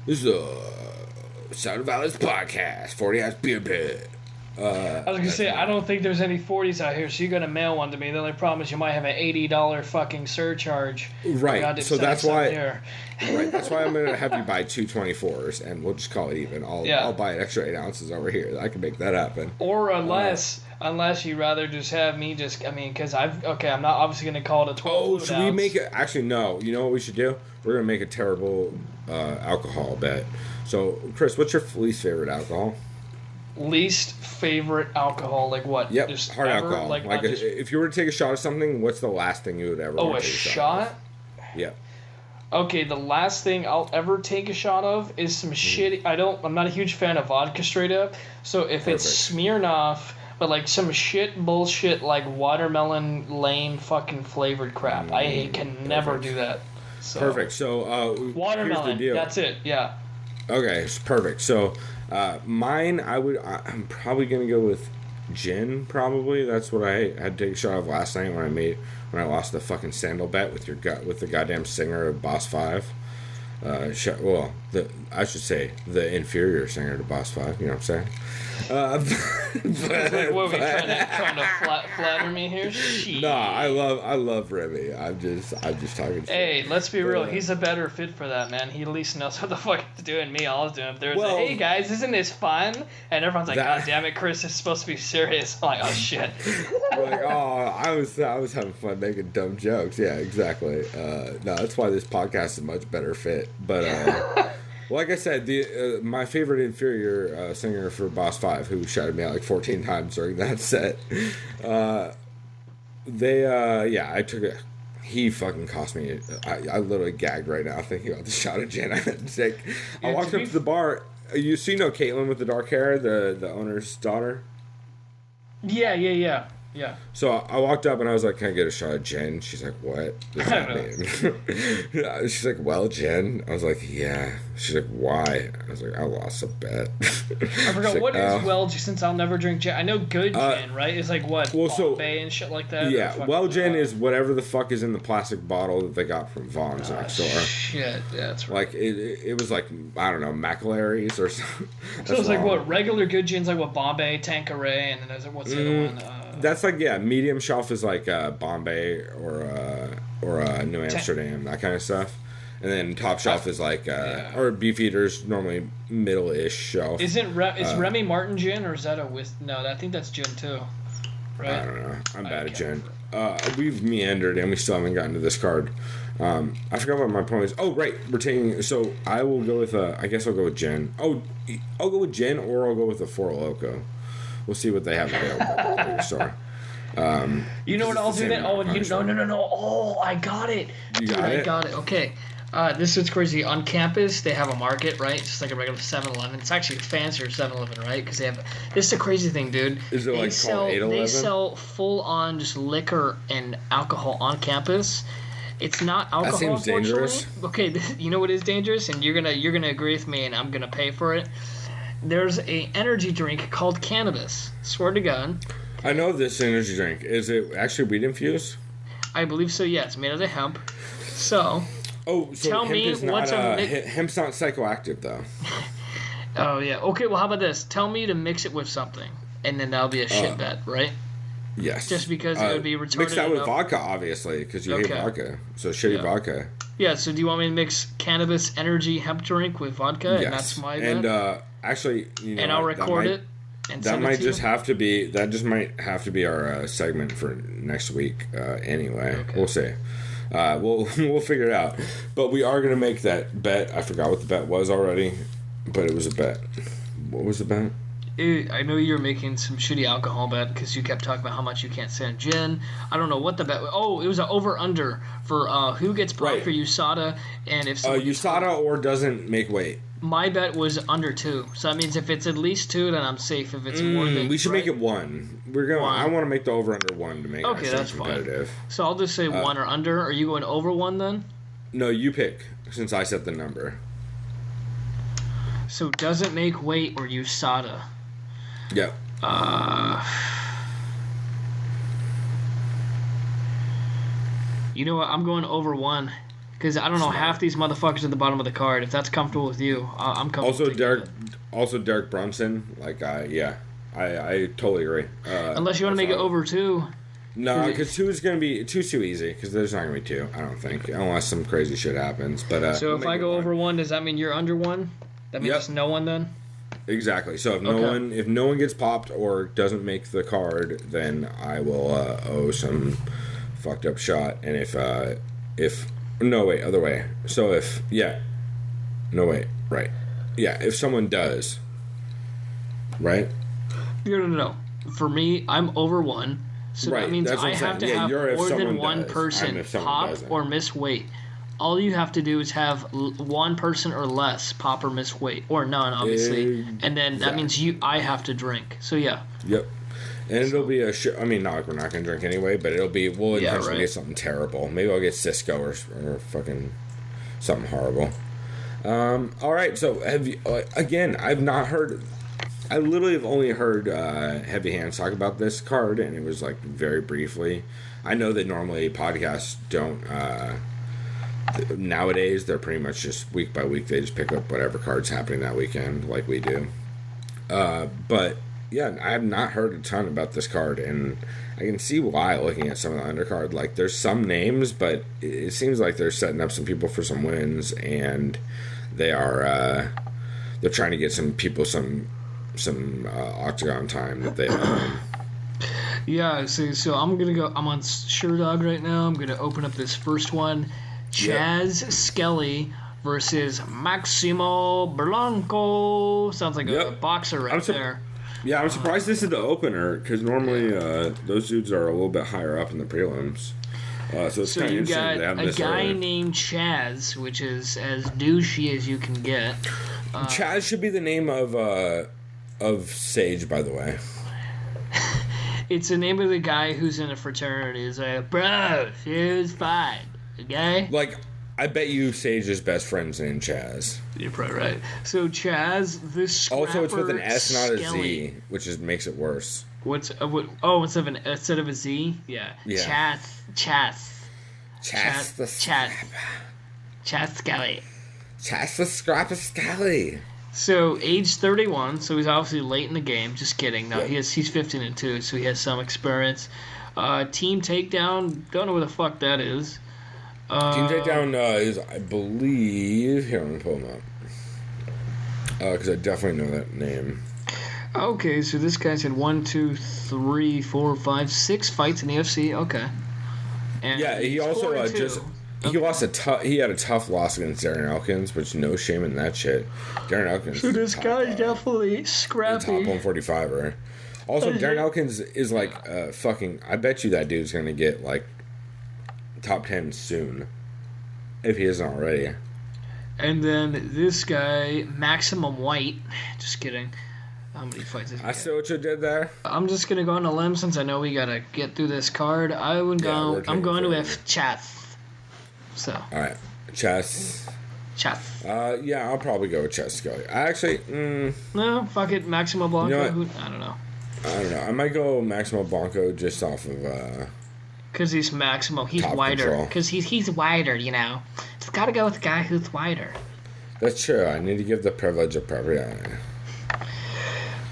This is a Sound of Violence podcast 40-ounce beer bet. I was gonna say, I don't think there's any 40s out here, so you're gonna mail one to me. The only problem is you might have an $80 fucking surcharge. Right. So that's why. Right. That's why I'm gonna have you buy 2 24s, and we'll just call it even. I'll buy an extra 8 ounces over here. I can make that happen. Or unless you'd rather just have me because I'm not obviously gonna call it a 12. Oh, should we make it? Actually, no. You know what we should do? We're gonna make a terrible alcohol bet. So, Chris, what's your least favorite alcohol? Least favorite alcohol, like what? Yep, just hard ever? alcohol. If you were to take a shot of something, what's the last thing you would ever want to take a shot of? Yep. Okay, the last thing I'll ever take a shot of is some shitty. I'm not a huge fan of vodka straight up. So if it's Smirnoff, but some shit bullshit like watermelon lame fucking flavored crap, I can never do that. So. Perfect. So watermelon. Here's the deal. That's it. Yeah. Okay, perfect. So mine, I'm probably gonna go with gin. Probably that's what I had to take a shot of last night when I lost the fucking sandal bet with the goddamn singer of Boss 5. I should say the inferior singer to Boss 5. You know what I'm saying? What are we trying to flatter me here? Shit. Nah, I love Remy. I'm just talking shit. Hey, let's be real. He's a better fit for that, man. He at least knows what the fuck to do. And me, all I was doing, if there was hey guys, isn't this fun? And everyone's like, God damn it, Chris, it's supposed to be serious. I'm like, oh shit. Like, I was having fun making dumb jokes. Yeah, exactly. No, that's why this podcast is a much better fit. But like I said, my favorite inferior singer for Boss 5, who shouted me out like 14 times during that set, I took it. He fucking cost me. I literally gagged right now thinking about the shot of gin I had to take. I walked up to the bar. You know Caitlin with the dark hair, the owner's daughter? Yeah. So I walked up and I was like, "Can I get a shot of gin?" She's like, "What does that mean?" She's like, "Well, gin." I was like, "Yeah." She's like, "Why?" I was like, "I lost a bet." I forgot what is well, since I'll never drink gin. I know good gin, right? It's like what Bombay and shit like that. Yeah, well, gin is whatever the fuck is in the plastic bottle that they got from Vaughn's next door. Shit, yeah, that's right. Like it was like, I don't know, McAlary's or something. So it's like what regular good gin's like what Bombay, Tanqueray, and then there's what's the other one? That's like medium shelf is like Bombay or New Amsterdam, that kind of stuff, and then top shelf is like or Beefeater's normally middle-ish shelf. Is Remy Martin gin or is that No, I think that's gin too. Right? I don't know. I'm bad at gin. We've meandered and we still haven't gotten to this card. I forgot what my point is. Oh right, we're taking. So I will go with I guess I'll go with gin. Oh, I'll go with gin or I'll go with the Four Loko. We'll see what they have available at your store. You know what I'll do then? Oh, no. Oh, I got it. I got it. Okay. This is what's crazy. On campus, they have a market, right? Just like a regular 7-Eleven. It's actually a fancier 7-Eleven, right? Because they have... This is the crazy thing, dude. Is it like called 8-11? They sell full-on just liquor and alcohol on campus. It's not alcohol, that seems dangerous. Okay, you know what is dangerous? And you're gonna agree with me, and I'm gonna pay for it. There's a energy drink called cannabis. Swear to God. I know this energy drink. Is it actually weed infused? I believe so. Yeah, it's made out of hemp. So. Oh, so tell me what's hemp's not psychoactive though. Oh yeah. Okay. Well, how about this? Tell me to mix it with something, and then that'll be a shit bet, right? Yes. Just because it would be retarded. Mix that with vodka, obviously, because you hate vodka. So shitty vodka. Yeah. So do you want me to mix cannabis energy hemp drink with vodka? Yes. And that's my bet. And actually, you know, and I'll record it. And that might just have to be. That just might have to be our segment for next week. Anyway, okay. We'll see. We'll figure it out. But we are gonna make that bet. I forgot what the bet was already, but it was a bet. What was the bet? I know you're making some shitty alcohol bet because you kept talking about how much you can't stand gin. I don't know what the bet was. Oh, it was an over-under for who gets brought for USADA and if USADA or doesn't make weight. My bet was under 2, so that means if it's at least 2, then I'm safe. If it's more than we should make it 1. We're gonna. 1. I want to make the over under 1 to make it that's competitive. Fine. So I'll just say 1 or under. Are you going over 1 then? No, you pick since I set the number. So doesn't make weight or USADA. Yep. You know what? I'm going over 1. Because I don't know, half these motherfuckers at the bottom of the card. If that's comfortable with you, I'm comfortable. Also Derek Brunson. Like, I totally agree. Unless you want to make it over 2. No, because 2 is going to be too easy. Because there's not going to be 2, I don't think, unless some crazy shit happens. But so if I go over 1, does that mean you're under 1? That means it's no one then. Exactly. So if no one gets popped or doesn't make the card, then I will owe some fucked up shot. And if no, wait, other way. So if someone does, right? No. For me, I'm over 1. So that means I have to have more than one person pop or miss weight. All you have to do is have one person or less pop or miss weight. Or none, obviously. And then that means I have to drink. So, yeah. Yep. And it'll be I mean, not like we're not going to drink anyway, but it'll be, we'll intentionally get something terrible. Maybe I'll get Cisco or fucking something horrible. All right, so have you, again, I've not heard, I literally have only heard Heavy Hands talk about this card, and it was like very briefly. I know that normally podcasts don't nowadays they're pretty much just week by week. They just pick up whatever card's happening that weekend, like we do. But yeah, I have not heard a ton about this card, and I can see why looking at some of the undercard. Like, there's some names, but it seems like they're setting up some people for some wins, and they're trying to get some people some octagon time that they don't. Yeah, so I'm on Sherdog right now. I'm gonna open up this first one. Chaz Skelly versus Maximo Blanco. Sounds like a boxer there. Yeah, I'm surprised this is the opener, because normally those dudes are a little bit higher up in the prelims. So it's kind of interesting got to have a this guy named Chaz, which is as douchey as you can get. Chaz should be the name of Sage, by the way. It's the name of the guy who's in a fraternity. He's like, bro, she's fine, okay? Like, I bet you Sage's best friend's named Chaz. You're probably right. So Chaz, this scrapper, also, it's with an S, not a Skelly. Z, which makes it worse. Instead of a Z? Yeah. Chaz Skelly. Chaz the Scrapper Skelly. So, age 31, so he's obviously late in the game. Just kidding. No, he's 15-2, so he has some experience. Team Takedown, don't know what the fuck that is. Team Takedown is, I believe... Here, I'm going to pull him up. Because I definitely know that name. Okay, so this guy's had 6 fights in the UFC. Okay. And yeah, he also he had a tough loss against Darren Elkins, which no shame in that shit. Darren Elkins. So this guy's definitely scrappy. Top 145er. Also, Darren Elkins is like fucking. I bet you that dude's gonna get like top 10 soon, if he isn't already. And then this guy, Maximum White. Just kidding. How many fights is he? I see what you did there. I'm just gonna go on a limb since I know we gotta get through this card. I'm going with Chaz. So. All right, Chaz. Yeah, I'll probably go with Chaz Skelly. I actually. No, fuck it, Maximo Blanco. You know I don't know. I might go Maximo Blanco just off of. Because he's Maximo. He's wider. Because he's wider. You know. Just gotta go with the guy who's wider. That's true. I need to give the privilege of privilege.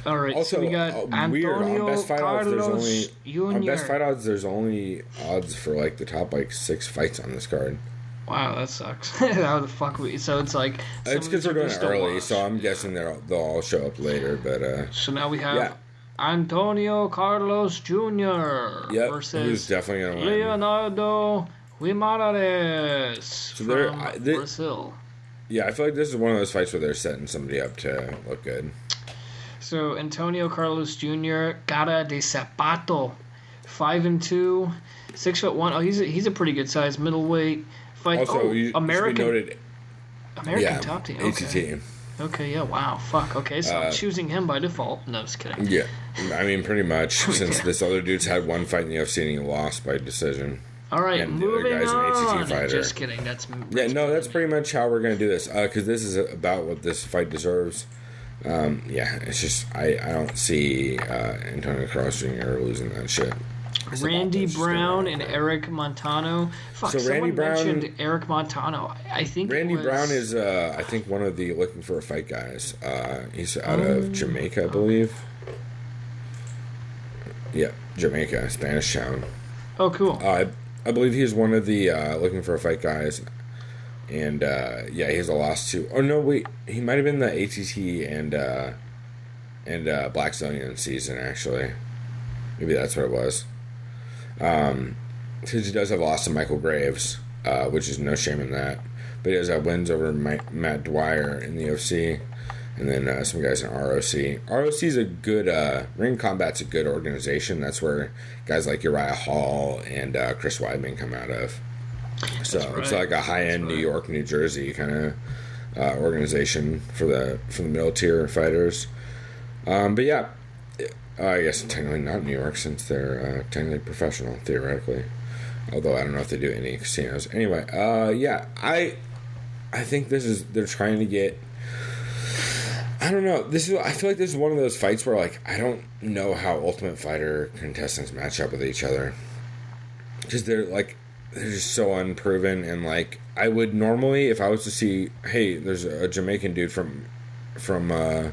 All right, also, so we got Antonio on Best Fight Carlos Jr. On Best Fight Odds, there's only odds for like the top 6 fights on this card. Wow, that sucks. How the fuck so it's like it's because we're doing it early, so I'm guessing they'll all show up later. But so now we have Antonio Carlos Jr. versus who's definitely gonna win. Leonardo Guimaraes from Brazil. Yeah, I feel like this is one of those fights where they're setting somebody up to look good. So Antonio Carlos Jr. Cara de Zapato, 5'2", 6'1". Oh, he's a pretty good size middleweight fight. Also, American top team. Okay. ATT. Okay, yeah, wow, fuck. Okay, so I'm choosing him by default. No, just kidding. Yeah, I mean pretty much since this other dude's had one fight in the UFC and he lost by decision. All right, and moving the other guy's on. an ATT fighter. Just kidding. That's pretty much how we're gonna do this because this is about what this fight deserves. It's just I don't see Antonio Carlos Jr. losing that shit. Randy Brown and Eric Montano. Fuck, so Randy Brown mentioned Eric Montano. I think Randy Brown is I think one of the looking for a fight guys. He's out of Jamaica, I believe. Yeah, Jamaica, Spanish town. Oh, cool. I believe he's one of the looking for a fight guys. And, he has a loss to... Oh, no, wait. He might have been the ATT and Black Stallion season, actually. Maybe that's what it was. Because he does have a loss to Michael Graves, which is no shame in that. But he has wins over Matt Dwyer in the UFC. And then some guys in ROC. ROC is a good... Ring Combat's a good organization. That's where guys like Uriah Hall and Chris Weidman come out of. So it's like a high-end New York, New Jersey kind of organization for the middle tier fighters. But yeah, I guess technically not New York since they're technically professional theoretically. Although I don't know if they do any casinos. Anyway, I think they're trying to get. I don't know. I feel like this is one of those fights where like I don't know how Ultimate Fighter contestants match up with each other because they're like. they're just so unproven. And like, I would normally, if I was to see, hey, there's a Jamaican dude from what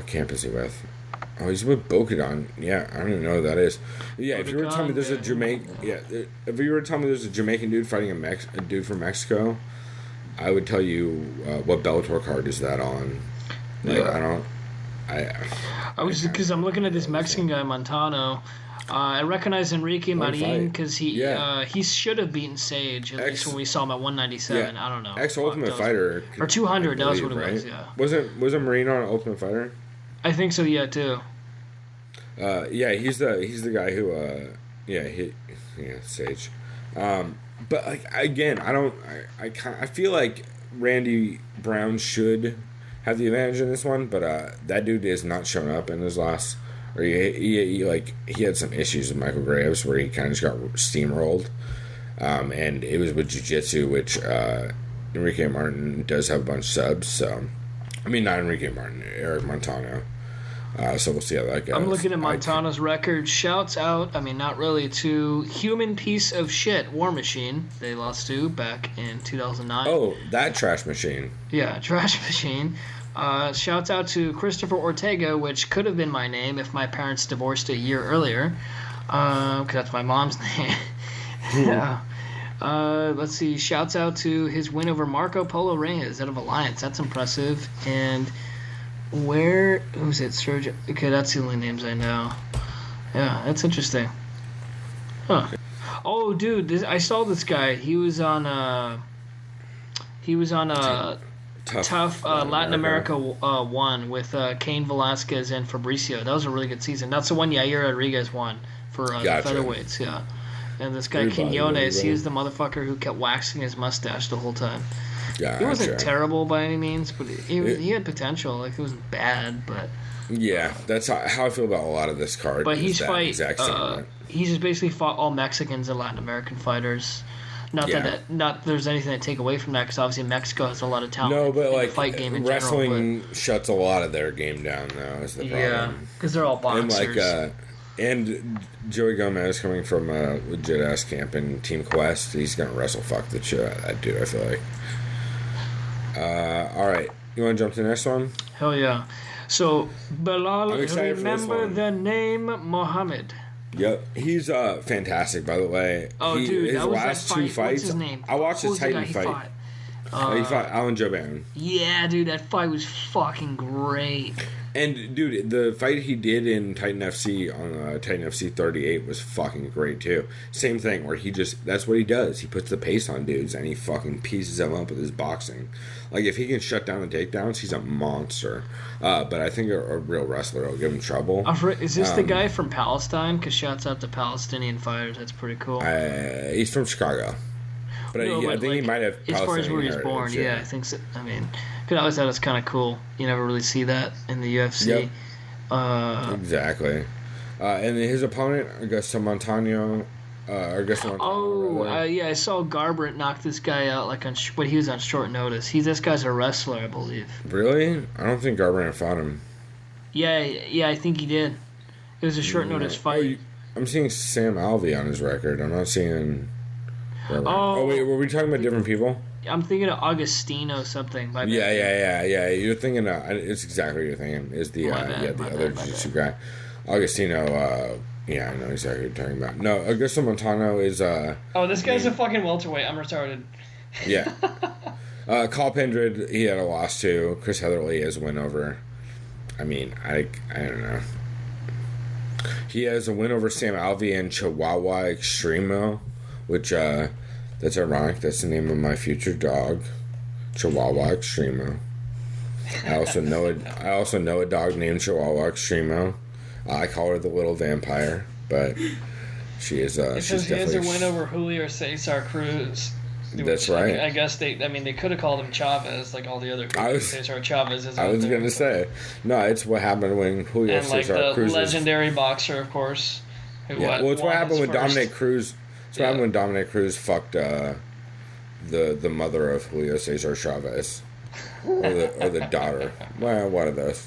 camp is he with? Oh, he's with Bokadan. Yeah, I don't even know who that is. Yeah, if you were to tell me there's a if you were to tell me there's a Jamaican dude fighting a dude from Mexico, I would tell you what Bellator card is that on. Like, I was because I'm looking at this Mexican guy, Montano. I recognize Enrique Marin because he should have beaten Sage at least when we saw him at 197. I don't know. Ultimate Fighter or 200. That was what it was. Yeah. Wasn't Marin on Ultimate Fighter? I think so. Yeah, too. He's the guy who Sage. But like again, I feel like Randy Brown should have the advantage in this one, but that dude is not shown up in his last. Or he had some issues with Michael Graves where he kind of just got steamrolled, and it was with jiu-jitsu, which Enrique Martin does have a bunch of subs. So, I mean, not Enrique Martin, Eric Montano. So we'll see how that goes. I'm looking at Montano's record. Shouts out, I mean, not really, to human piece of shit, War Machine. They lost to back in 2009. Oh, that trash machine. Yeah, trash machine. Shouts out to Christopher Ortega, which could have been my name if my parents divorced a year earlier, because that's my mom's name. Yeah. Let's see. Shouts out to his win over Marco Polo Reyes out of Alliance. That's impressive. And who's it? Sergio. Okay, that's the only names I know. Yeah, that's interesting. Huh. Oh, dude, I saw this guy. He was on Tough Latin America 1 with Cain Velasquez and Fabricio. That was a really good season. That's the one Yair Rodriguez won for the featherweights, yeah. And this guy Quinones, he was the motherfucker who kept waxing his mustache the whole time. Gotcha. He wasn't terrible by any means, but he had potential. Like, it wasn't bad, but... Yeah, that's how I feel about a lot of this card. But he's he's just basically fought all Mexicans and Latin American fighters. Not there's anything to take away from that, because obviously Mexico has a lot of talent. No, but like the fight game in wrestling general, shuts a lot of their game down, though. Is the problem? Yeah, because they're all boxers. And Joey Gomez coming from a legit ass camp in Team Quest, he's gonna wrestle fuck the shit out of that dude. I feel like. All right, you want to jump to the next one? Hell yeah! So Bilal, remember the name Mohammed. Yep, he's fantastic. By the way, dude, his that was last that two fight. fights. What's his name? I watched his Titan fight. He fought Alan Joban. Yeah, dude, that fight was fucking great. And dude, the fight he did in Titan FC on Titan FC 38 was fucking great too. Same thing, where that's what he does. He puts the pace on dudes and he fucking pieces them up with his boxing. Like, if he can shut down the takedowns, he's a monster. But I think a real wrestler will give him trouble. Is this the guy from Palestine? Because shouts out to Palestinian fighters. That's pretty cool. He's from Chicago. But I think he might have Palestinian as far as where he's born, yeah, I think so. I mean, because I always thought it was kind of cool. You never really see that in the UFC. Yep. Exactly. And his opponent, Augusto Montano. I saw Garbrandt knock this guy out but he was on short notice. This guy's a wrestler, I believe. Really? I don't think Garbrandt fought him. Yeah, I think he did. It was a short notice fight. I'm seeing Sam Alvey on his record. I'm not seeing. Oh wait, were we talking about different people? I'm thinking of Agostino something. Yeah. You're thinking. It's exactly what you're thinking. Is the other jiu-jitsu guy, Agostino? Yeah, I know exactly what you're talking about. No, Augusto Montano is. This guy's a fucking welterweight. I'm retarded. Yeah. Carl Pendred, he had a loss to. Chris Heatherly has a win over. I mean, I don't know. He has a win over Sam Alvey and Chihuahua Extremo, which that's ironic. That's the name of my future dog, Chihuahua Extremo. I also know a dog named Chihuahua Extremo. I call her the little vampire, but she is. She's he has a win over Julio Cesar Cruz. That's right. I guess they could have called him Chavez, like all the other Cesar Chavez. I was gonna say, no, it's what happened when Julio Cesar Cruz. And the legendary boxer, of course. It's what happened when Dominic Cruz. It's what happened when Dominic Cruz fucked the mother of Julio Cesar Chavez, or the daughter. Well, one of those.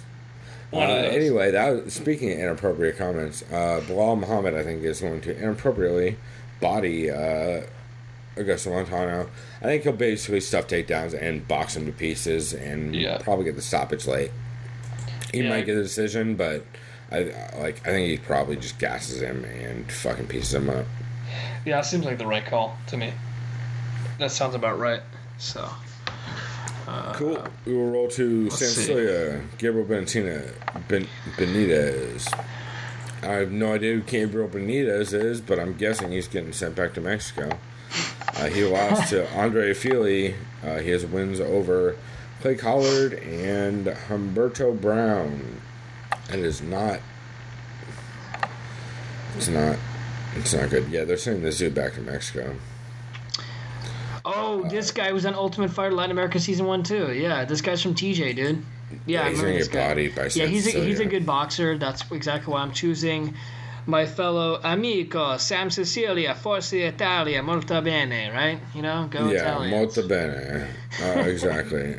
Anyway, speaking of inappropriate comments, Bilal Muhammad, I think, is going to inappropriately body Augusto Montano. I think he'll basically stuff takedowns and box him to pieces and probably get the stoppage late. He might get a decision, but I think he probably just gasses him and fucking pieces him up. Yeah, it seems like the right call to me. That sounds about right. So. Cool. We will roll to San Cecilia. Gabriel Benitez. I have no idea who Gabriel Benitez is, but I'm guessing he's getting sent back to Mexico. He lost to Andre Fili. He has wins over Clay Collard and Humberto Brown. It is not. It's not good. Yeah, they're sending this dude back to Mexico. Oh, this guy was on Ultimate Fighter Latin America Season 1 too. Yeah, this guy's from TJ, dude. Yeah, he's gonna get bodied by San he's a good boxer. That's exactly why I'm choosing my fellow amico Sam Cecilia, Forza Italia, molto bene, right? You know, go Italians. Molto bene. Exactly.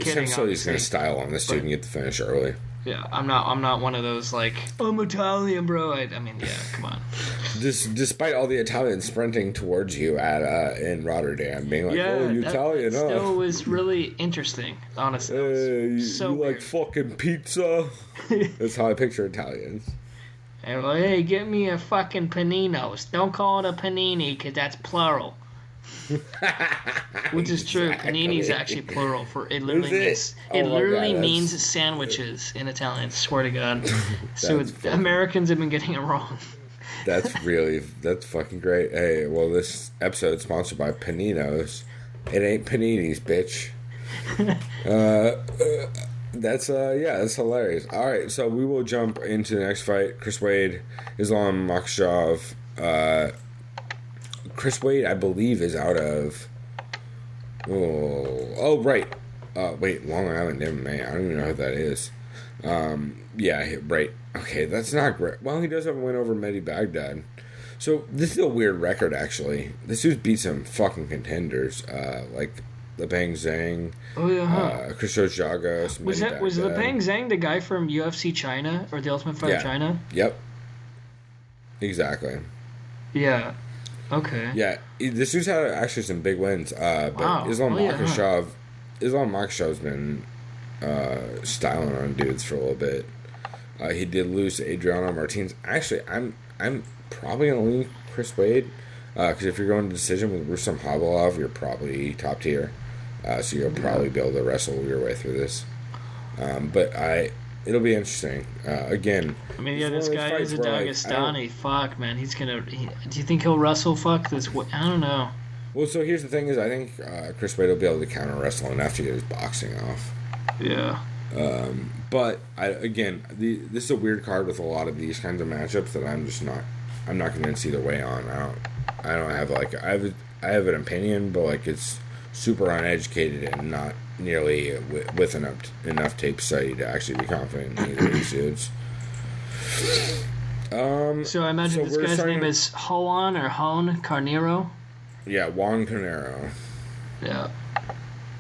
Sam Cecilia's gonna style on this dude and get the finish early. Yeah, I'm not one of those like, I'm Italian, bro. I mean, yeah, come on. Despite all the Italians sprinting towards you at in Rotterdam, being like, "Oh, you Italian?" That still was really interesting, honestly. You like fucking pizza? That's how I picture Italians. And like, hey, get me a fucking paninos. Don't call it a panini because that's plural. Which is true. Panini is actually plural for it. Literally means sandwiches in Italian. Swear to God. So Americans have been getting it wrong. That's fucking great. Hey, well, this episode is sponsored by Paninos. It ain't paninis, bitch. That's hilarious. All right, so we will jump into the next fight. Chris Wade, Islam Makhachev. Chris Wade, I believe, is out of. Oh, right. Wait, Long Island MMA. I don't even know who that is. Yeah, right. Okay, that's not great. Well, he does have a win over Mehdi Baghdad. So this is a weird record, actually. This dude's beat some fucking contenders, like Lepang Zhang. Oh yeah. Christos Jagos. Was Lepang Zhang the guy from UFC China or the Ultimate Fighter China? Yep. Exactly. Yeah. Okay. Yeah, this dude's had actually some big wins. But Islam Makhachev's been styling on dudes for a little bit. He did lose to Adriano Martinez. Actually, I'm probably gonna lean Chris Wade because if you're going to decision with Rustam Khabilov, you're probably top tier. So you'll probably be able to wrestle your way through this. But it'll be interesting. Again, I mean, yeah, this guy is a Dagestani. Fuck, man, do you think he'll wrestle? Fuck this. I don't know. Well, so here's the thing: is I think Chris Wade will be able to counter wrestle enough to get his boxing off. Yeah. But this is a weird card with a lot of these kinds of matchups that I'm not convinced either way on. I don't have I have an opinion, but like it's super uneducated and not nearly with enough tape study to actually be confident in either of these dudes. So I imagine this guy's name is Juan Carnero. Yeah, Juan Carnero. Yeah.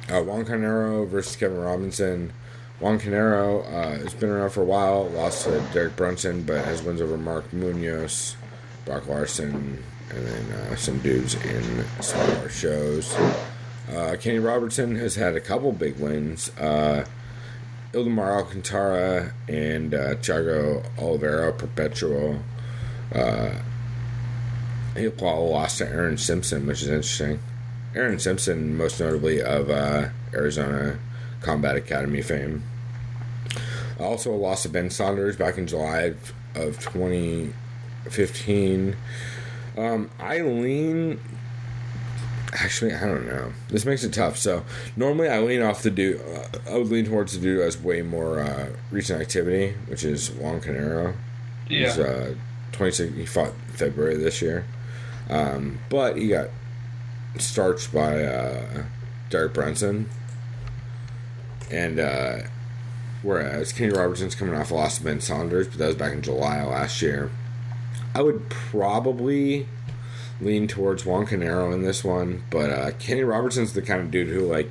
Juan Carnero versus Kevin Robinson. Juan Carnero has been around for a while, lost to Derek Brunson, but has wins over Mark Munoz, Brock Larson, and then some dudes in smaller shows. Kenny Robertson has had a couple big wins. Ildemar Alcantara and Thiago Oliveira Perpetual. He lost to Aaron Simpson, which is interesting. Aaron Simpson, most notably of Arizona Combat Academy fame. Also lost to Ben Saunders back in July of 2015. Actually, I don't know. This makes it tough. So normally I lean off the dude. I would lean towards the dude who has way more recent activity, which is Juan Carnero. Yeah. He's 26. He fought in February this year, but he got starched by Derek Brunson. And whereas Kenny Robertson's coming off a loss to Ben Saunders, but that was back in July of last year. I would probably lean towards Juan Carnero in this one, but Kenny Robertson's the kind of dude who, like,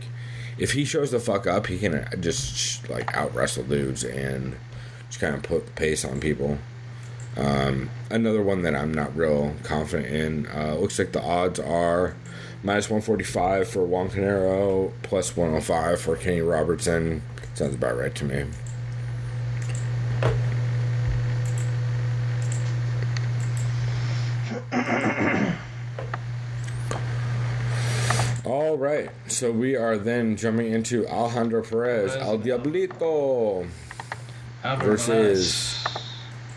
if he shows the fuck up, he can just like out wrestle dudes and just kind of put the pace on people. Another one that I'm not real confident in. Looks like the odds are minus 145 for Juan Canero, plus 105 for Kenny Robertson. Sounds about right to me. All right, so we are then jumping into Alejandro Perez, El Diablito, versus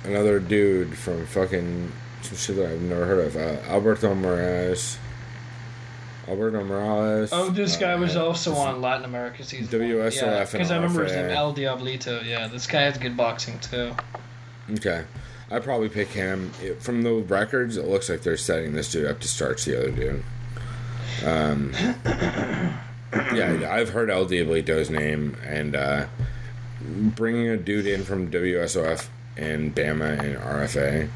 another dude from fucking some shit that I've never heard of, Alberto Morales. Oh, this guy was also on Latin America season. WSOF, yeah, because I remember his name, RFA. El Diablito. Yeah, this guy has good boxing too. Okay, I'd probably pick him. From the records, it looks like they're setting this dude up to start the other dude. Yeah, I've heard El Diablito's name, and bringing a dude in from WSOF and Bama and RFA.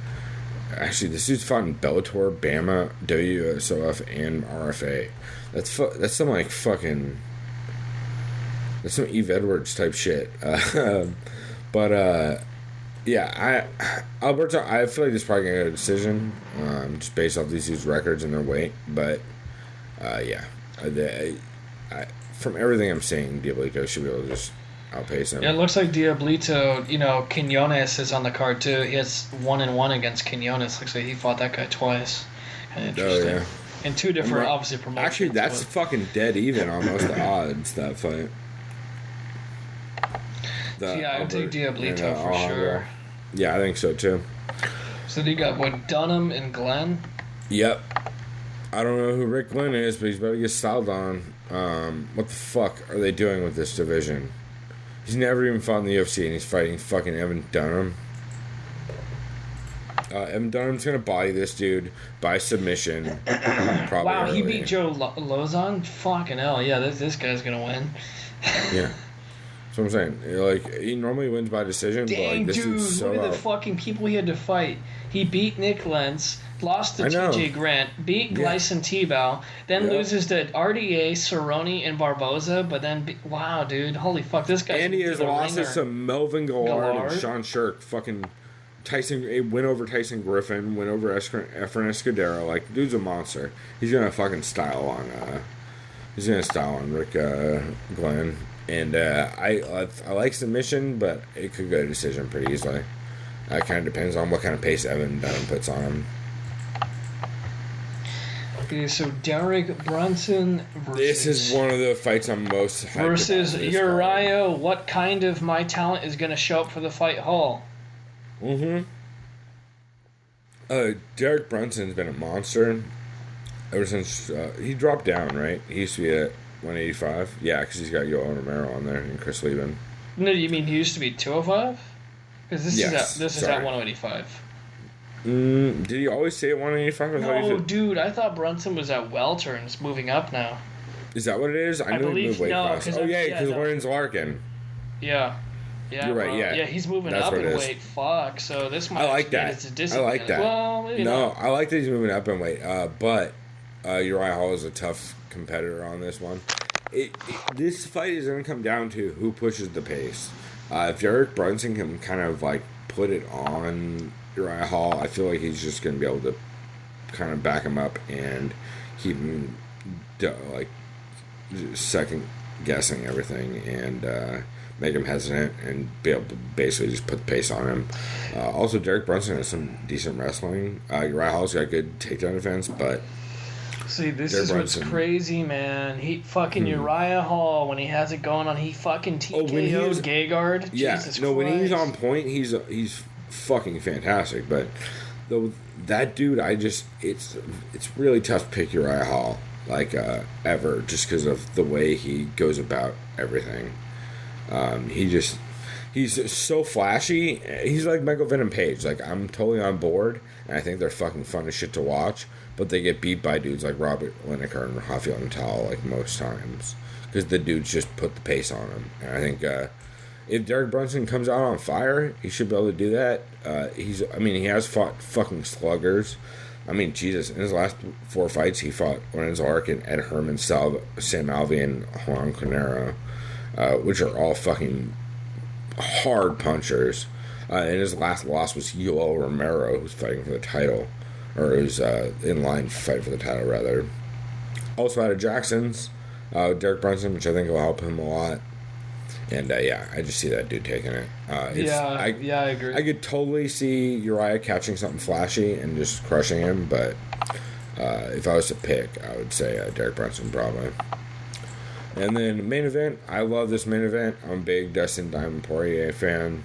Actually, this dude's fought in Bellator, Bama, WSOF, and RFA. That's some like fucking. That's some Eve Edwards type shit. Yeah, Alberto. I feel like this is probably gonna get a decision, just based off these dudes' records and their weight. But yeah, from everything I'm seeing, Diablito should be able to just outpace him. Yeah, it looks like Diablito, Quinones is on the card too. He has 1-1 against Quinones. Looks like he fought that guy twice. Kind of interesting. Oh, yeah. In two different, obviously, promotions. Actually, that's fucking dead even almost the odds, that fight. Yeah, I would take Diablito for sure. Yeah, I think so too. So you got what, Dunham and Glenn? Yep. I don't know who Rick Glenn is, but he's about to get styled on. What the fuck are they doing with this division? He's never even fought in the UFC, and he's fighting fucking Evan Dunham. Evan Dunham's gonna body this dude by submission. Probably wow, he early. beat Joe Lozon? Fucking hell, yeah, this guy's gonna win. Yeah. That's what I'm saying. Like, he normally wins by decision, Dang, but like, this dude, dude's so look at out. the fucking people he had to fight. He beat Nick Lentz, lost to TJ Grant, beat Gleison Tebow, then loses to RDA, Cerrone, and Barboza, but then, wow, dude, holy fuck, this guy. And he has lost to Melvin Gillard and Sean Shirk. Fucking win over Tyson Griffin, win over Efren Escudero. Like, dude's a monster. He's gonna fucking style on Rick Glenn. And I like submission, but it could go to decision pretty easily. It kind of depends on what kind of pace Evan Dunham puts on him. Okay, so Derek Brunson versus... This is one of the fights I'm most hyped versus about. Uriah. What kind of my talent is going to show up for the fight hall? Mm-hmm. Derek Brunson's been a monster ever since he dropped down, right? He used to be at 185. Yeah, because he's got Yoel Romero on there and Chris Lieben. No, you mean he used to be 205? Because this is at 185. Did he always stay at 185? No, dude, I thought Brunson was at welter and is moving up now. Is that what it is? I knew he moved weight class. Oh, yeah, because Lorenz Larkin. Yeah. Yeah, you're right. Yeah, he's moving up in weight. Fuck. So this might. I like that. I like that. Well, maybe not. I like that he's moving up in weight. But Uriah Hall is a tough competitor on this one. This fight is going to come down to who pushes the pace. If Derek Brunson can kind of like put it on Uriah Hall, I feel like he's just going to be able to kind of back him up and keep him like second guessing everything and make him hesitant and be able to basically just put the pace on him. Also, Derek Brunson has some decent wrestling. Uriah Hall's got good takedown defense, but see, this is what's crazy, man. He fucking Uriah Hall, when he has it going on, he fucking TKO's Gegard. Yeah, Jesus no, Christ. when he's on point, he's fucking fantastic. But though that dude, it's really tough to pick Uriah Hall like ever, just because of the way he goes about everything. He's so flashy. He's like Michael Venom Page. Like, I'm totally on board, and I think they're fucking fun as shit to watch. But they get beat by dudes like Robert Lineker and Rafael Natal like most times, because the dudes just put the pace on him. And I think if Derek Brunson comes out on fire, he should be able to do that. He has fought fucking sluggers. I mean, Jesus, in his last 4 fights, he fought Lorenzo Larkin, Ed Herman, Sam Alvey, and Juan Canero, which are all fucking hard punchers. And his last loss was Yoel Romero, who's fighting for the title. Or who's in line to fight for the title, rather. Also out of Jackson's, Derek Brunson, which I think will help him a lot. And, I just see that dude taking it. I agree. I could totally see Uriah catching something flashy and just crushing him, but if I was to pick, I would say Derek Brunson, probably. And then main event, I love this main event. I'm a big Dustin Diamond Poirier fan.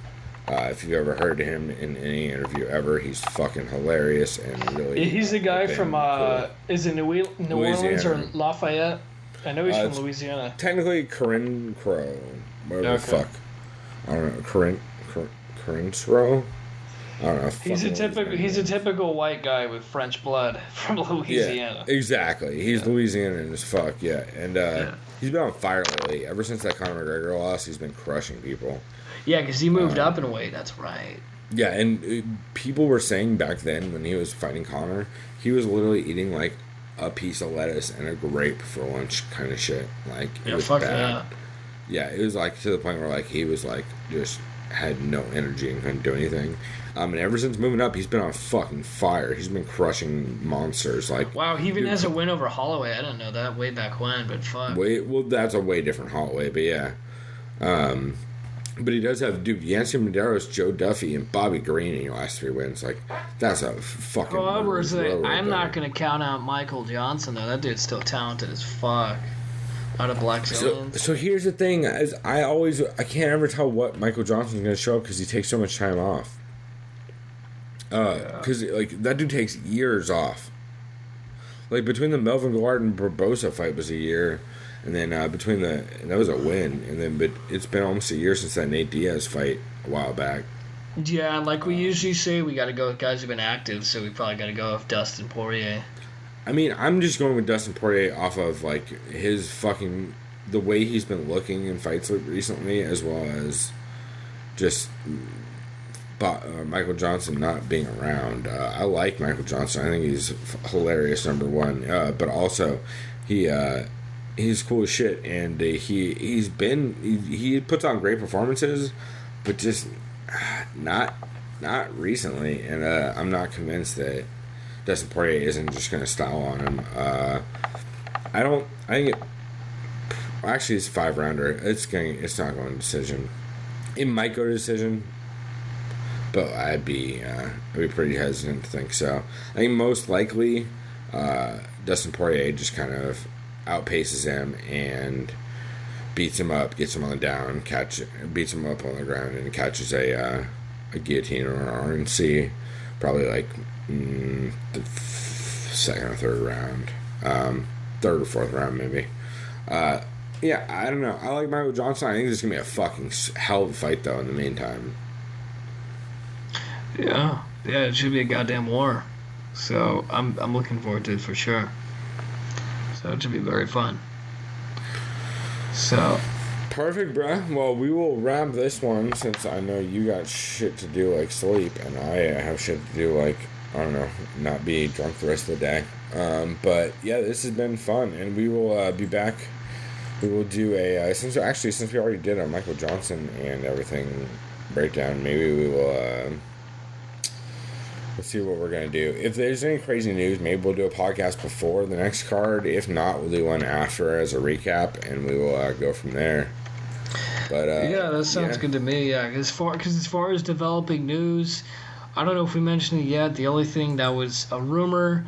If you've ever heard him in any interview ever, he's fucking hilarious and really... He's the guy from, cool. Is it New Orleans or Lafayette? I know he's from Louisiana. Technically, Corinne Crow. Whatever the fuck. I don't know. Corinne Crow? I don't know. He's a typical white guy with French blood from Louisiana. Yeah, exactly. He's Louisianan as fuck, yeah. And he's been on fire lately. Ever since that Conor McGregor loss, he's been crushing people. Yeah, because he moved up in weight. That's right. Yeah, and people were saying back then when he was fighting Conor, he was literally eating like a piece of lettuce and a grape for lunch, kind of shit. Like it was bad. Yeah, it was like to the point where like he was like just had no energy and couldn't do anything. And ever since moving up, he's been on fucking fire. He's been crushing monsters. Like wow, he even has a win over Holloway. I didn't know that way back when, but fuck. Well, that's a way different Holloway, but yeah. But he does have Yancy Medeiros, Joe Duffy, and Bobby Green in your last 3 wins. Like, that's a fucking... I'm not going to count out Michael Johnson, though. That dude's still talented as fuck. Out of Black Zones. So here's the thing. Is I can't ever tell what Michael Johnson's going to show up because he takes so much time off. Because, like, that dude takes years off. Like, between the Melvin Guard and Barbosa fight was a year... And then that was a win. But it's been almost a year since that Nate Diaz fight a while back. Yeah, like we usually say, we got to go with guys who've been active, so we probably got to go with Dustin Poirier. I mean, I'm just going with Dustin Poirier off of like his fucking the way he's been looking in fights recently, as well as just Michael Johnson not being around. I like Michael Johnson. I think he's hilarious, number one. But also, he's cool as shit, and he puts on great performances, but just not recently. And I'm not convinced that Dustin Poirier isn't just gonna style on him. Actually, it's a 5-rounder. It's not going to decision. It might go to decision, but I'd be pretty hesitant to think so. I think most likely Dustin Poirier just kind of outpaces him and beats him up, gets him on the down, beats him up on the ground, and catches a guillotine or an RNC, probably like the second or third round, third or fourth round maybe. Yeah, I don't know. I like Michael Johnson. I think this is gonna be a fucking hell of a fight though. In the meantime, yeah, it should be a goddamn war. So I'm looking forward to it for sure. So it should be very fun. So perfect, bruh. Well, we will wrap this one since I know you got shit to do like sleep, and I have shit to do like, I don't know, not be drunk the rest of the day. But yeah, this has been fun, and we will be back. We will do a since we already did a Michael Johnson and everything breakdown. Maybe we will. Let's see what we're going to do. If there's any crazy news, maybe we'll do a podcast before the next card. If not, we'll do one after as a recap, and we will go from there. But yeah, that sounds good to me. Yeah, as far as developing news, I don't know if we mentioned it yet. The only thing that was a rumor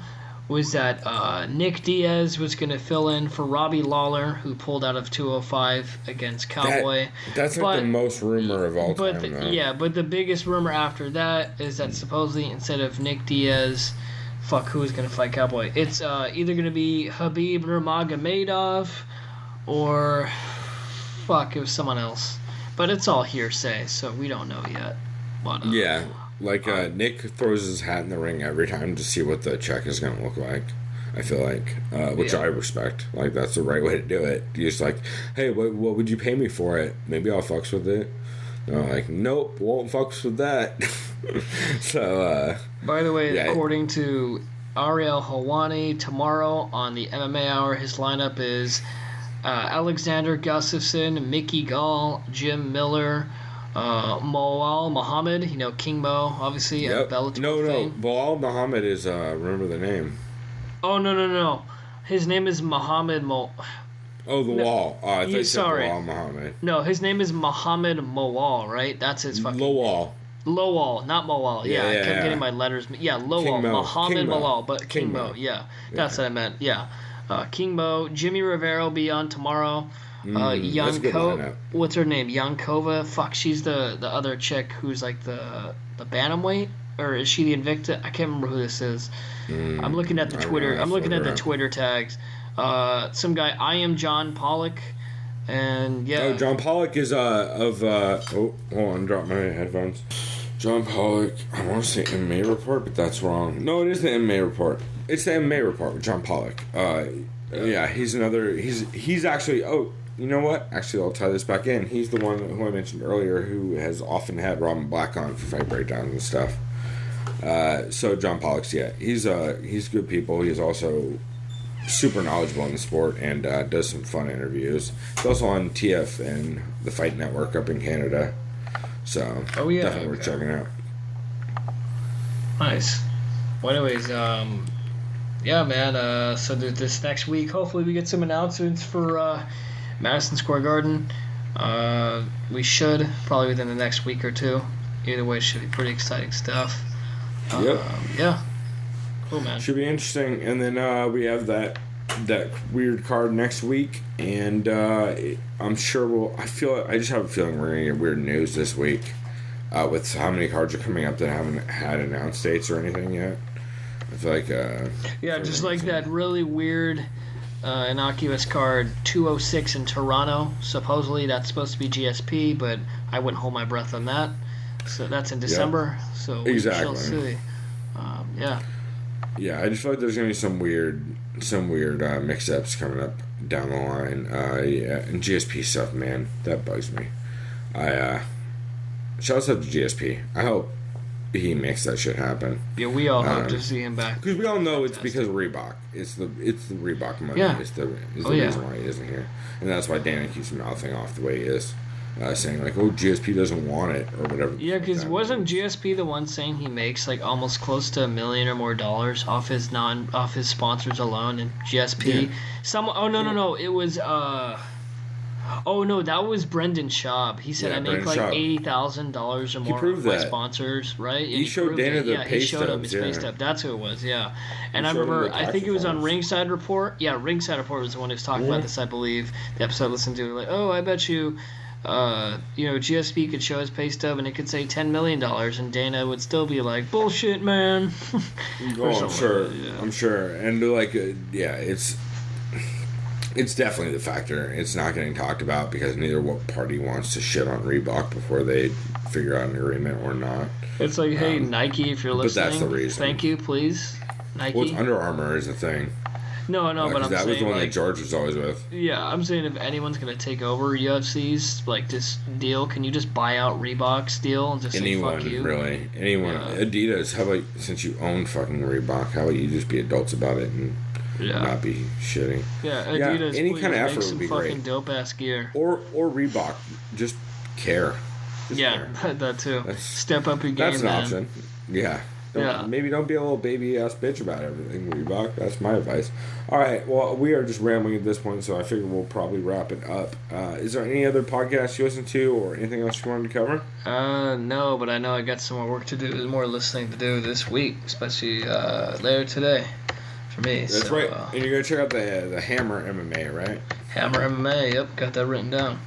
was that Nick Diaz was going to fill in for Robbie Lawler, who pulled out of 205 against Cowboy. That's like the most rumor of all time. But the biggest rumor after that is that supposedly instead of Nick Diaz, who is going to fight Cowboy? It's either going to be Habib Nurmagomedov or it was someone else. But it's all hearsay, so we don't know yet. But, yeah. Like, Nick throws his hat in the ring every time to see what the check is going to look like, I feel like, which I respect. Like, that's the right way to do it. You're just like, hey, what would you pay me for it? Maybe I'll fucks with it. And I'm like, nope, won't fucks with that. So, by the way, according to Ariel Helwani, tomorrow on the MMA Hour, his lineup is Alexander Gustafsson, Mickey Gall, Jim Miller, Moal Muhammad, King Mo, obviously, Yep. Bellator No. fame. Bilal Muhammad is, remember the name. Oh, no. His name is Muhammad Mo. Oh, the wall. I thought you said sorry. Bilal Muhammad. No, his name is Muhammad Moal, right? That's his fucking Lowall. Lowall, not Moal. Yeah, I kept getting my letters. Yeah, Lowall. Muhammad Moal, but King Mo. Yeah, that's what I meant. Yeah. King Mo. Jimmy Rivera will be on tomorrow. What's her name? Yankova. Fuck, she's the other chick who's like the bantamweight, or is she the Invicta? I can't remember who this is. I'm looking at the Twitter. I'm looking at the Twitter tags. Some guy. I am John Pollock, and yeah. Oh, John Pollock is of. Hold on, drop my headphones. John Pollock. I want to say MMA Report, but that's wrong. No, it is the MMA Report. It's the MMA Report with John Pollock. Yeah, he's another. He's actually. Oh, you know what? Actually, I'll tie this back in. He's the one who I mentioned earlier who has often had Robin Black on for fight breakdowns and stuff. So John Pollock's, yeah, he's good people. He's also super knowledgeable in the sport and does some fun interviews. He's also on TF and the Fight Network up in Canada. So definitely worth checking out. Nice. Well, anyways, yeah, man. So this next week, hopefully we get some announcements for Madison Square Garden. We should probably within the next week or two. Either way, it should be pretty exciting stuff. Yep. Yeah. Cool, man. Should be interesting. And then we have that weird card next week, and I'm sure I just have a feeling we're gonna get weird news this week with how many cards are coming up that haven't had announced dates or anything yet. I feel like just like that really weird innocuous card 206 in Toronto. Supposedly that's supposed to be GSP, but I wouldn't hold my breath on that. So that's in December. Yep. So we shall see. Yeah. Yeah, I just feel like there's gonna be some weird mix-ups coming up down the line. Yeah, and GSP stuff, man, that bugs me. Shouts out to GSP. I hope he makes that shit happen. Yeah, we all hope to see him back. Because we all know it's because of Reebok. It's the Reebok money. Yeah. Is the reason why he isn't here, and that's why Dana keeps mouthing off the way he is. Saying like, oh, GSP doesn't want it or whatever. Yeah, because wasn't GSP the one saying he makes like almost close to $1 million or more off his sponsors alone? And GSP, no, it was that was Brendan Schaub. He said I make like $80,000 or more with my sponsors, right? And he showed Dana the pay he showed him his pay stub. That's who it was. Yeah, and I remember I think it was on Ringside Report. Yeah, Ringside Report was the one who was talking about this. I believe the episode I listened to. Like, I bet you. GSP could show his pay stub and it could say $10 million, and Dana would still be like, bullshit, man. I'm sure, and like, it's definitely the factor. It's not getting talked about because neither party wants to shit on Reebok before they figure out an agreement or not. It's like, hey, Nike, if you're listening, but that's the reason. Thank you, please, Nike. Well, it's Under Armour is a thing. No, but I'm saying that was the one like, that George was always with. Yeah, I'm saying if anyone's gonna take over UFC's like this deal, can you just buy out Reebok's deal and just say fuck you? Really, anyone. Yeah. Adidas. How about since you own fucking Reebok, how about you just be adults about it and not be shitty? Yeah, Adidas. Any kind of effort make some would be fucking great. Dope ass gear. Or Reebok, just care. Care. That too. Step up your game. That's an option. Yeah. Maybe don't be a little baby ass bitch about everything, Reebok. That's my advice. All right. Well, we are just rambling at this point, so I figure we'll probably wrap it up. Is there any other podcasts you listen to, or anything else you wanted to cover? No, but I know I got some more work to do. There's more listening to do this week, especially later today for me. That's right. And you're gonna check out the Hammer MMA, right? Hammer MMA. Yep, got that written down.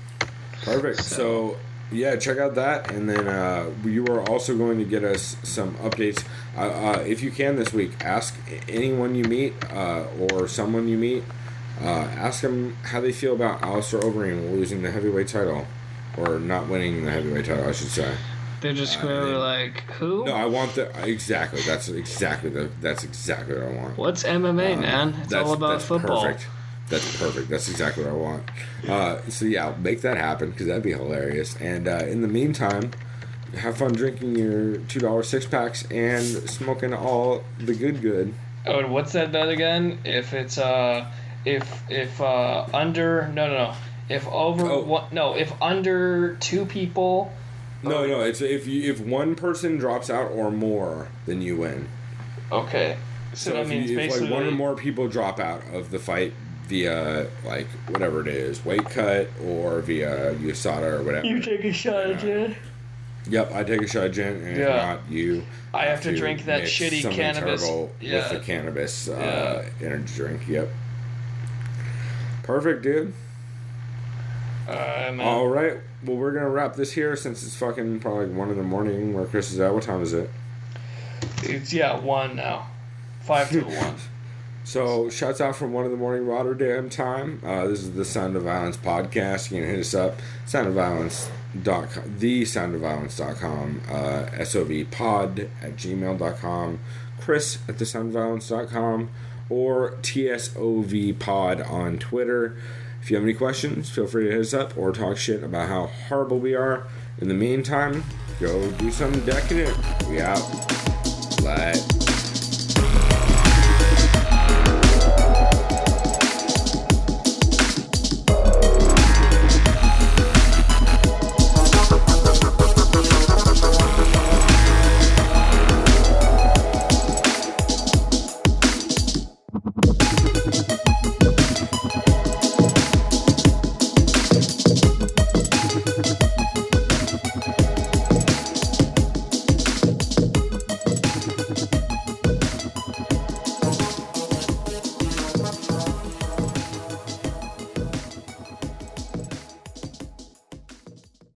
Perfect. So yeah, check out that, and then you are also going to get us some updates. If you can this week, ask anyone you meet or someone you meet, ask them how they feel about Alistair Overeem losing the heavyweight title, or not winning the heavyweight title, I should say. They're just going like, who? No, I want exactly. That's exactly what I want. What's MMA, man? It's all about football. Perfect. That's perfect. That's exactly what I want. So yeah, make that happen because that'd be hilarious. And in the meantime, have fun drinking your $2 six-packs and smoking all the good. Oh, and what's that bet again? If it's if under if under 2 people No, it's if one person drops out or more, then you win. Okay. So that means if basically like one or more people drop out of the fight via like whatever it is, weight cut or via USADA or whatever. You take a shot of gin. Yep, I take a shot of gin, and if not, you. I have to drink that mix shitty something cannabis. terrible with the cannabis energy drink. Yep. Perfect, dude. All right. Well, we're gonna wrap this here since it's fucking probably like 1 a.m. where Chris is at. What time is it? It's 1 now. 5 to 1. So, shouts out from 1 in the morning Rotterdam time. This is the Sound of Violence podcast. You can hit us up, soundofviolence.com, thesoundofviolence.com, sovpod@gmail.com, Chris at thesoundofviolence.com, or tsovpod on Twitter. If you have any questions, feel free to hit us up or talk shit about how horrible we are. In the meantime, go do something decadent. We out. Let